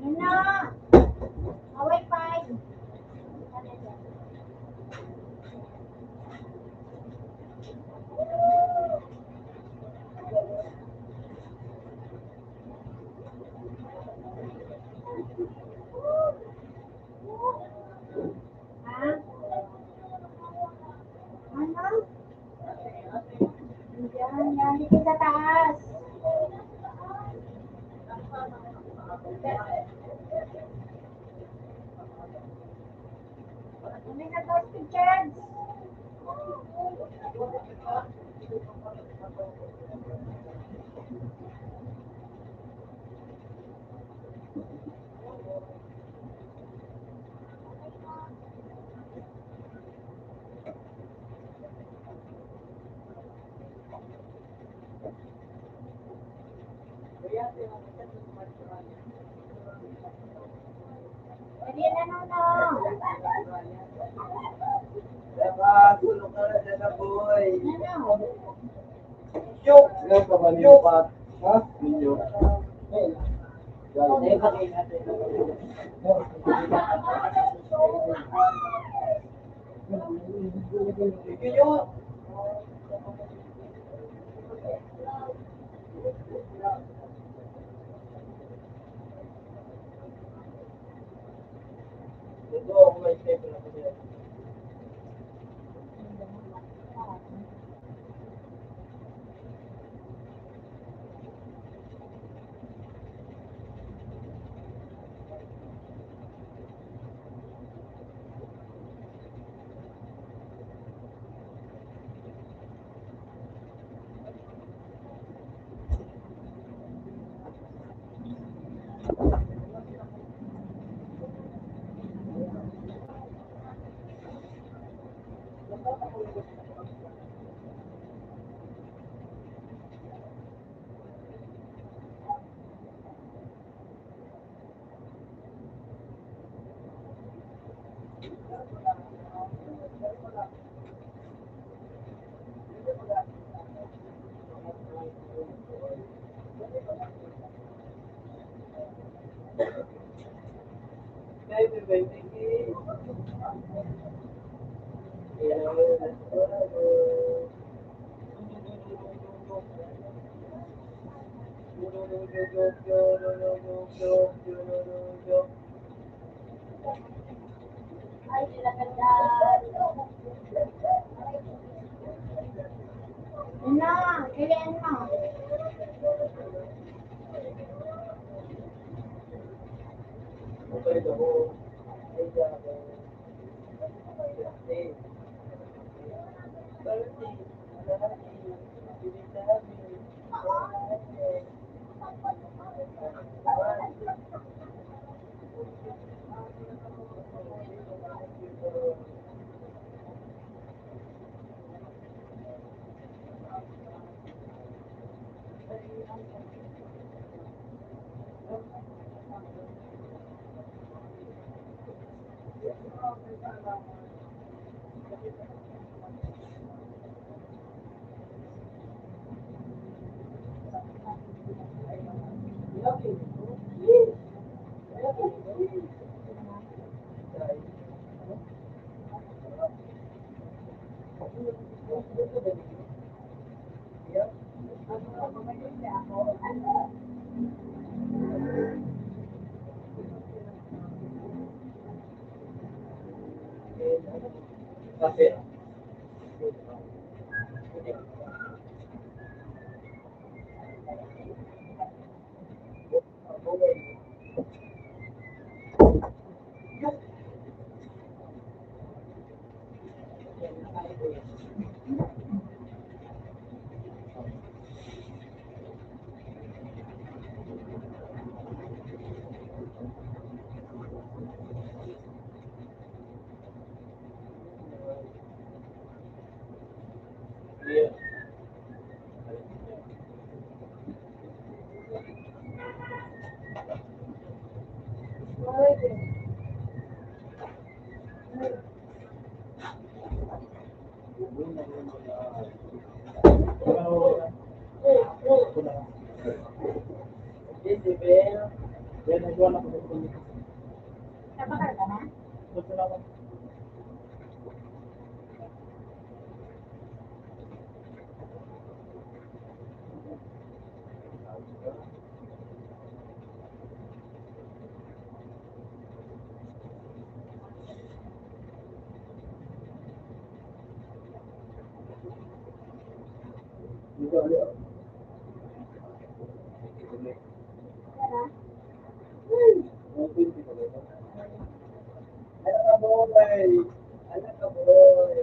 Speaker 3: Yun na. Away pa. Ha? Ano? Yan, yan. Dito sa taas. Kami na daw si Chance. Pwede na no.
Speaker 4: Dapat, tulong ka na dyan na, boy.
Speaker 3: Ano?
Speaker 4: Yung!
Speaker 1: Ilan pa ba niyo? Ha? Ninyo?
Speaker 4: Eh, bakit natin? Yun! Ito, ako may step na ako dyan. Baby, baby.
Speaker 3: Ay, nilagandaan. Yun na. Kailan na.
Speaker 4: Kasi, yeah. Isipin.
Speaker 1: Yan, nagawa na ko sa kulit.
Speaker 3: Napakal ka na?
Speaker 1: Gusto na ako. Dito, dito.
Speaker 3: Tara.
Speaker 4: Anak ka boy. Anak ka boy.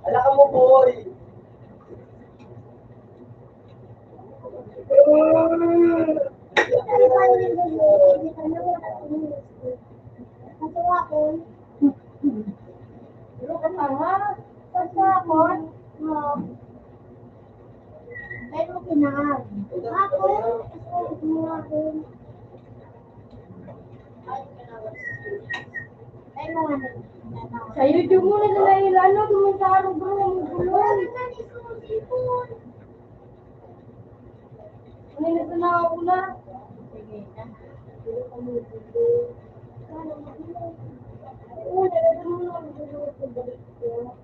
Speaker 4: Anak ka mo boy.
Speaker 3: Ano ba yung hindi ka na Natuwa ko.
Speaker 2: Ano ka tanga?
Speaker 3: Natuwa ko. Oo. Pero kinahal. Ako. Ako. Ay, mga
Speaker 2: Sa YouTube mo na nila ano, tumunta bro, ang gulo.
Speaker 3: Wala na ni Sipon.
Speaker 2: Ano na tanaw ko na?
Speaker 3: Sige na. Dilo ka mo dito. Ano mo? Oo, dala mo lang dito sa balik ko.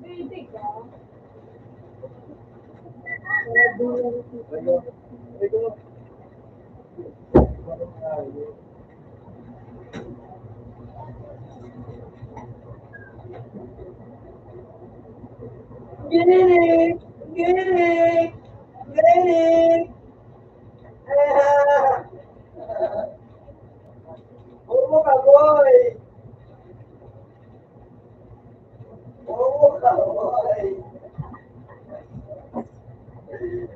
Speaker 2: Pwede ka.
Speaker 4: Ginig! Ginig! Ginig! Oo ka, boy! Oo ka, boy!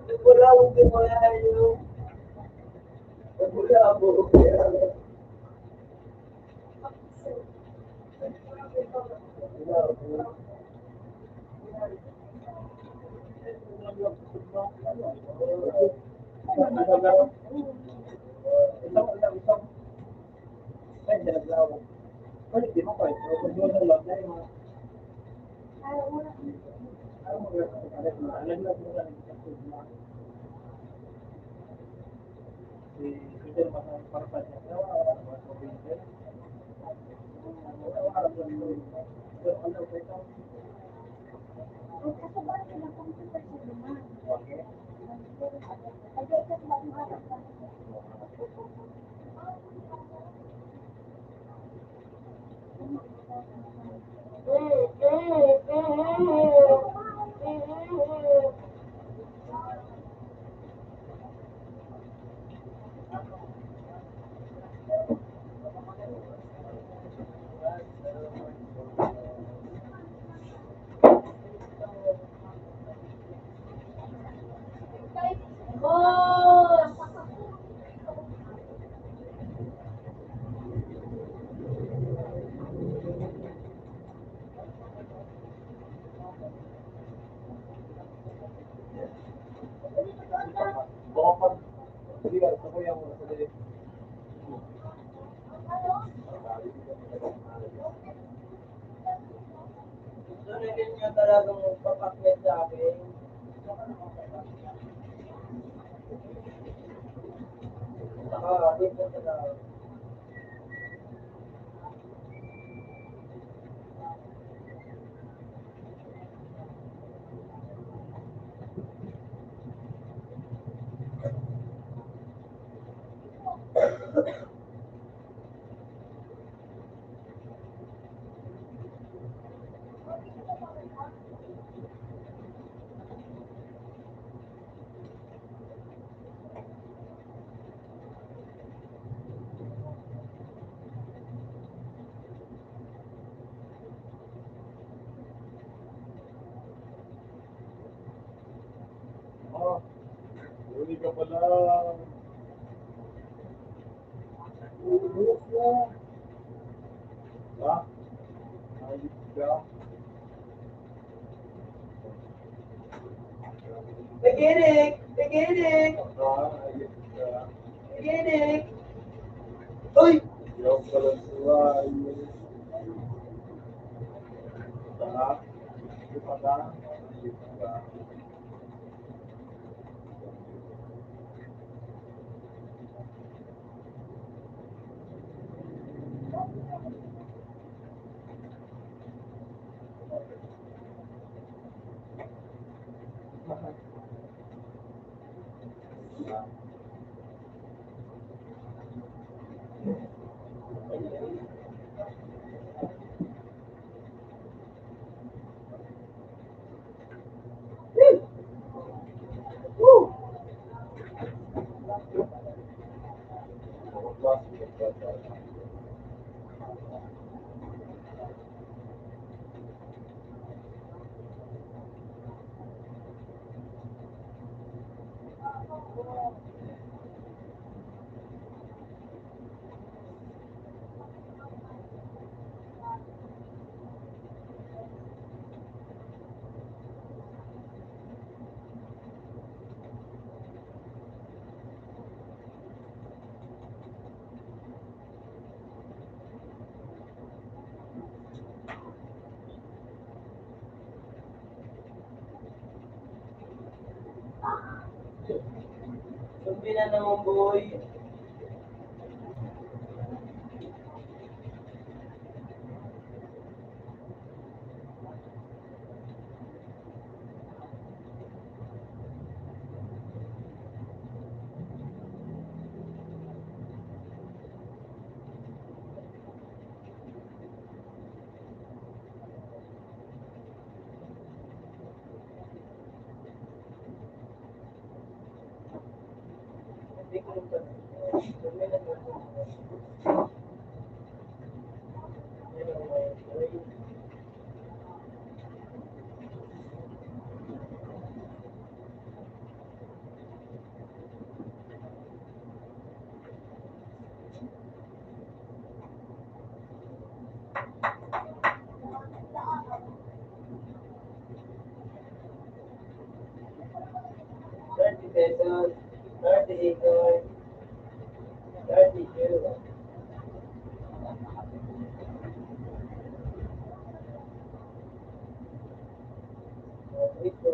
Speaker 4: Nagulawag ka mo yayo. Nagulawag ka. rin nyo talagang magpapakyat sa akin. Saka, dito sa lang.
Speaker 1: Oh, huli ka pala. Ubus na. Ha? Ayos ka.
Speaker 4: Naginig! Naginig!
Speaker 1: Ayos ka.
Speaker 4: Naginig! Uy!
Speaker 1: Yung pala sila. Ha? Hindi pa ka? Ayos ka.
Speaker 4: Sumbi na naman, boy. Hindi ko rin pa. Sumbi na naman. $30, 38, 32. Ito.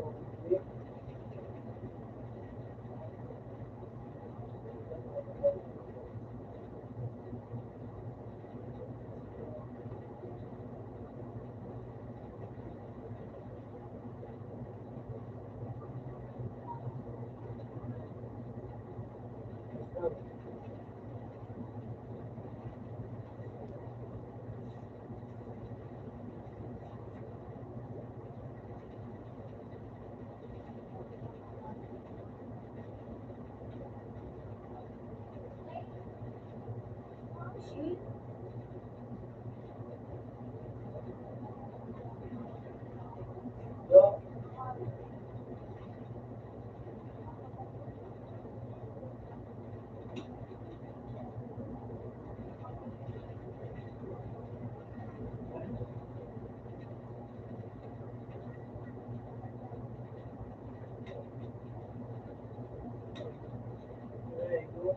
Speaker 4: Yo. Very good.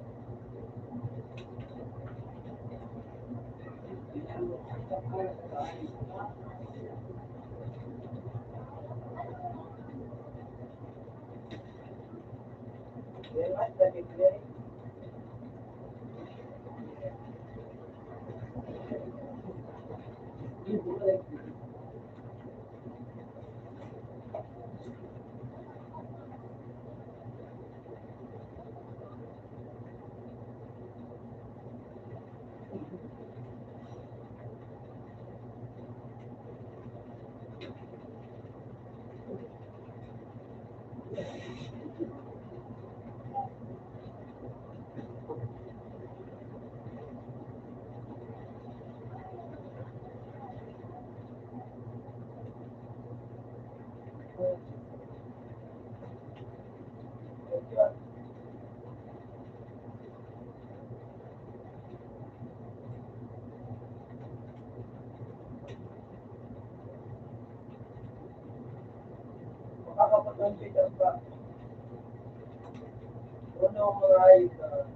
Speaker 4: Makakapag-computer ba? Ano ang mga ayos na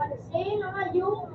Speaker 3: Pansin na yung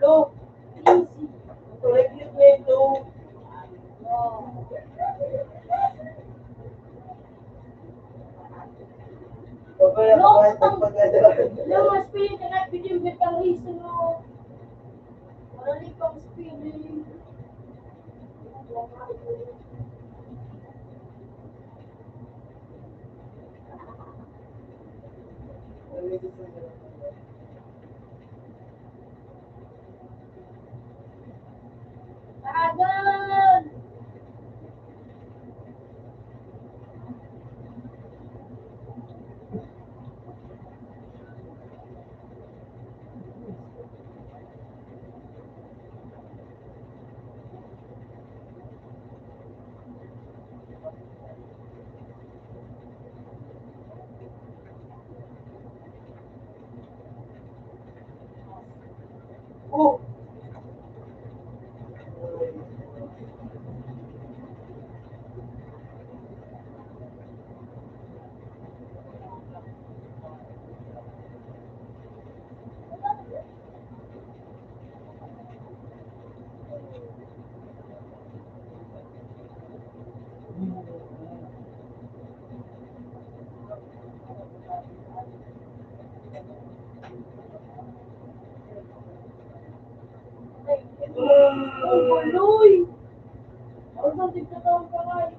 Speaker 2: Hello? Tuloy click na ito. Pagkaya
Speaker 3: No,
Speaker 2: kahit pagkaya.
Speaker 3: Alam mo, speed ka na, bidim bitang reason mo. Marami pang speeding.
Speaker 2: Luy! Ang santig ka taong kamay.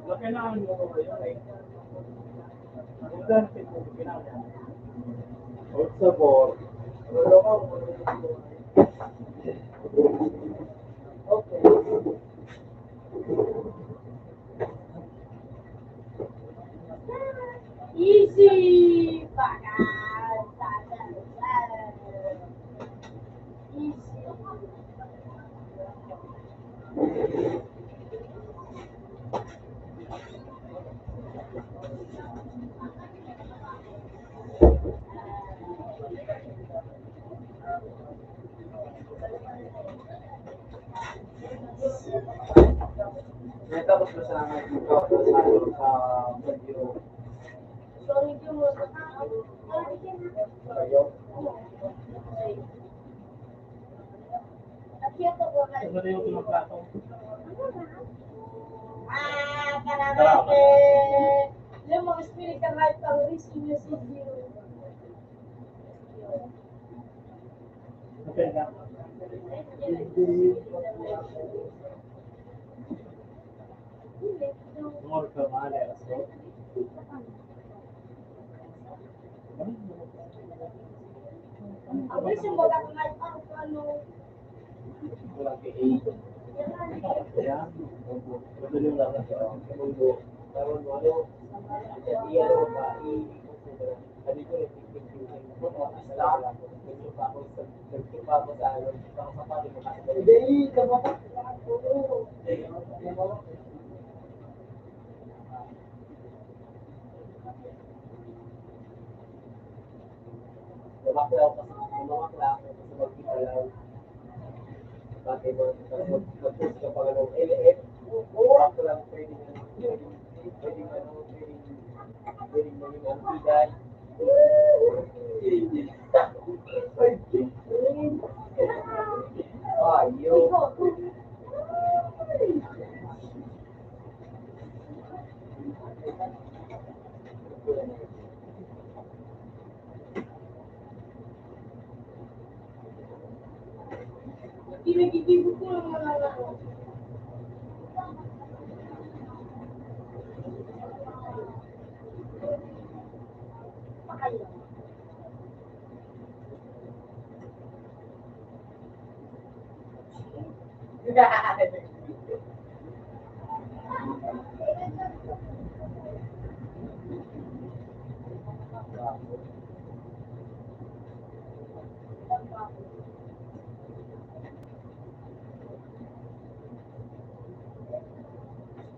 Speaker 1: Laki na ang mo yun eh. Ulan, pinag Out sa board.
Speaker 4: Okay.
Speaker 2: Easy! Easy.
Speaker 4: Natapos ko sa video.
Speaker 2: Sorry, yung
Speaker 4: Kayo.
Speaker 1: Ano na yung unang plato?
Speaker 2: Karabate! Yung mga spirit ka kahit pang risk in your city.
Speaker 1: Okay na. More ka mahal eh. So,
Speaker 2: Ang risk yung mga kahit pang ano.
Speaker 4: Walang kay
Speaker 1: kaya, madali yung lang sa
Speaker 4: mundo. Karon mo ano? Kasi ano ba sabi ko nagtupa ako sa ano, sa pati mo kasi. Hindi, kamata. Lumakla ako kasi magkita lang. Bakit mo, mag-post ka pa ano, ako lang pwedeng maging antiday. Ayo.
Speaker 2: Pinagigibot ko lang mga ako.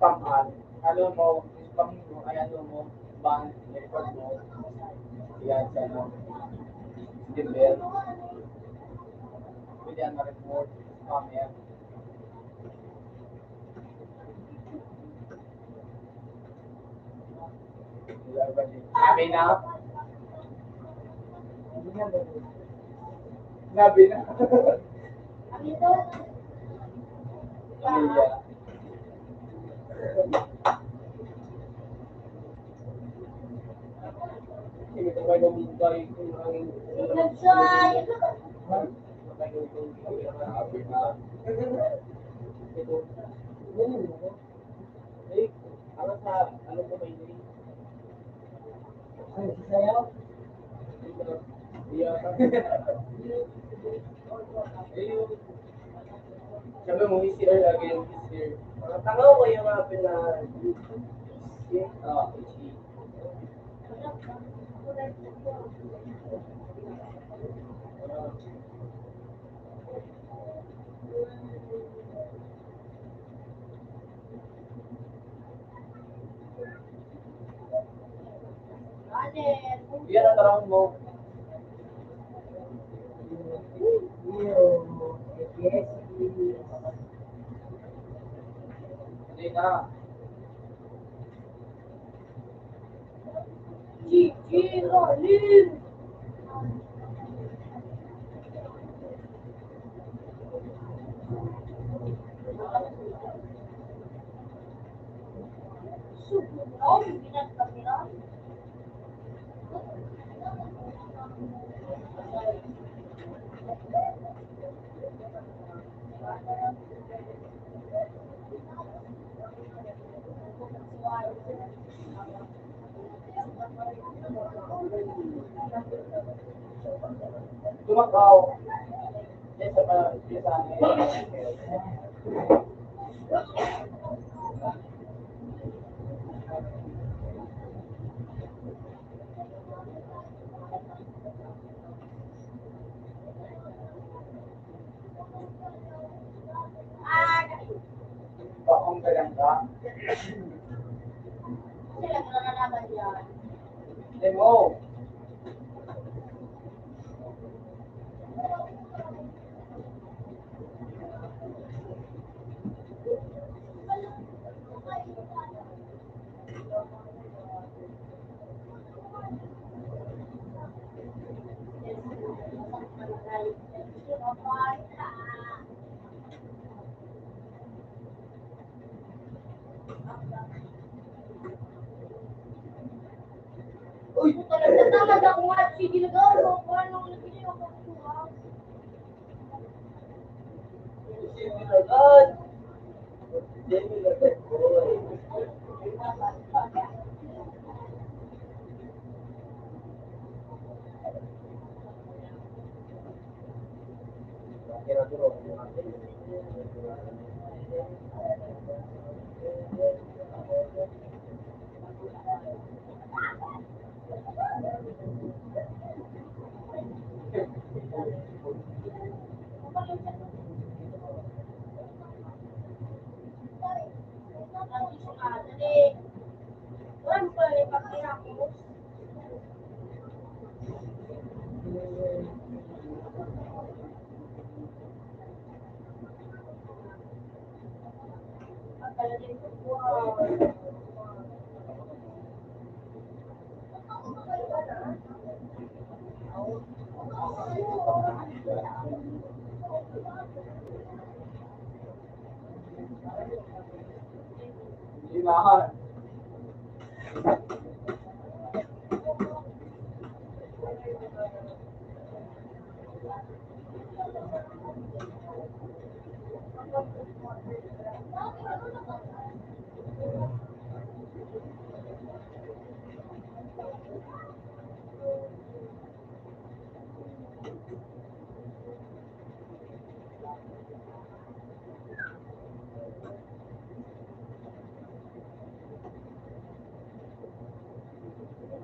Speaker 4: Spaman. Ano mo, spam mo, ay ano mo, ban, record mo. Yan sa ano. Gmail. Pwede yan ma-report. Spam yan. Sabi na. Sabi na.
Speaker 2: Ang ito,
Speaker 4: Pamilya. Sige, ito kayo ng kung ang
Speaker 2: nagsay.
Speaker 4: Eh, ano sa, ano po may name?
Speaker 2: Ay, sasayaw?
Speaker 4: Iya. Ayun. Sabi mo, is here again, is here.
Speaker 2: Tanga ko yung mga pina...
Speaker 4: Ah, is he. Yan ang tarang mo.
Speaker 2: Yes,
Speaker 4: Hindi na.
Speaker 3: Gigi Rolin! Oh, bibinan kami na.
Speaker 4: Tumakaw. Yan sa mga, yan sa amin. Bakong galang ka.
Speaker 3: Sila na nalaman yan.
Speaker 4: Hindi mo.
Speaker 3: Uy, talaga talaga ako nga. Sige na daw. Kung anong nabili ako ng tuwang.
Speaker 4: Sige na agad. Sige na agad.
Speaker 3: Wala mo pala yung pagkira ko. Ang talagang wow.
Speaker 4: Limahan.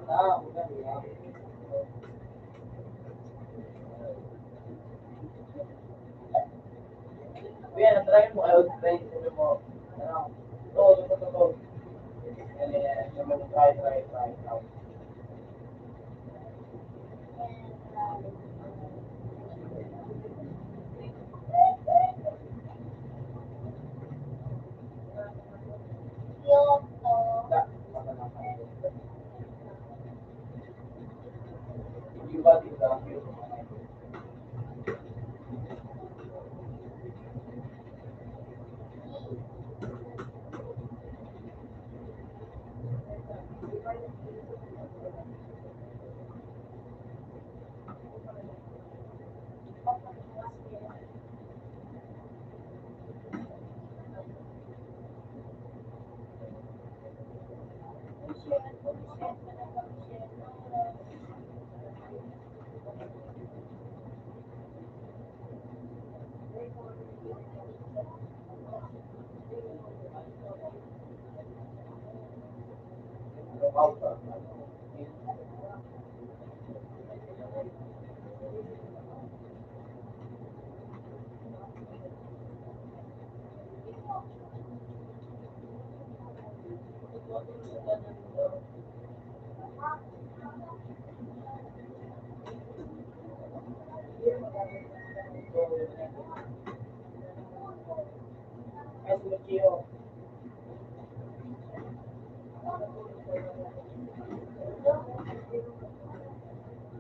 Speaker 4: Ah, udah. Kuya, na-try mo kayo, try mo. Ano? Ito. Yan, try.
Speaker 3: Kyoto.
Speaker 4: Da, iba dito.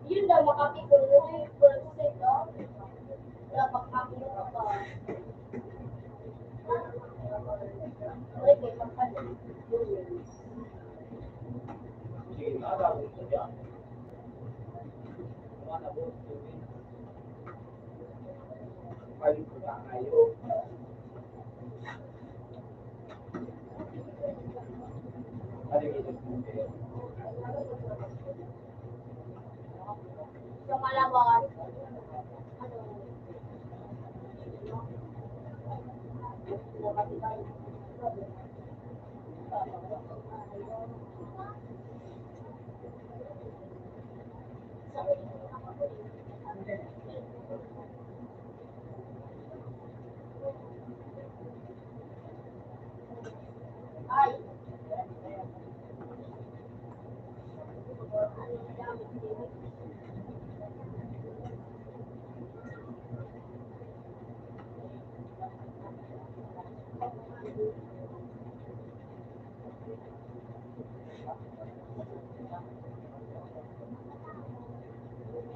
Speaker 3: Yun daw, makapikul mo yung pulse, no? Wala pang kapilo ka ba? Wala kayo, pagpalit.
Speaker 4: Sige, nakakabot ko dyan. Mga nabot ko din. Palit ko na kayo. Paligid ko kayo.
Speaker 3: Yung malabas. Ay.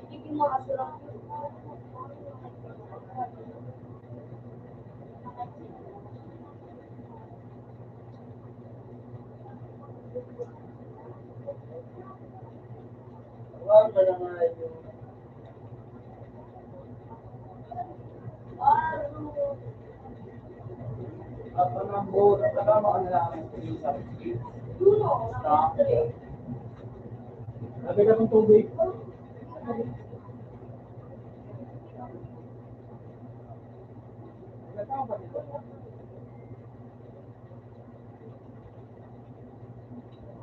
Speaker 3: Hindi mo asurang
Speaker 4: Wala ka na nga yung panambo, nakakama ka na lang sa isang skip. Stop. Sabi ka ng tubig. Nagkakaroon pa dito.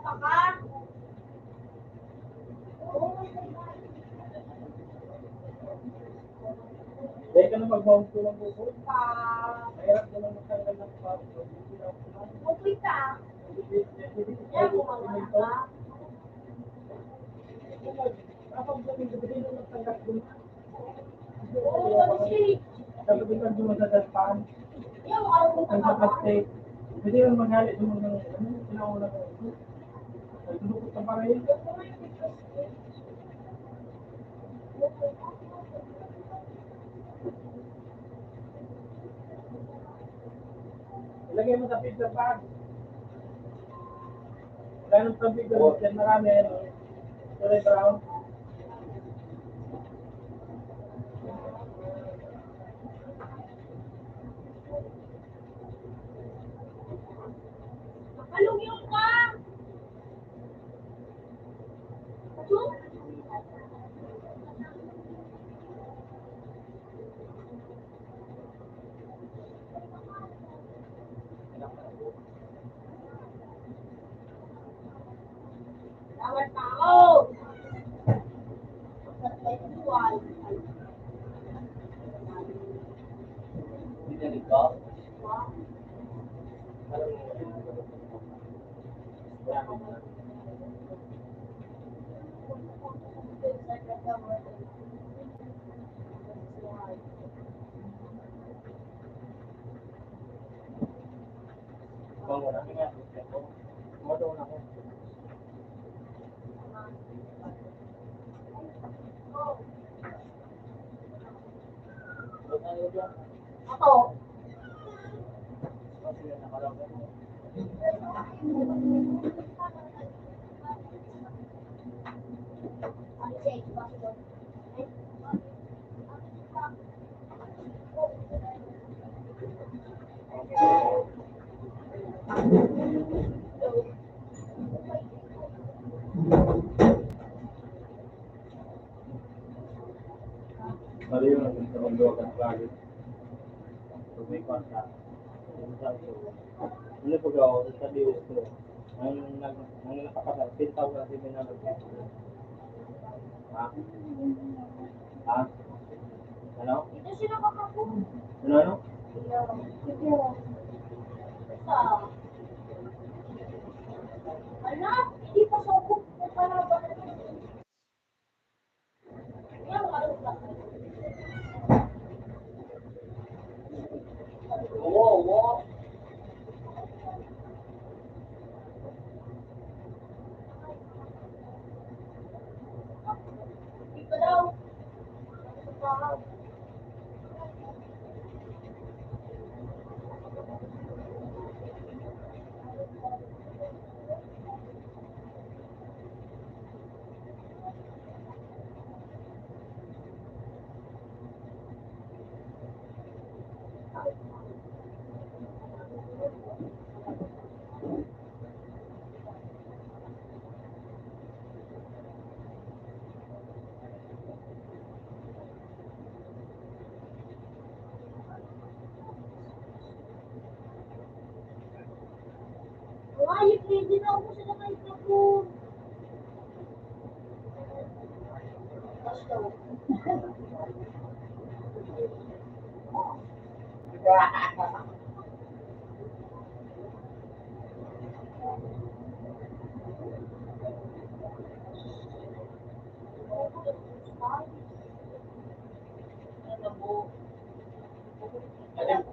Speaker 3: Paka.
Speaker 1: Dahil ka na mag-bounce ko lang po.
Speaker 3: Pa.
Speaker 1: Mahirap naman magtanggal ng bounce ko.
Speaker 3: Mutoy ka. Yan mo mga ka.
Speaker 1: Kapag galing, gabi na magtanggal ko.
Speaker 3: Oo, kasi.
Speaker 1: Dapat ikaw dumadadaspan.
Speaker 3: Yan mo alam kung
Speaker 1: Ang
Speaker 3: tama ba?
Speaker 1: kapatid. Hindi yung magalit yung mga sinauna ko. Nagdulukot ka pa rin. Ilagay mo sa pizza bag. Wala nang pabig dyan marami. Kulay brown.
Speaker 3: Halong yung ka. Ano? Tawad tao. Sexual.
Speaker 4: Dinalig ka?
Speaker 1: Bango na. Modo na ako.
Speaker 4: Huwag na yun dyan.
Speaker 3: Ako.
Speaker 4: Kasi nakalaban mo.
Speaker 3: Ano siya? Bakit?
Speaker 1: galit. So, may kontra. Ano pag ako, sa Diyos ko, ang nakapasal, 10,000 din na nag-picture. Ha? Ha? Ano?
Speaker 3: Ito sila kakako.
Speaker 1: Ano?
Speaker 3: Ito. Ala, hindi pa sa book. Para ba? Yan, ano ba?
Speaker 4: Oo.
Speaker 3: Dito daw. Wow. Why, hindi na ako sila kay Kapo.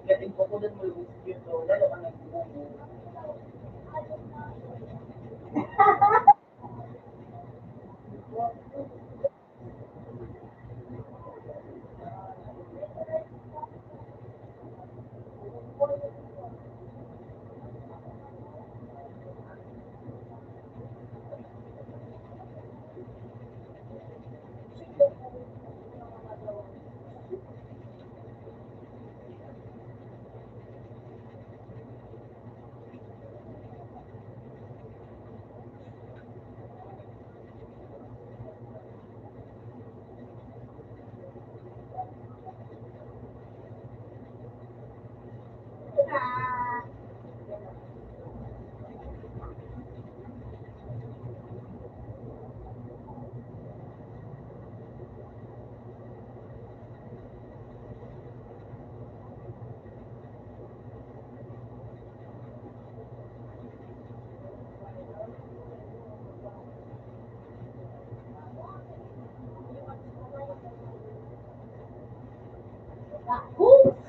Speaker 4: Gating ko ko din mo yung dito. Lalo ka nagbubo.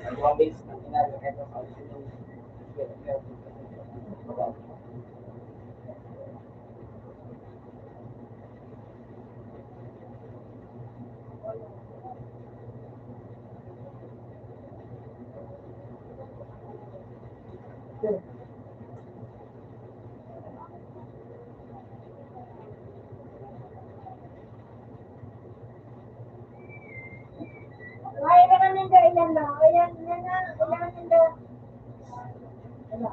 Speaker 4: Nag-mabase na kinagagay ng kalsyon.
Speaker 3: Ay, ilan nila, ilan lang. Ilan na, ilan nila. Wala.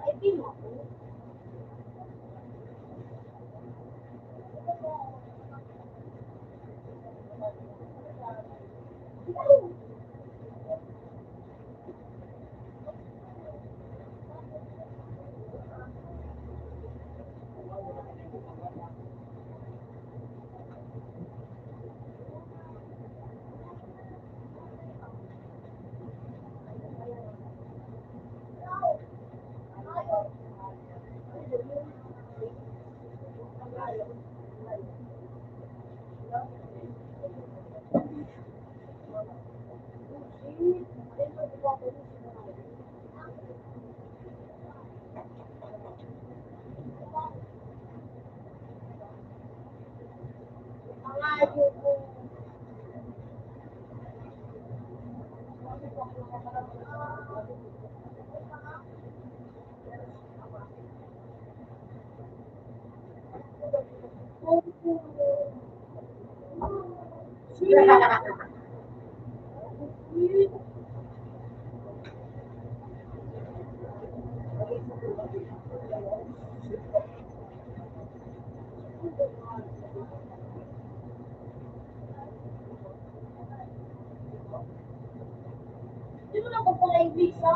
Speaker 3: Ay, pino. Mga Hindi mo na pala yung visa.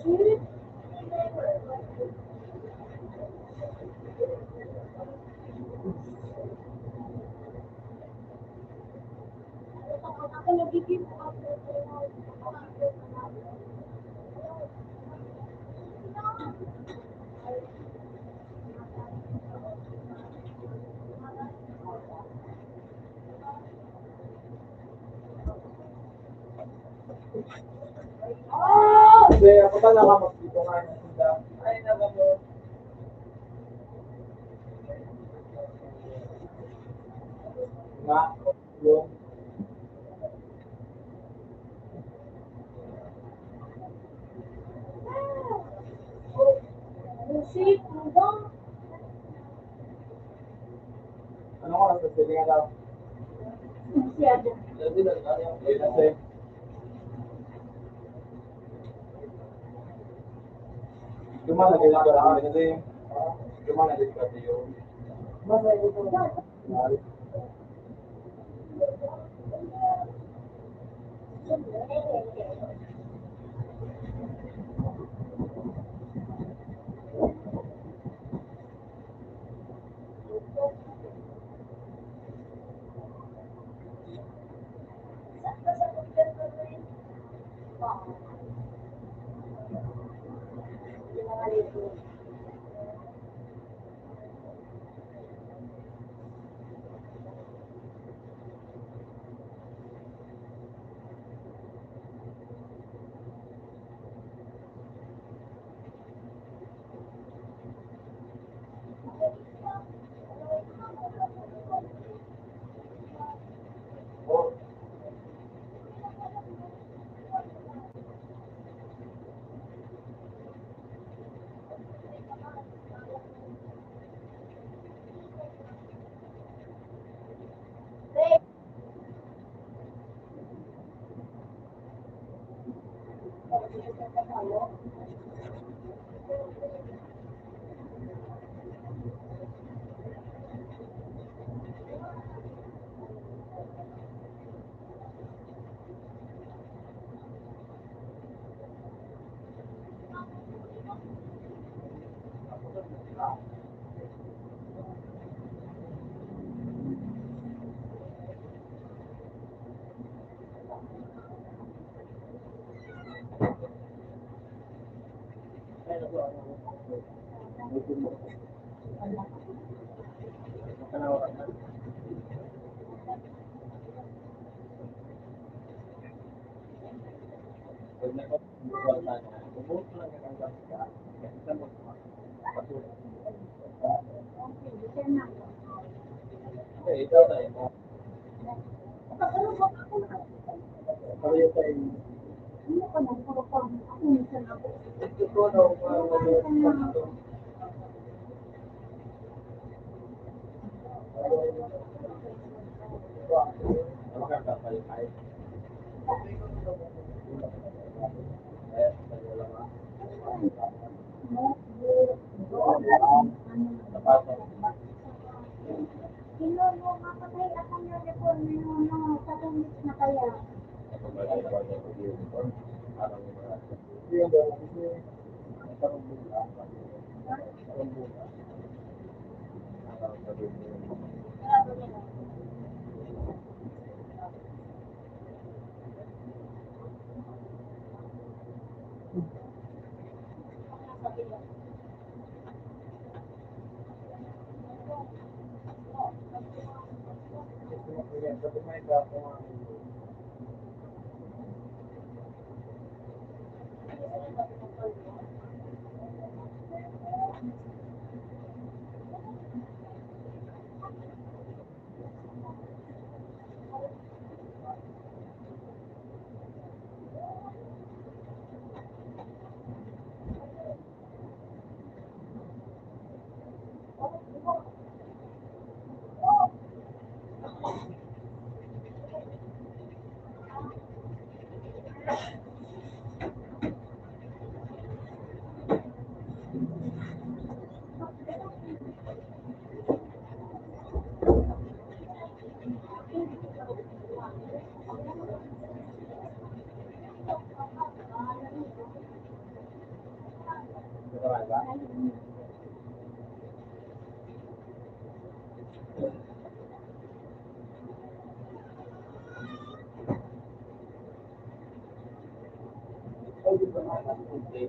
Speaker 3: Sweet. Ako nagiging
Speaker 4: Hindi, ako talaga magdito nga ng sila. Ay, nagamot. Nga, yung
Speaker 3: sweet.
Speaker 4: ano ko nasa sila nga daw.
Speaker 3: Masyado.
Speaker 4: Ayun na siya. Cuma lagi na ba ano din? Cuma lagi ka tayo. Ikaw tayo.
Speaker 3: Ano ka na? Ako minsan ako.
Speaker 4: Ito daw mga
Speaker 3: Kinuno, mapatay ako ng report na yung mga 7 weeks na kaya.
Speaker 4: talaga. Pwede ba naman hindi?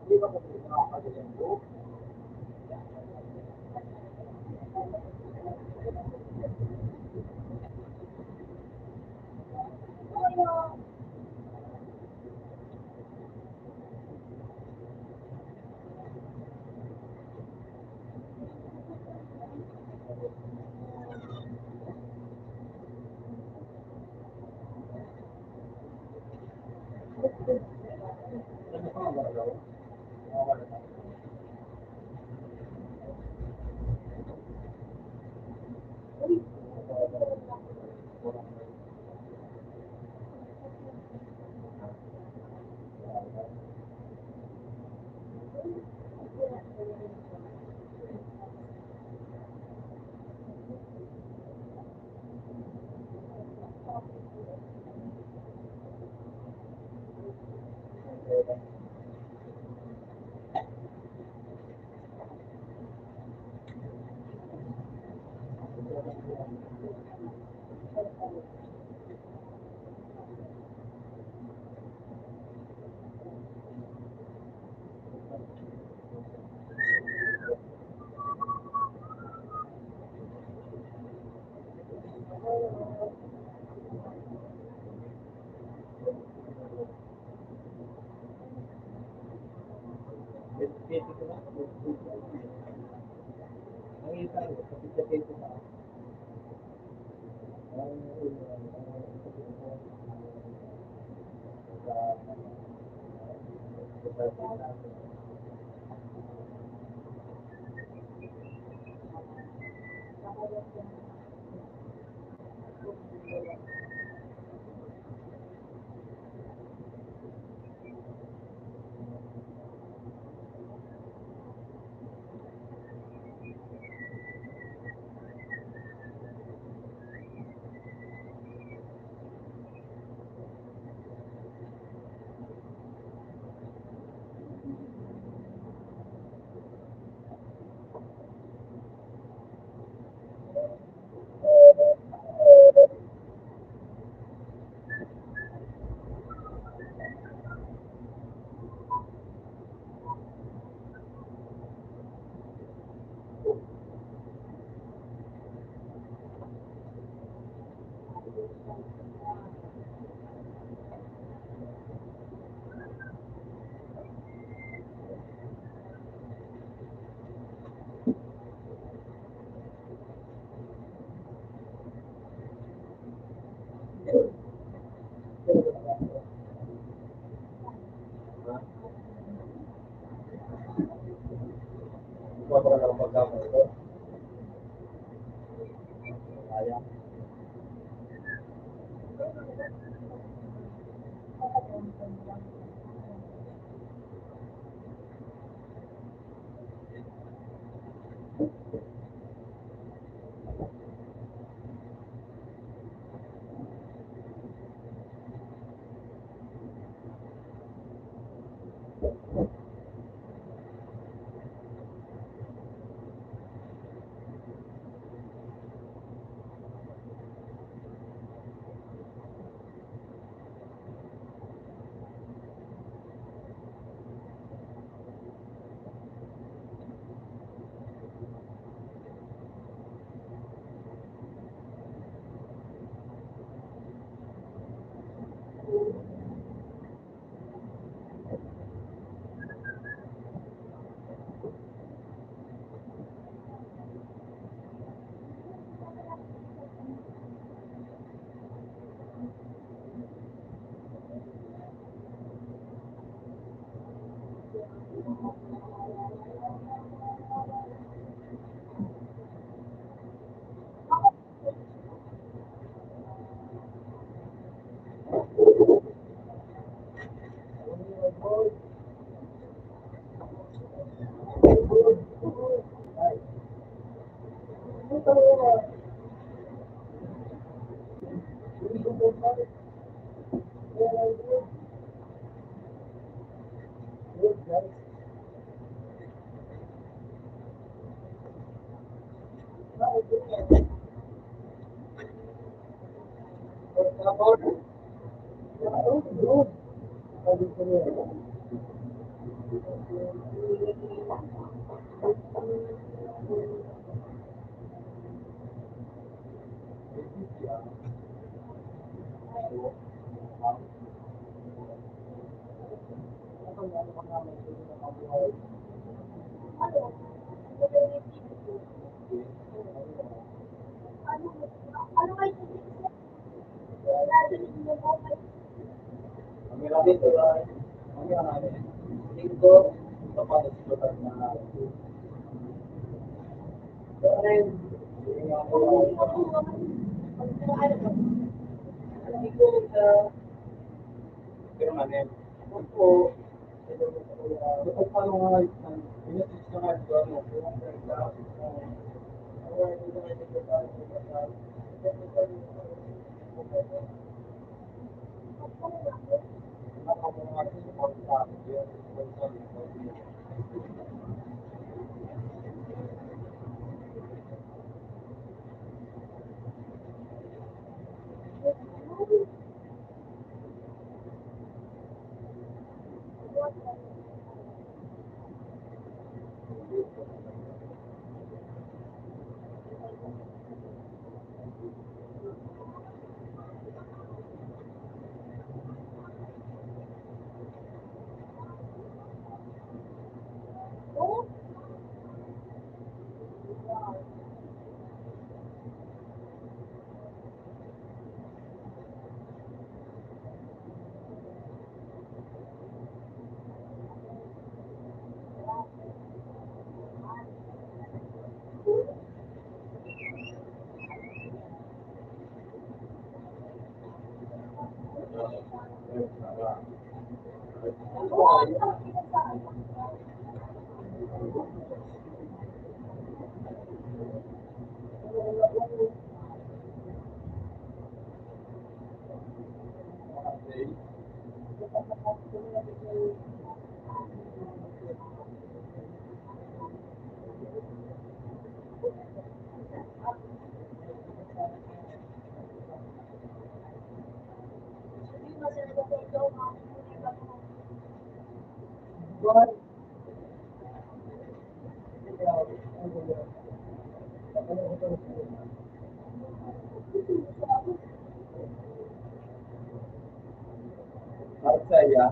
Speaker 4: Hindi ba kung nakakagaling ko? Ano pa ang gagawin? Mawawala na. Pwede ko na. Ang isa ko, kapit sa pwede na. Ikaw ba lang magkakaroon ito? Kaya. Kamera dito, kamera namin. Dito, tapos lugar na permanent. Opo. Ito pa nga, pinatid sa nga ito, at saya.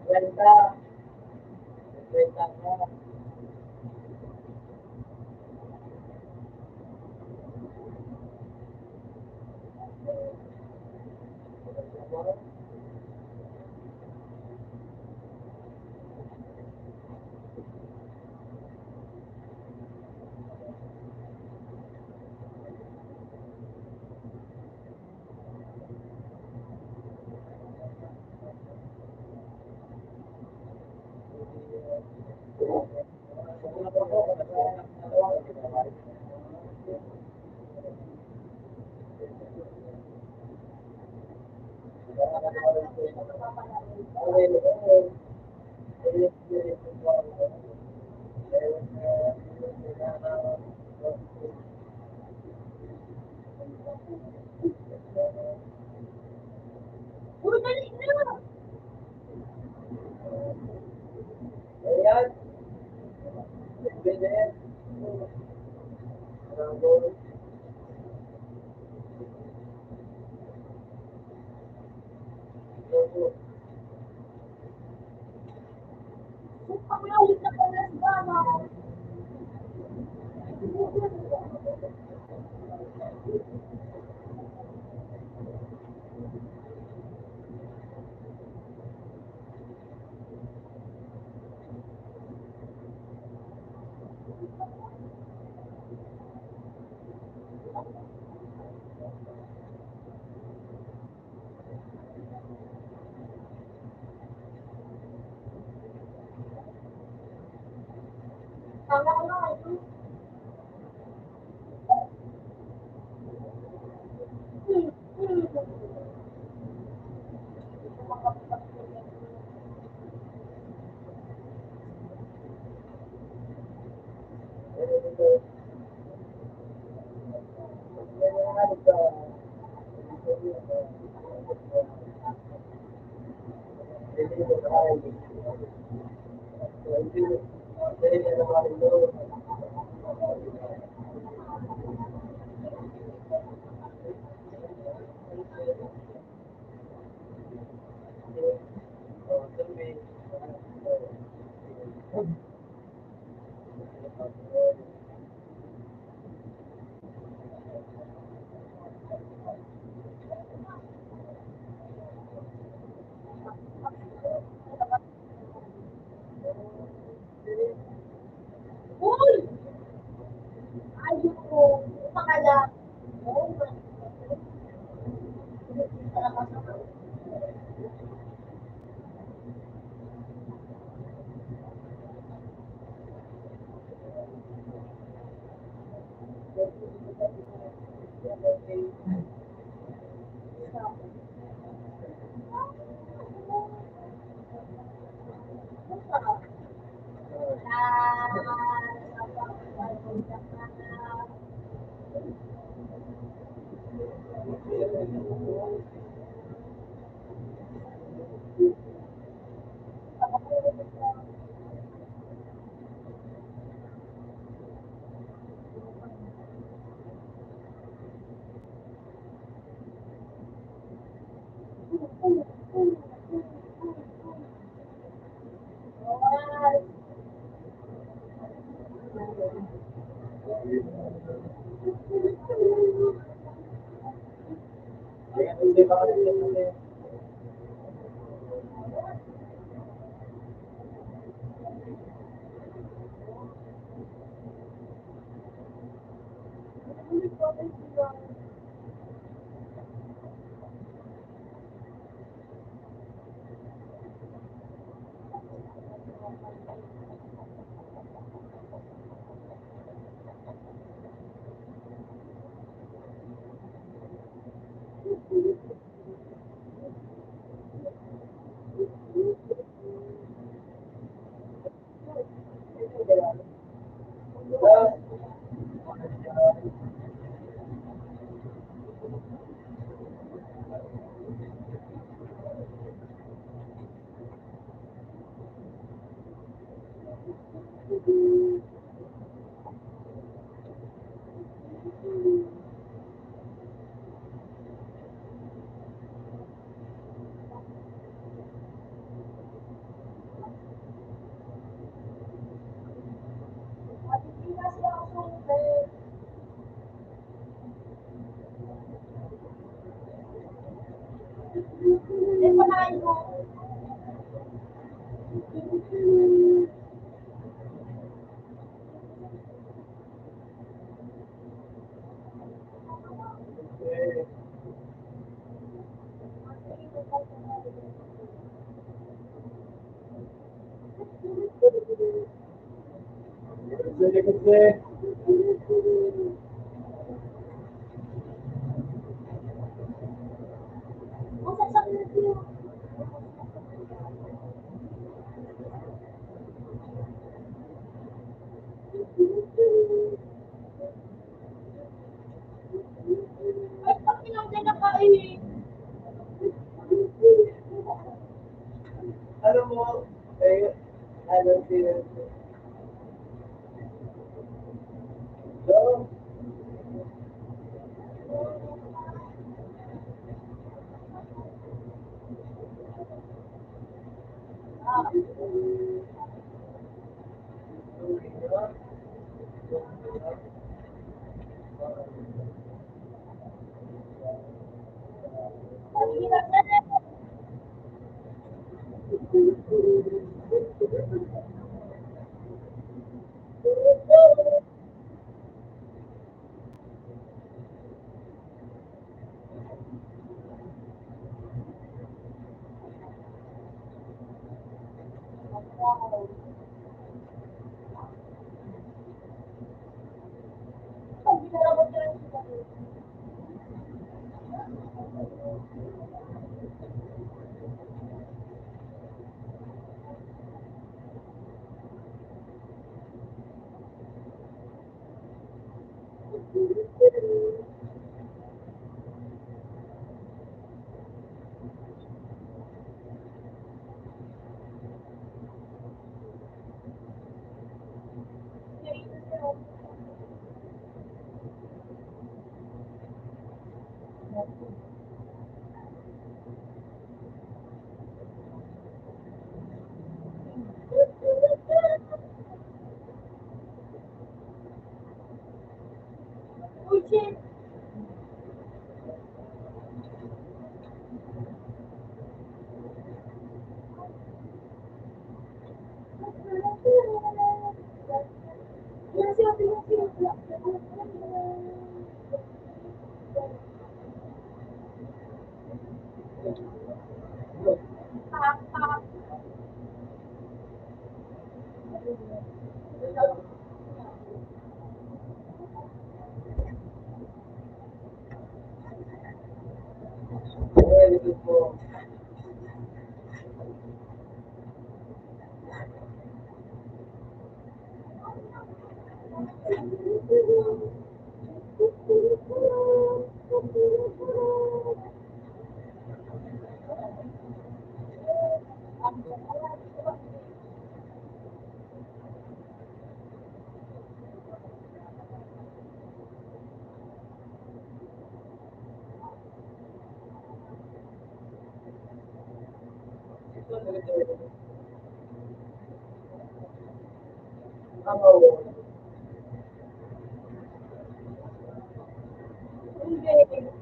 Speaker 4: Kwenta. Kwenta mo.
Speaker 2: Uy, dali na! Ang lawit na pala sa gama. Tama ko na ito. Uy! Ayun ko. Pakala.
Speaker 3: Eh, panahin mo.
Speaker 1: Kasi,
Speaker 3: Ang sasakit mo. Ay, pag pinanggan na kainin.
Speaker 2: Ano mo, eh, ano sila? So,
Speaker 3: Ang hirap na rin. Pag ginalabot ka rin siya. Uy, shit. Yan siya, yan siya.
Speaker 2: ito po.
Speaker 3: Hindi.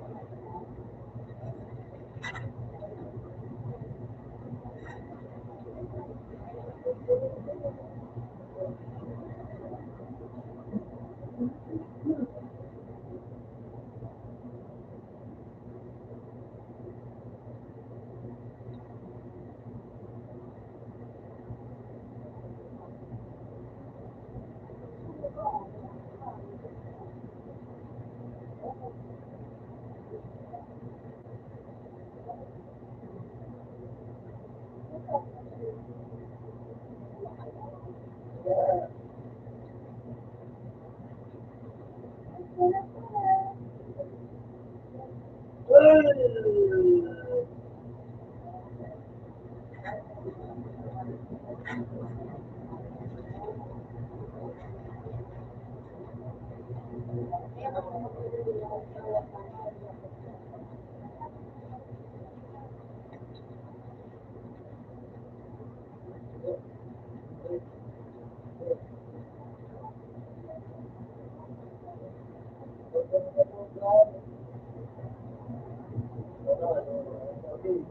Speaker 3: Uy!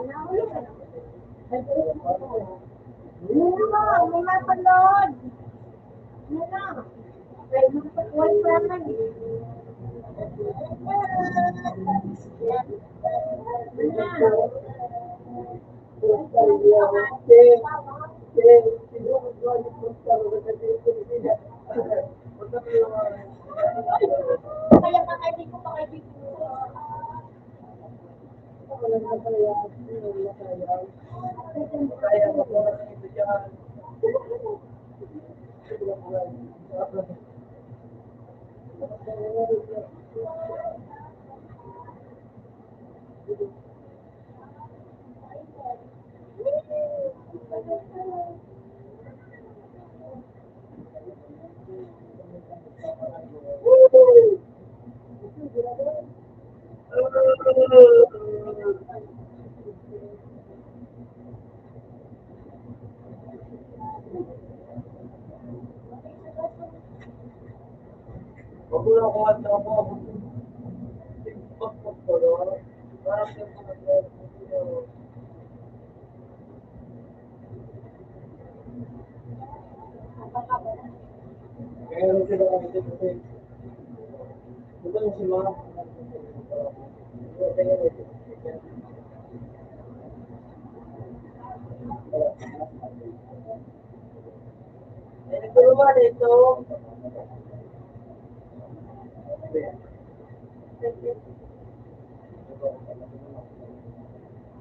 Speaker 3: Nahulog ka na. Ano na, may mapanood. Ano na? Ay, wala pa naman. Kaya pakaitin ko, pakaitin ko.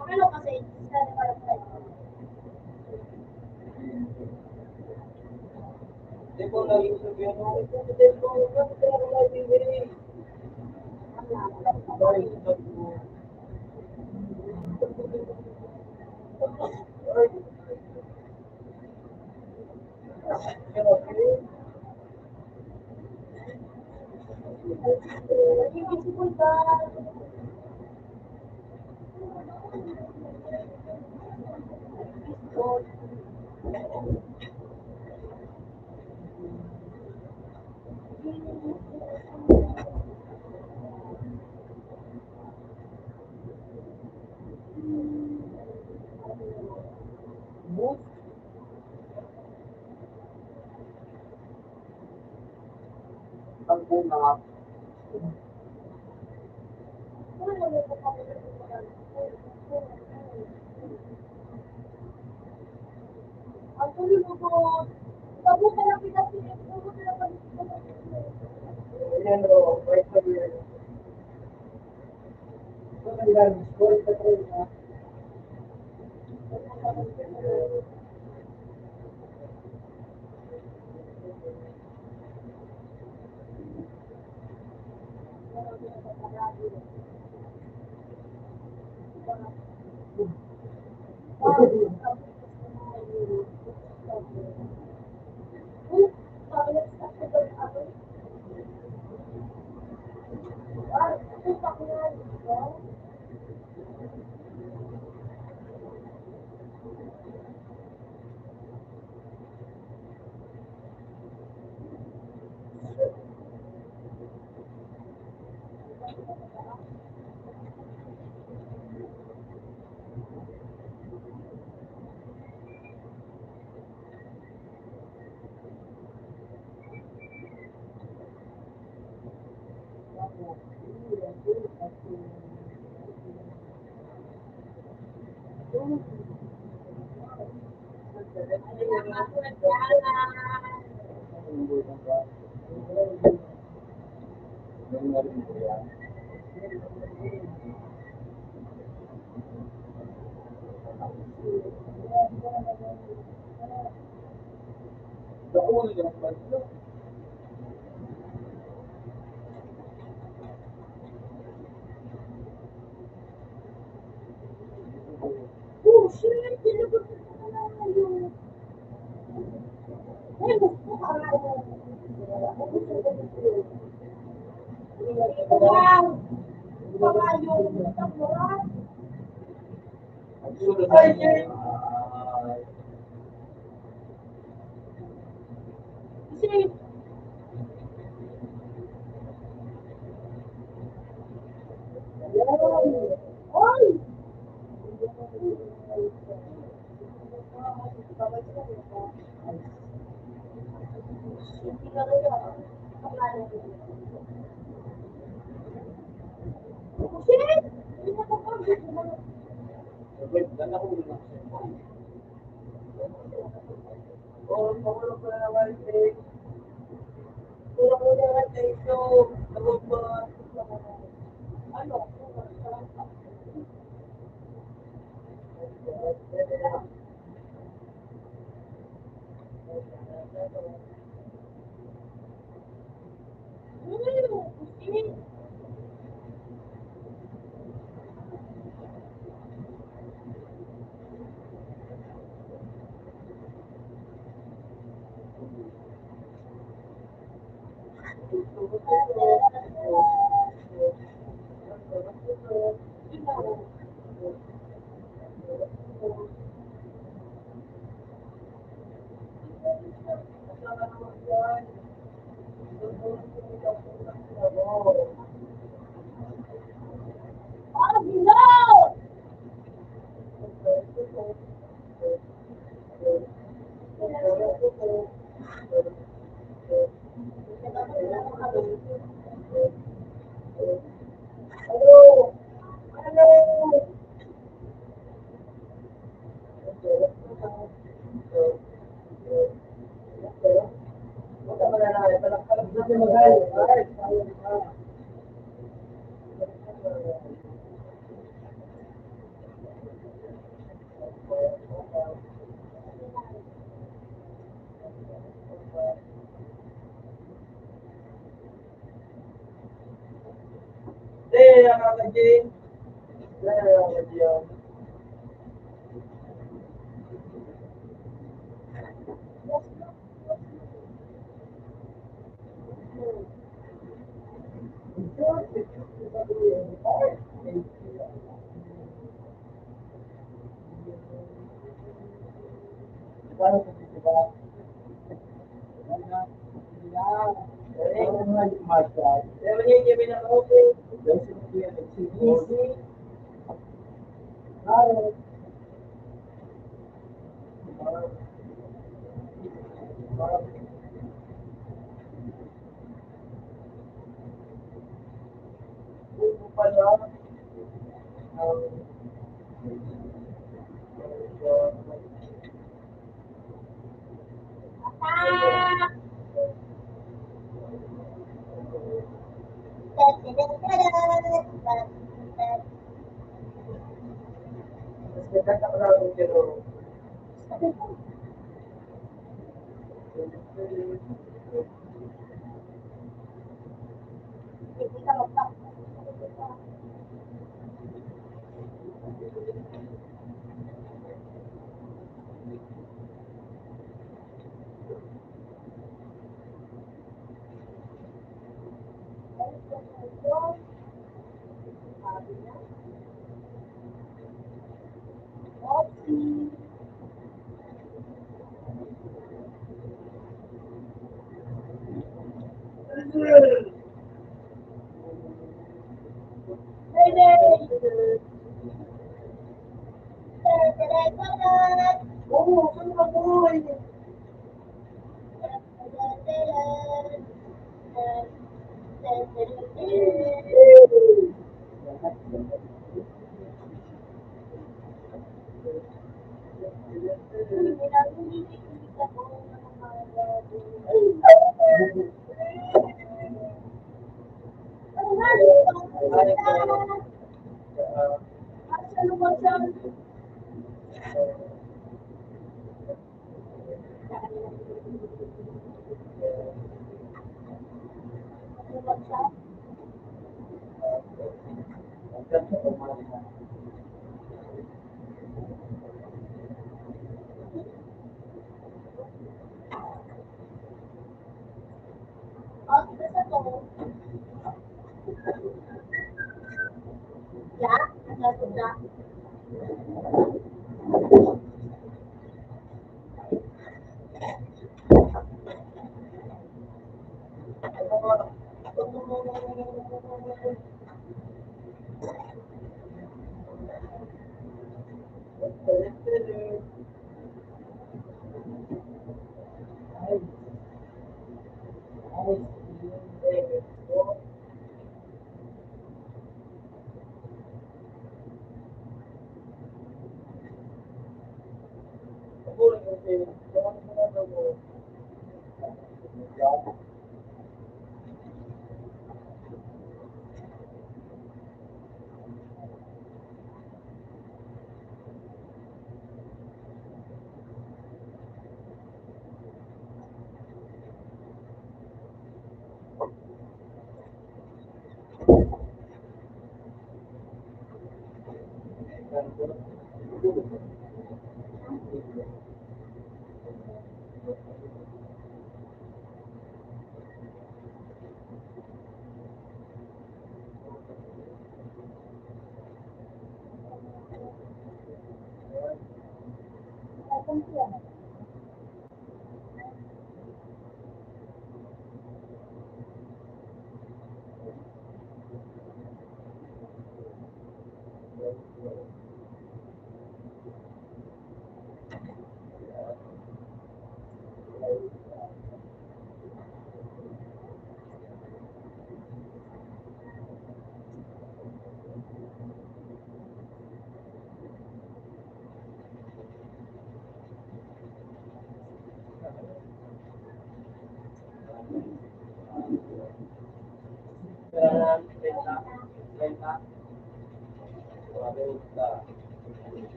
Speaker 3: Ano kasi? Invisible ba? Ang tuloy mo po. Sabi ka lang pinapilip mo ko na Oh, shit! Tinabot ko na yun. Ay, gusto ka nga yun. Wow! Ito nga yun. Ito nga.
Speaker 4: Sunod
Speaker 2: Ay,
Speaker 4: na
Speaker 2: Jay. Kasi, ay!
Speaker 4: Wait, ganda ko muna.
Speaker 2: Oh, pakulo ko na naman, Jay. Kulo ko na naman, Jay. So, tawag ba? Ano? Ah, no! Hello! Hello!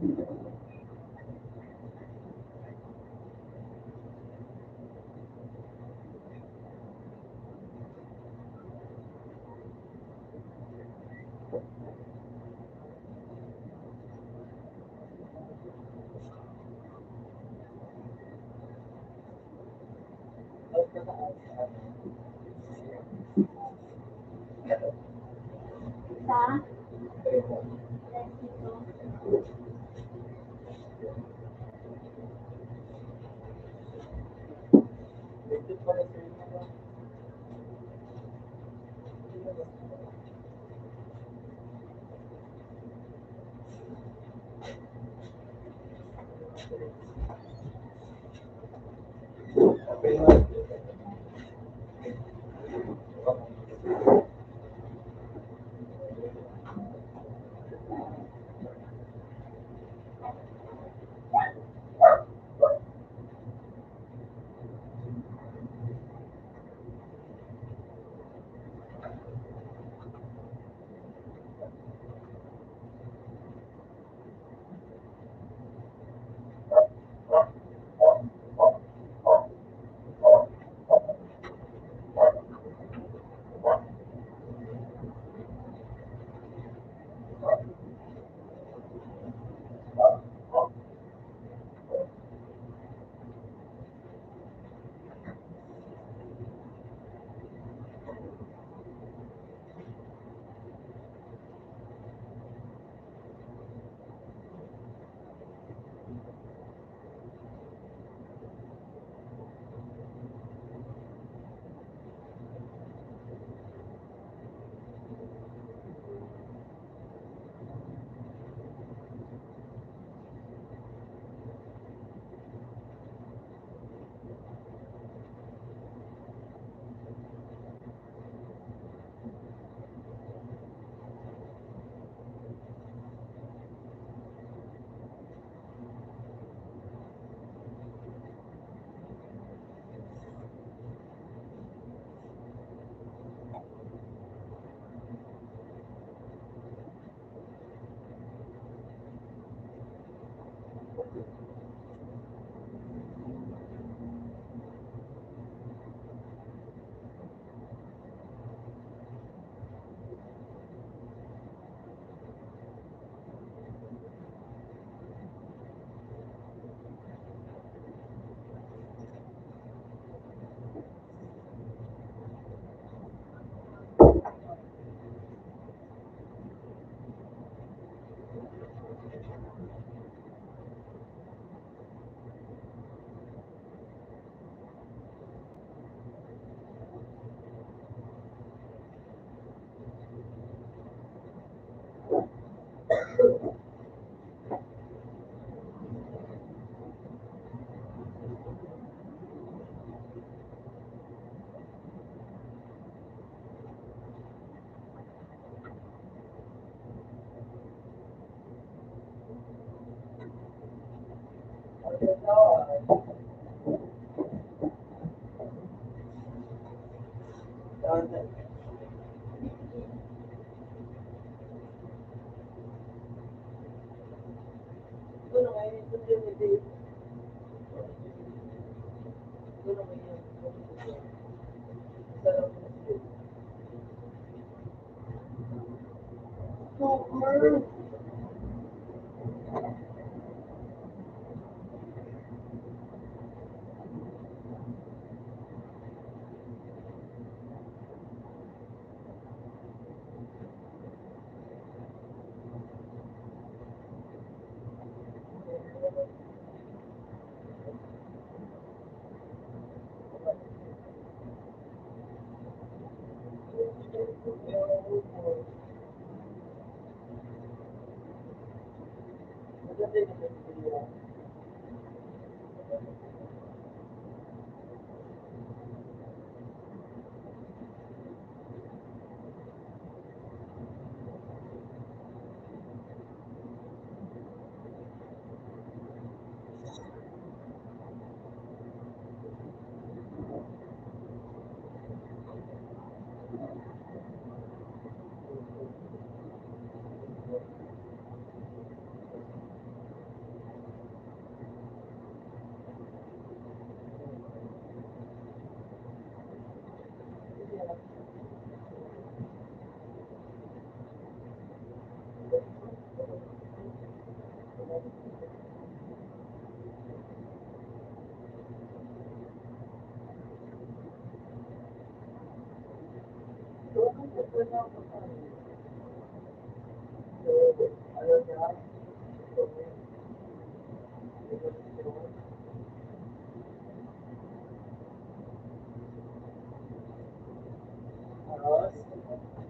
Speaker 3: Sa?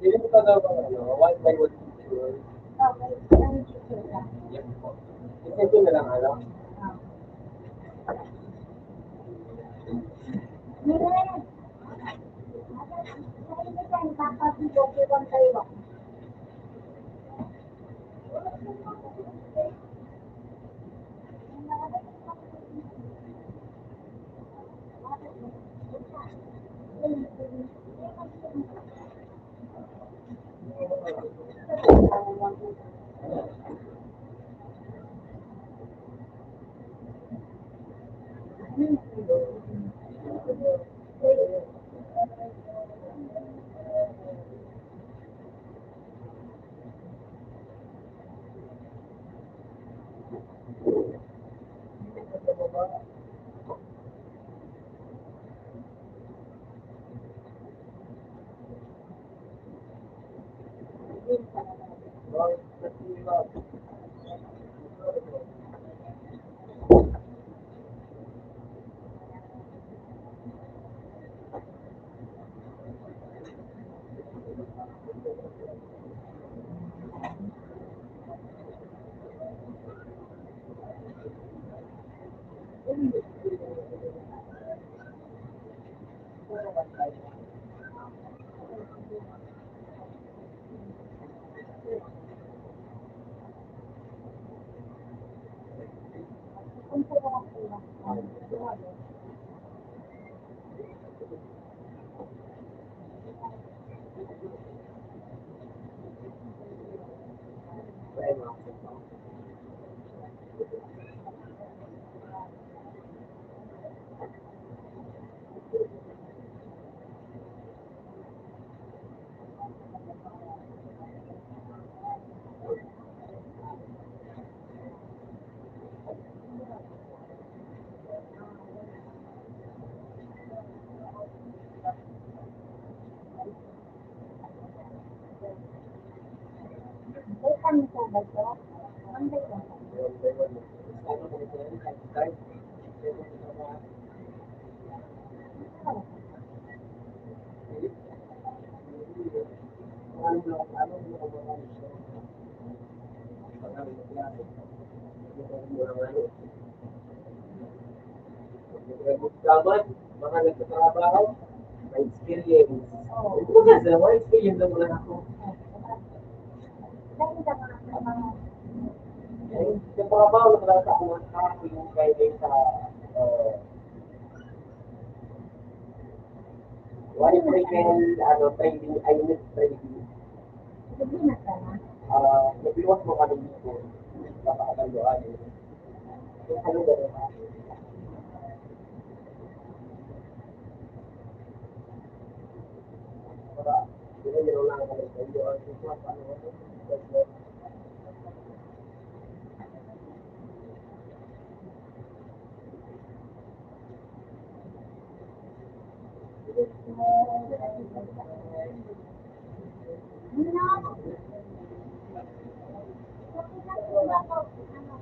Speaker 4: Hindi mo ka daw one by one picture.
Speaker 3: Okay, ang picture lang.
Speaker 4: Yes po. Isipin ko na lang ano.
Speaker 3: Miren, hindi ka nakapag-ibig kung tayo. Kami sa bato, ang bato.
Speaker 4: Dapat, mga nagtatrabaho, may experience. Ito ko kasi, may experience na mula ako.
Speaker 3: Dahil sa mga
Speaker 4: Sa trabaho, nakalata ako ng traffic guiding sa wifi trading, I miss trading.
Speaker 3: sabihin na sana.
Speaker 4: Nabiwas mo kami dito. Papakataloan. Yung ano ba rin? Para, yun lang kami sa iyo.
Speaker 3: Ano?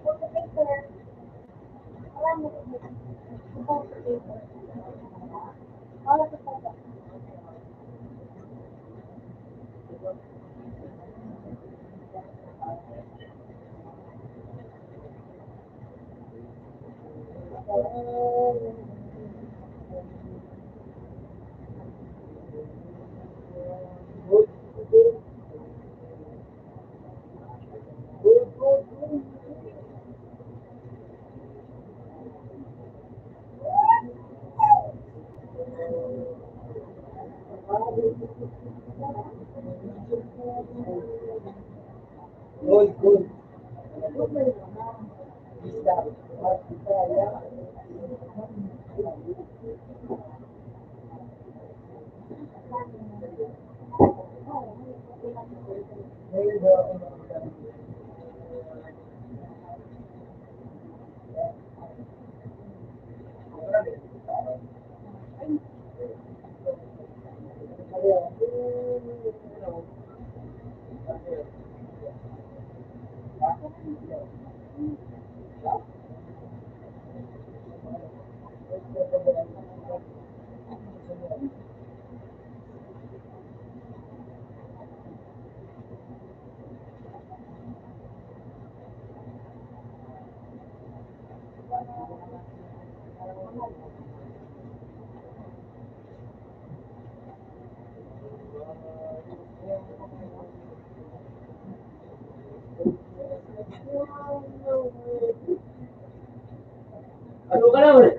Speaker 3: Photo paper. Wala mo. Photo paper. Wala sa photo.
Speaker 4: Good. Ano ka na ulit?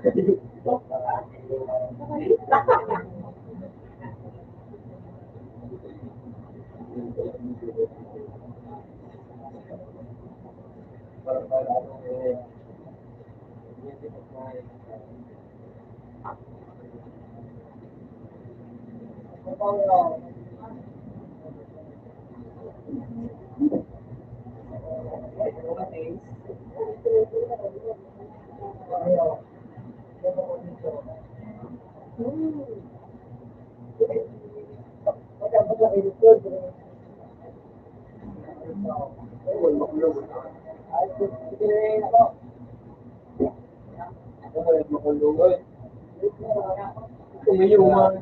Speaker 4: Kumiyuman,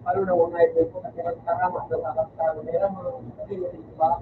Speaker 4: ano na wala ito po kasi ang tama sa kakastano nila mga ba?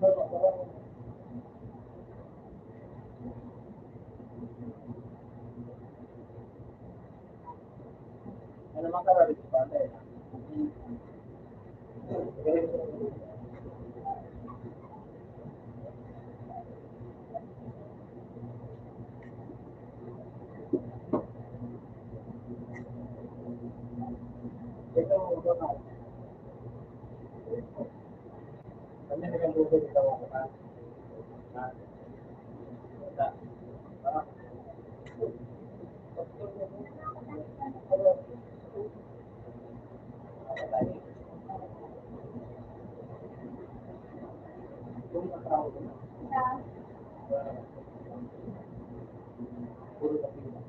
Speaker 1: Ano naman ka rin pa tayo? Ito mo ba? Kami nagkalubo dito ako ka. Yung asawa ko na. Puro kapila.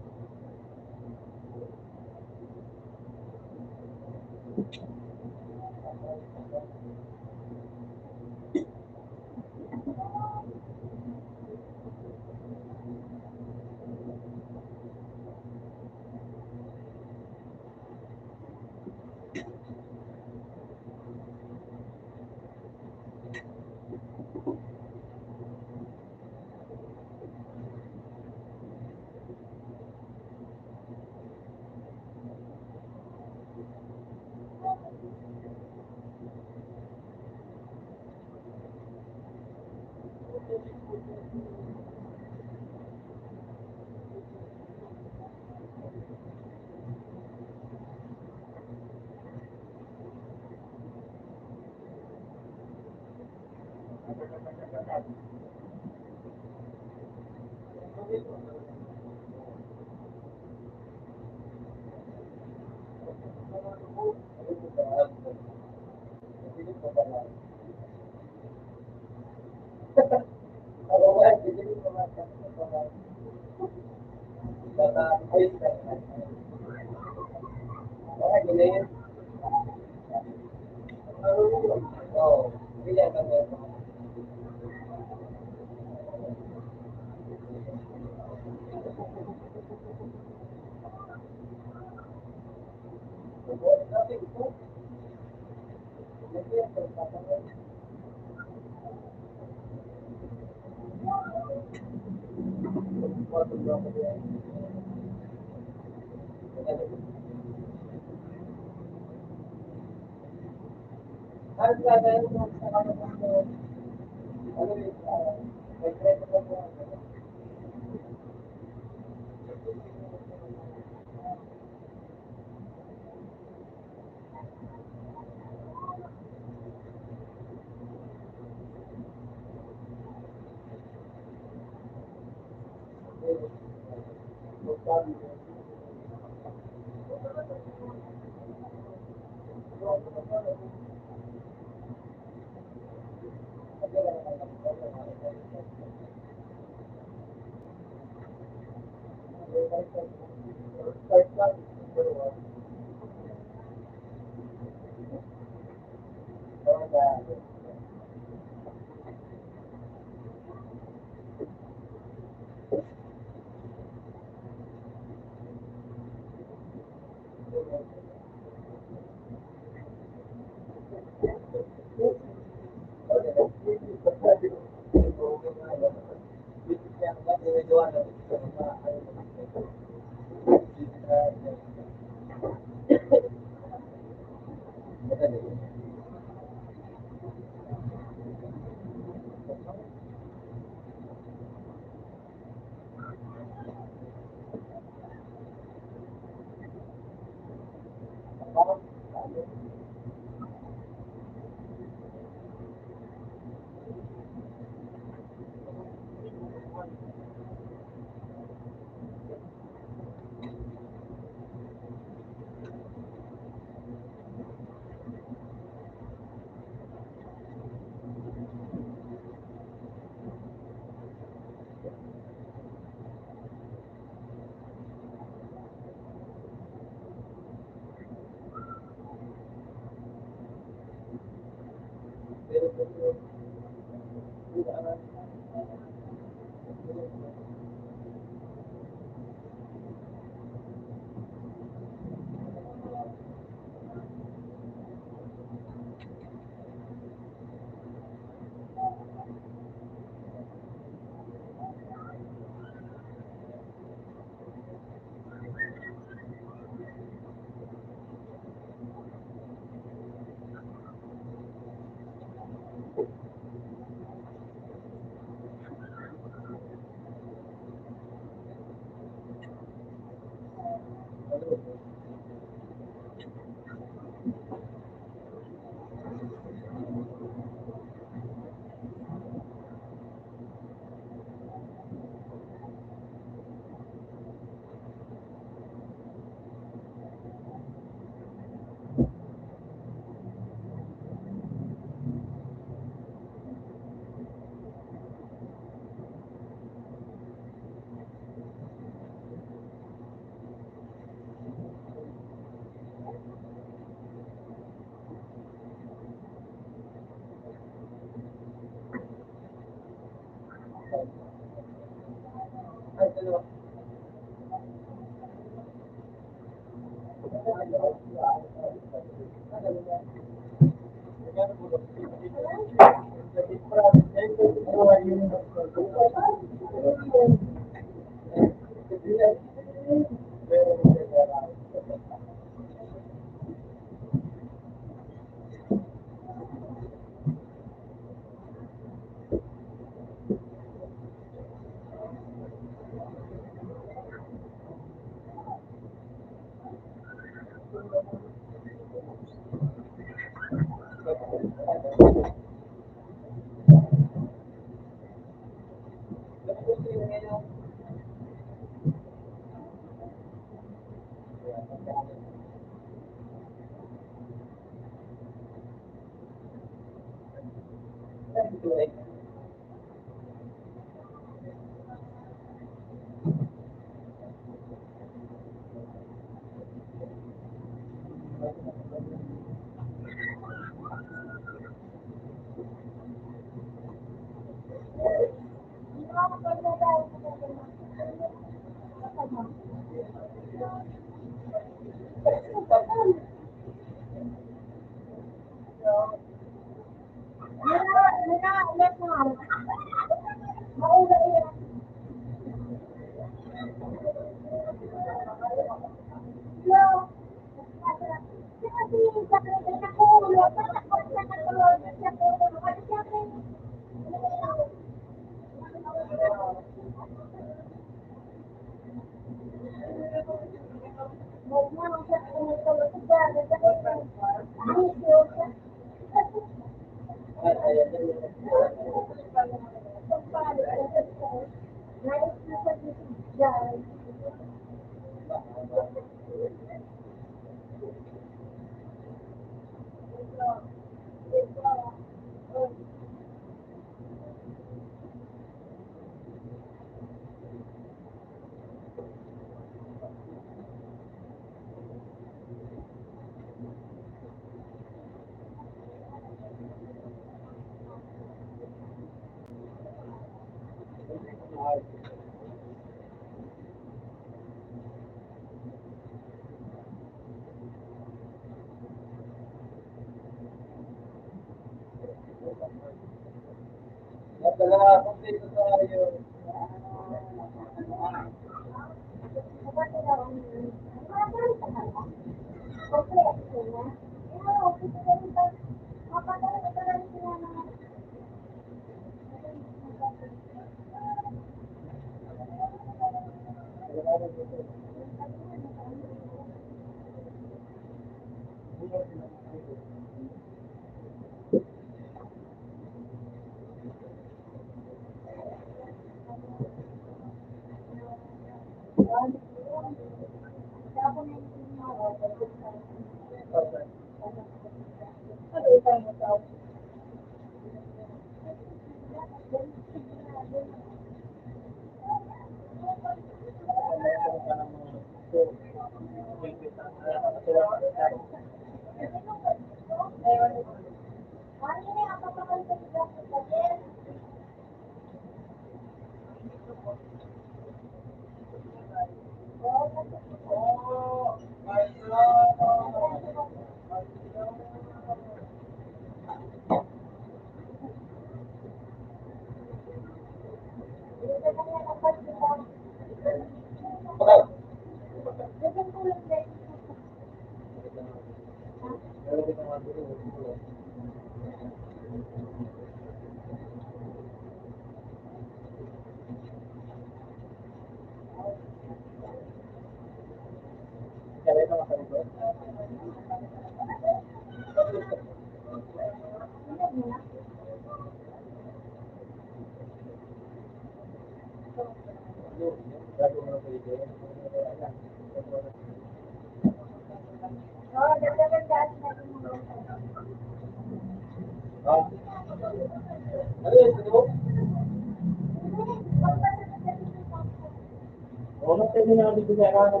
Speaker 1: Ono pwede na dito sa ano.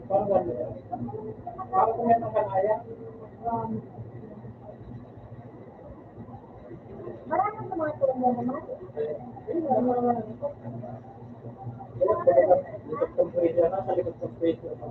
Speaker 1: Parang gano'n. Parang kung yan ang kanaya.
Speaker 3: Maraming sa mga tulong mo naman.
Speaker 1: Likod ng presyo na, sa likod ng presyo na.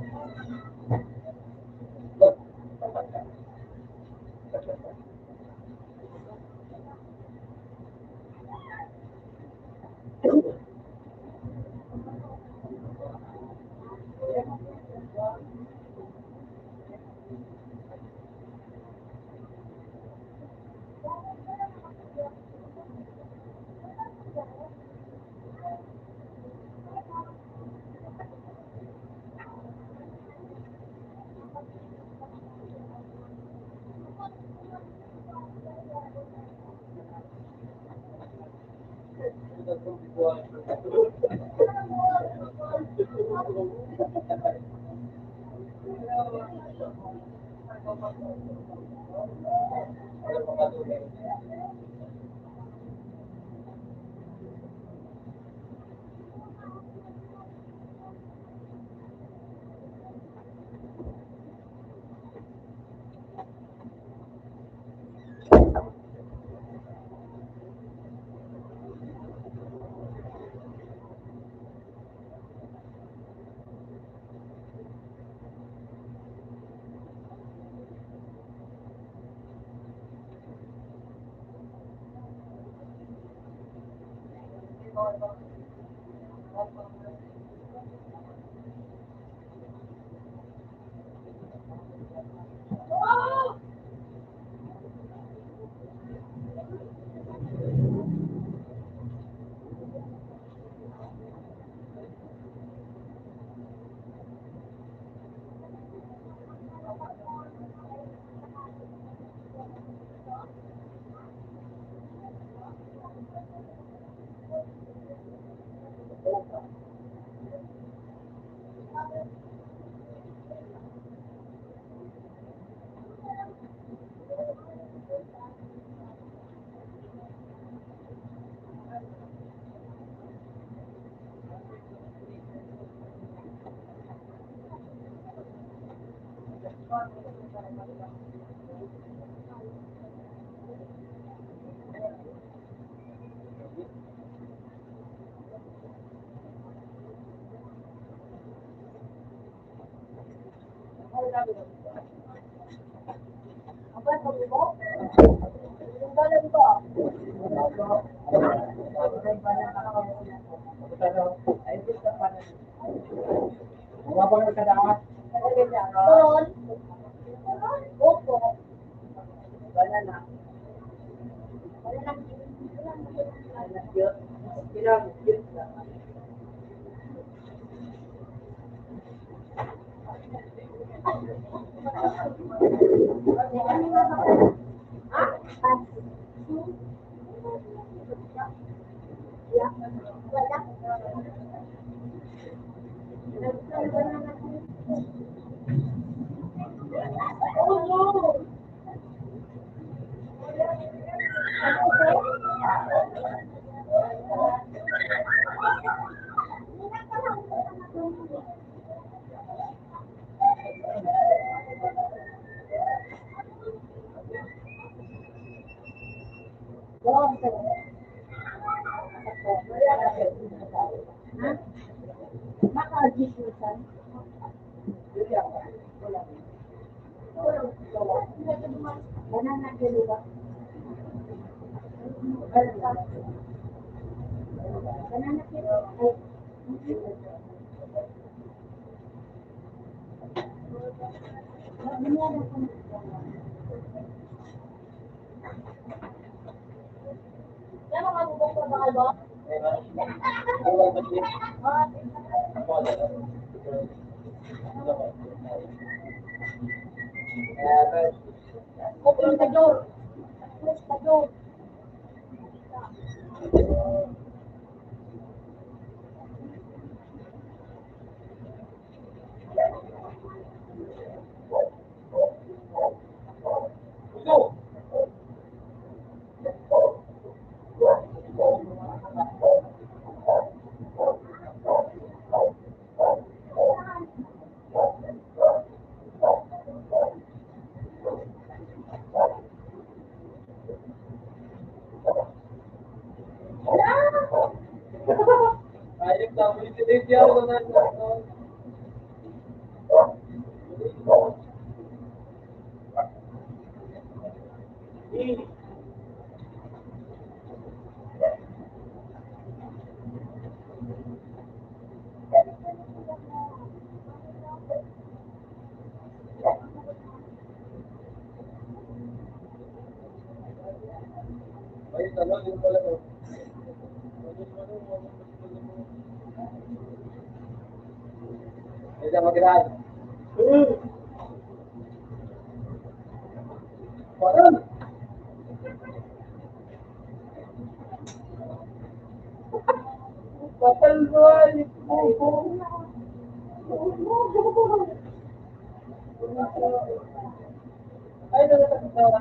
Speaker 3: Turon. Opo.
Speaker 2: Wala na.
Speaker 3: Wala lang.
Speaker 2: Ilang yun na.
Speaker 3: May ano nga ba? Ha? Pass. Yeah. Wala. Oh no! Ha? Maka-admission. Banana dalawa. Banana kilo. Yan ang mabubok sa bakal ba? Open the door. Close the door.
Speaker 4: Ayok na, ulit-ulit yan. Ay, tanong yung pala ko. Ay, mag-grad. Parang! Patal ba? Ay, nagkakatawa.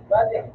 Speaker 4: Balik.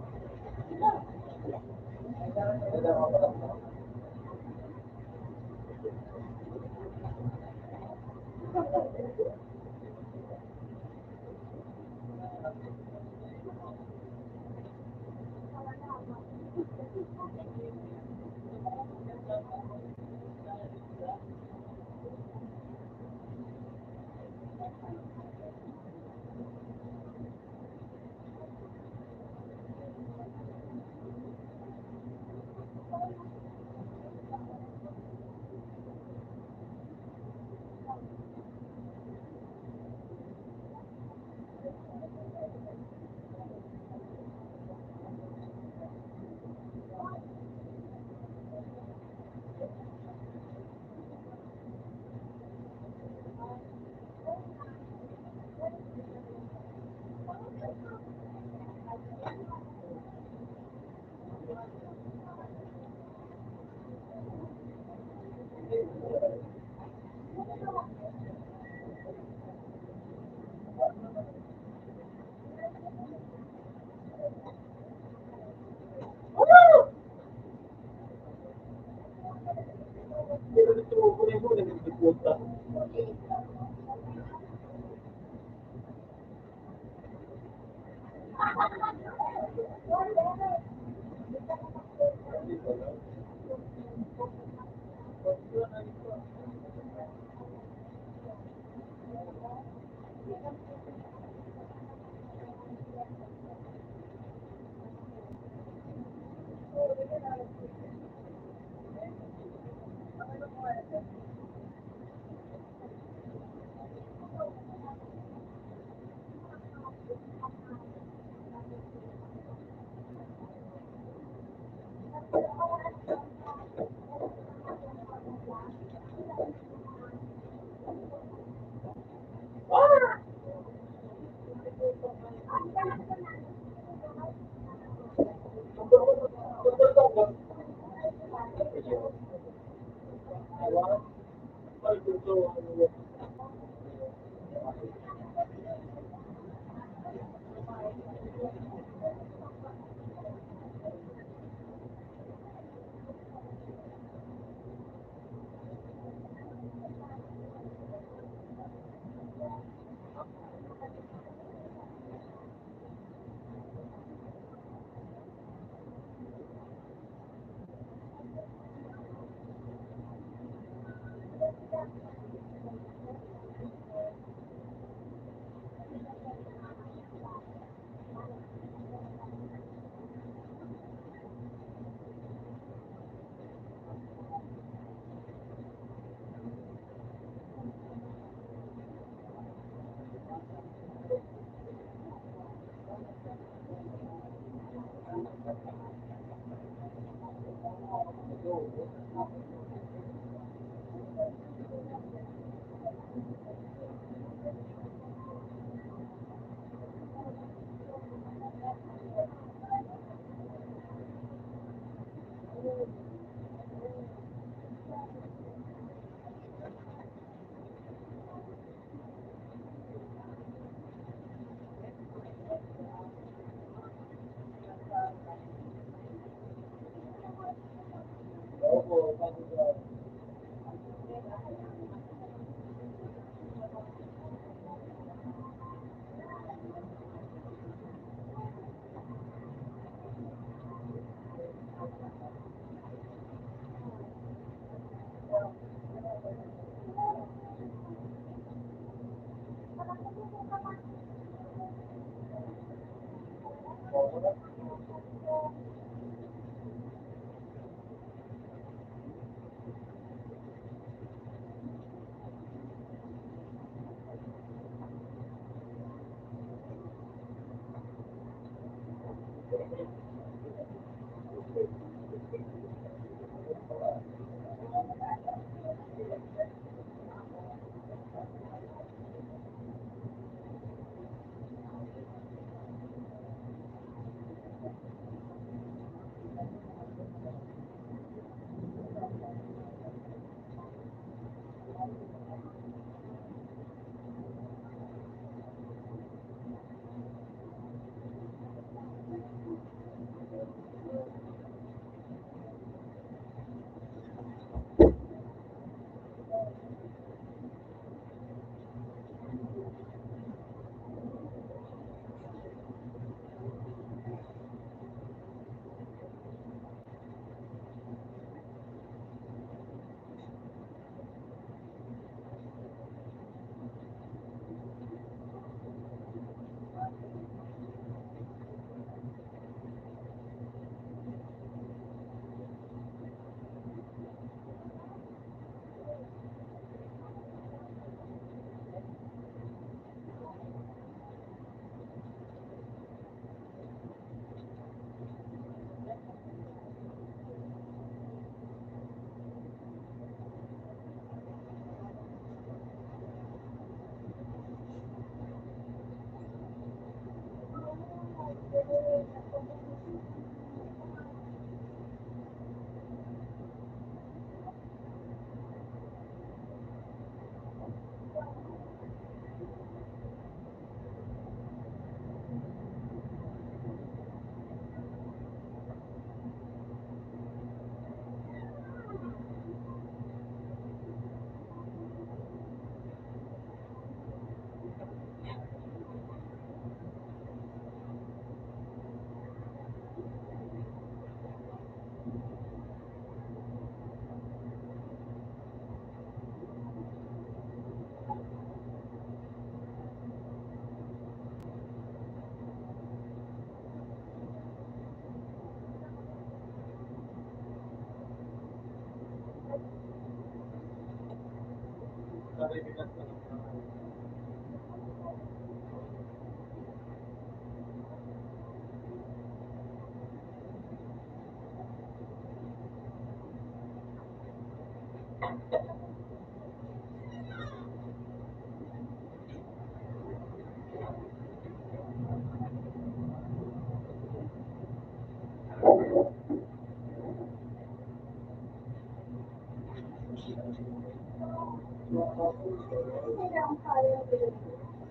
Speaker 4: bibigat ko ng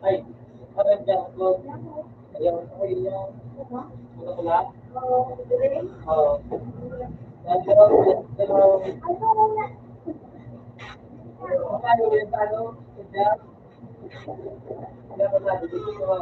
Speaker 4: ay, parang dyan ko. Ayaw ko yung pula. Oo. Paano yun? Paano? Dyan? Dyan ko sabi dito.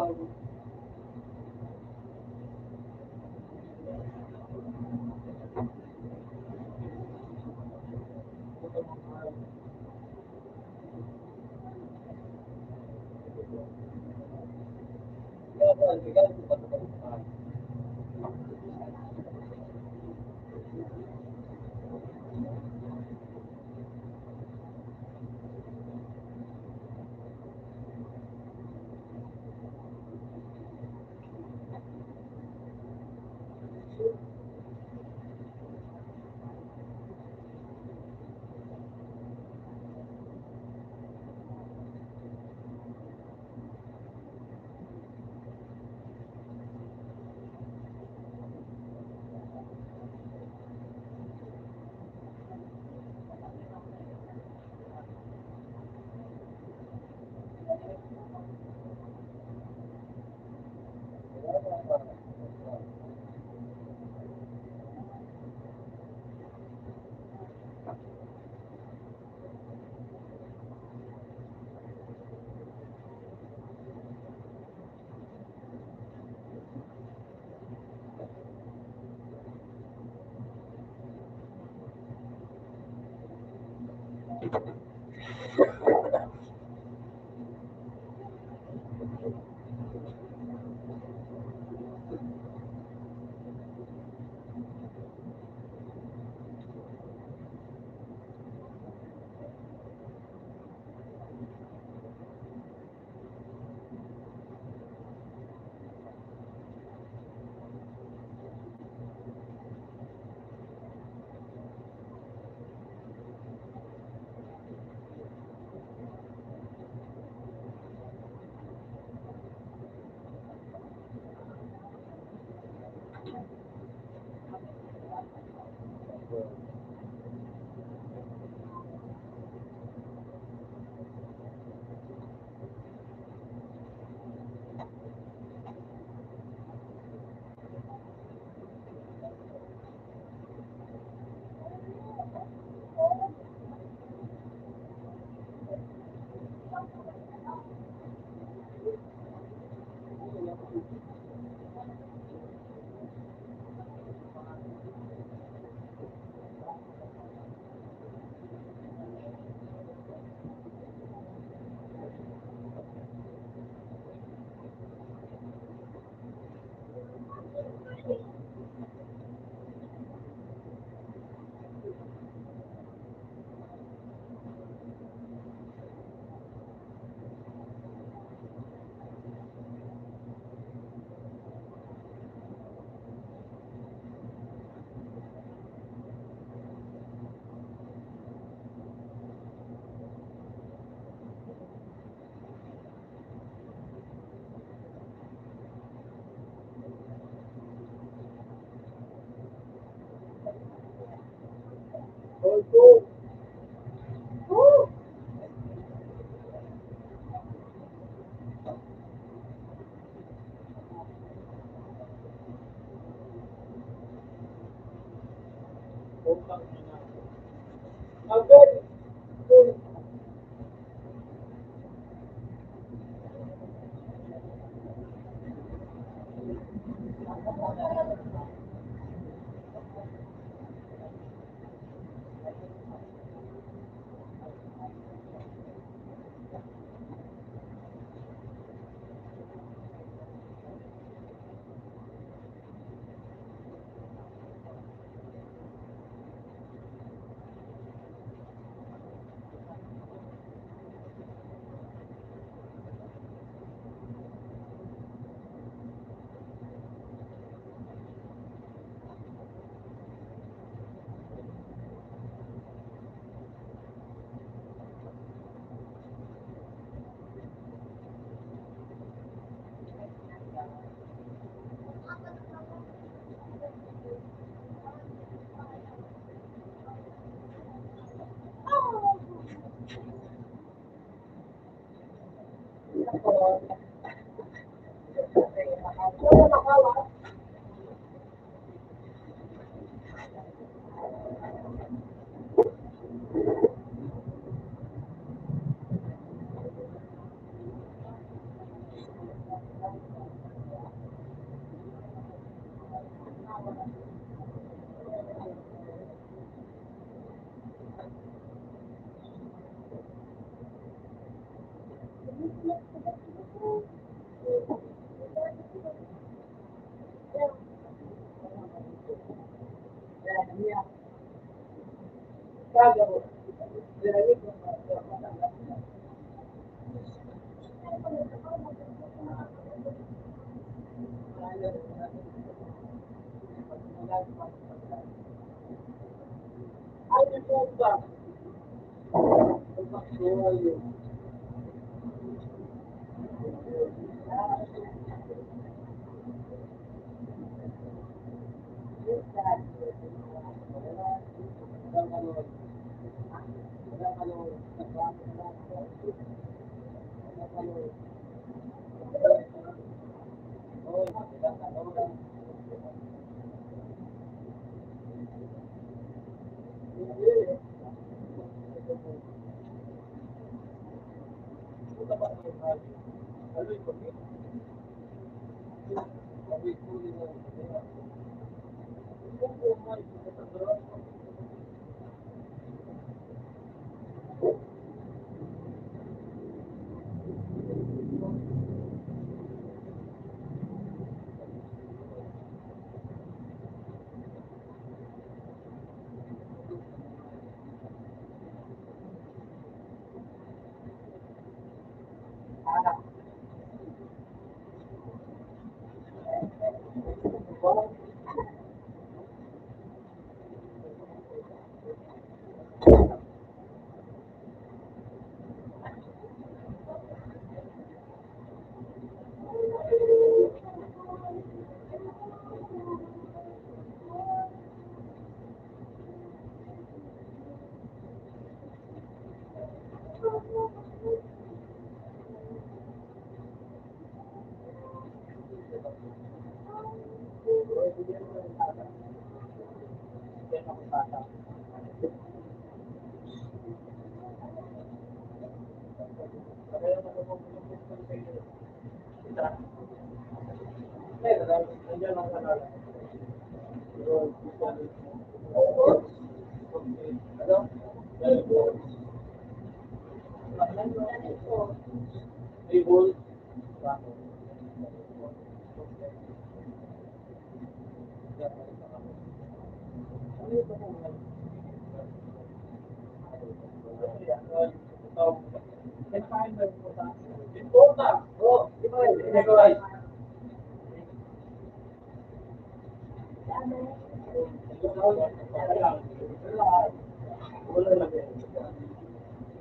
Speaker 1: Wala lang yan.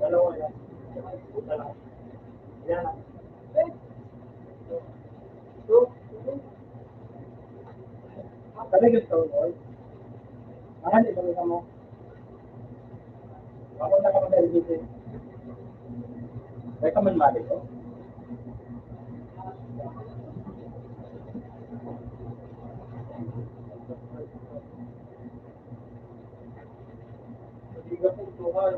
Speaker 1: Dalawa yan. Dalawa. Yan. Talagang ito, boy. Ang hindi ka mo. Ako na ka madali dito. May ka man mali ko. Hindi ka po tuhan.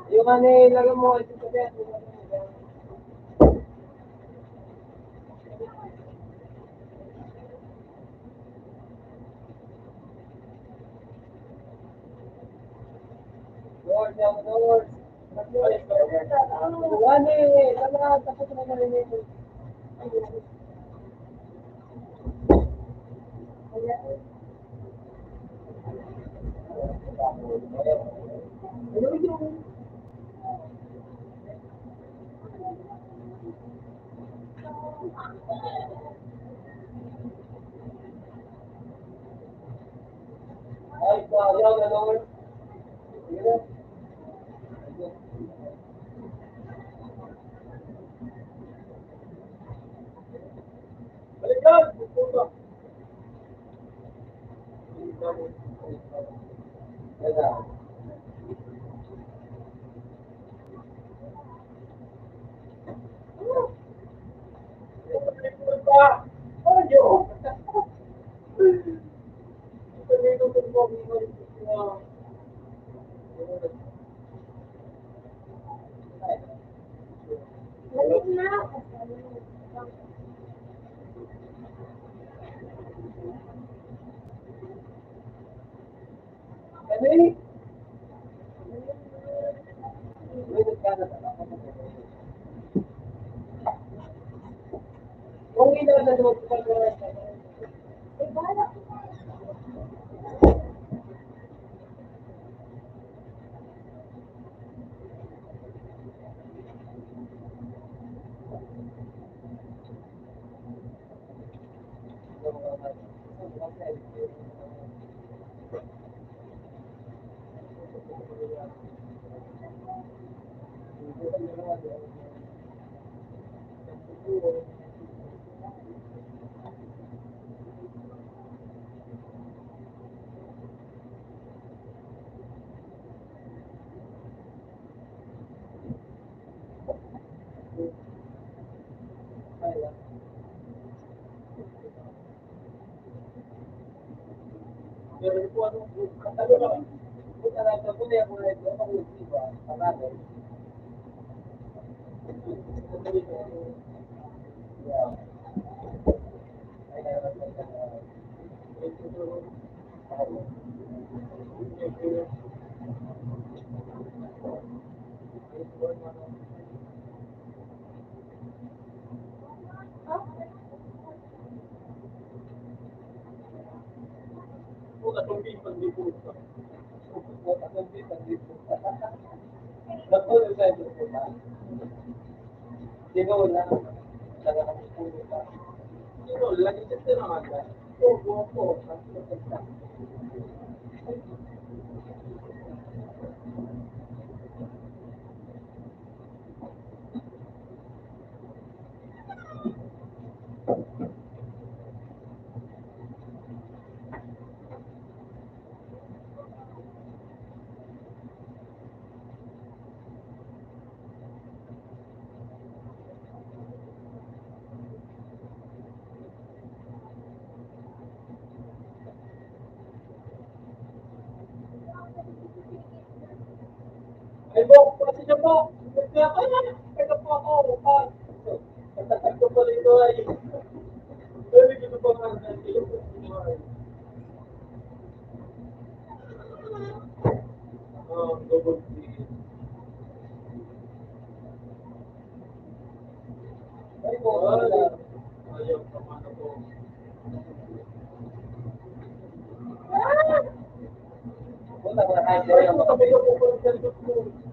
Speaker 2: Yung ano, ilagay mo ito sa bed. Lord, Lord. Ano eh, tapos na narinig. Ano yung ay, parang Lord. Balikan! Puto! Kung hindi na doon sa
Speaker 3: Eh, bahala.
Speaker 2: Pero po ano, ano ba? Kung talaga po na yung mga ito, ako di ba? Panalo. Yeah. Ay,
Speaker 1: Kung katumbing pag di po.
Speaker 2: Nakulo sa ito po ba? Di ba wala? Talaga kami pulo pa.
Speaker 1: Sino, lagi siya naman ka.
Speaker 2: Oo, po.
Speaker 1: Ay, Bok, pati siya po. Kaya kaya po ako. Ko pa rito ay. Pwede ko pa nga. Double C.
Speaker 2: Ay, po, wala.
Speaker 1: Ayaw, pamana po.
Speaker 2: Wala, wala. Ay,
Speaker 1: Ay, po, sabay ko po pa rin sa likod mo.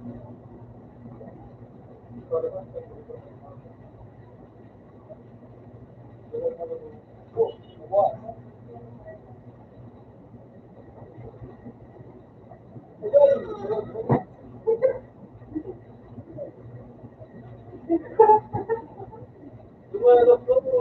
Speaker 1: Lumalabas po po.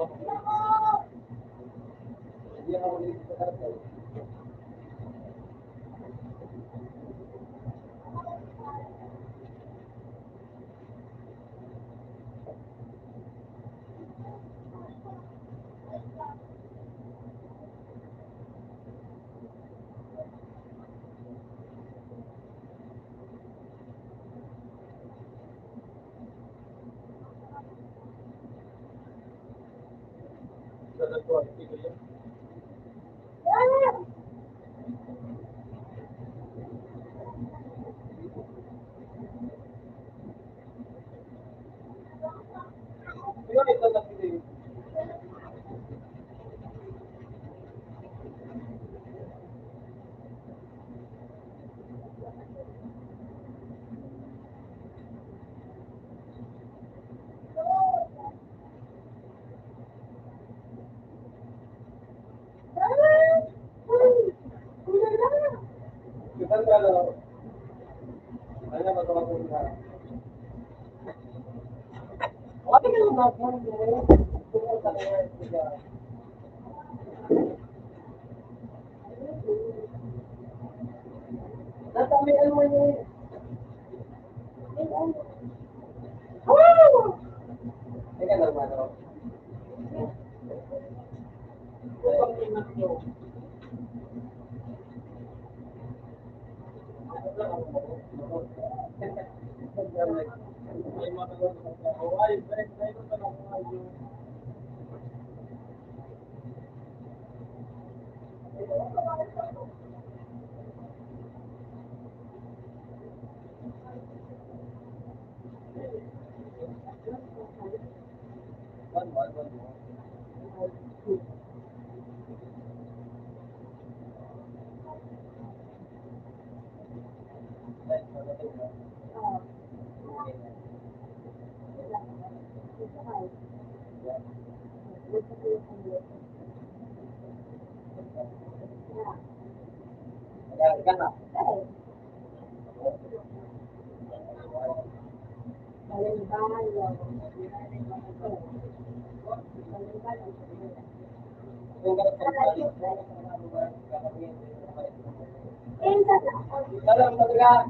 Speaker 4: Hindi ako ulit sa tatay. Sa tatay, ito yun. Yun, ito na sila. Kita kalau hanya betul-betul enggak. Apa yang melakukan ini? Semua saya juga. Nah, kami ilmu ini. Ini kan normal. Kan lah. Dalam ketika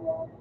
Speaker 1: Yeah.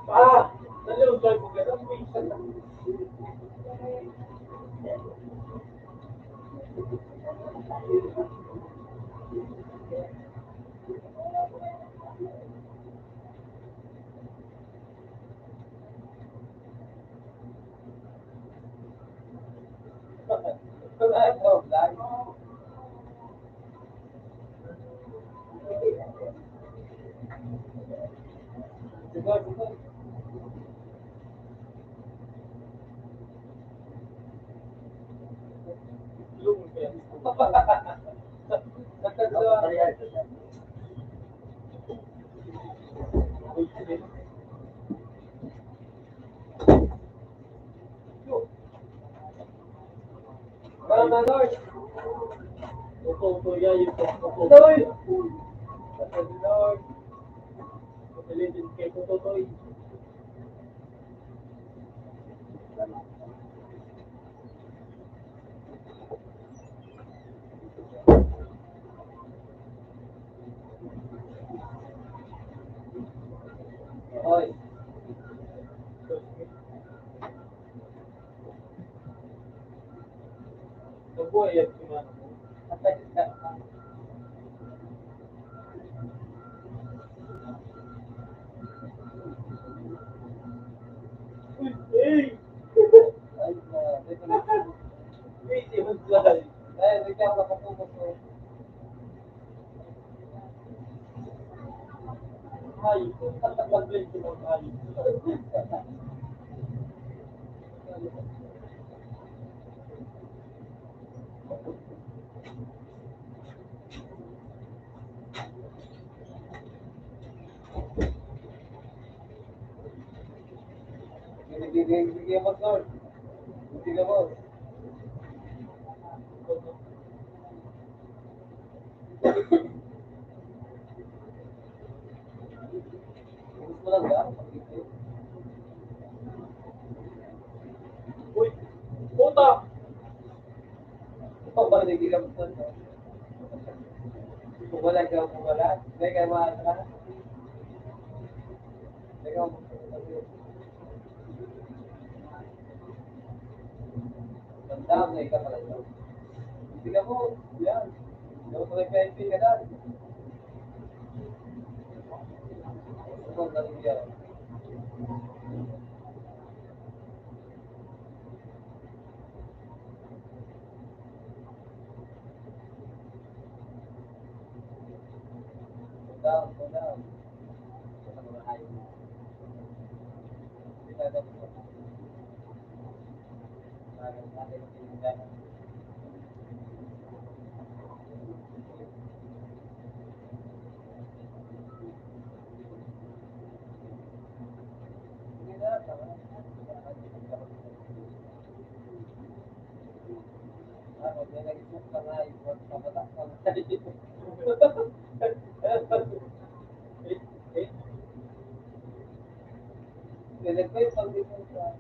Speaker 1: Ah, dali yung joy ko ganun.
Speaker 4: Ito, vlog. Sigod, sigod. Yung kaya. Parang na, Lord.
Speaker 1: Ito, yan yung pagkakot.
Speaker 4: Lord. Lord.
Speaker 1: Pagkalitin kay Tutoy.
Speaker 4: Hoy.
Speaker 1: Nabuhay yan si Mano. Hey!
Speaker 4: Ay,
Speaker 1: Hey, si Maglay.
Speaker 4: ay, bigyan ko kapupos ko.
Speaker 1: Ay, tatakabling si Maglay.
Speaker 4: Bigyan mo, Lord. Bigyan mo. Gusto mo lang ba?
Speaker 1: Uy! Puta!
Speaker 4: Ito ba nagiging mo, Lord? Pumalag ka, pumalag. Hindi kayo maaasahan. Hindi ka Tandaan na ikaw pala ito. Bigyan mo. Yan. Hindi mo nag-VIP ka na. Ito ang nalibigyan. Tandaan, tandaan. Sa mga hayop. Pinagap mo. Natin ang pinagdaan. Hindi na, tama na. Ano, may nag-isip ka na, ipot, papatak ka na. Nilagay pag dito sa...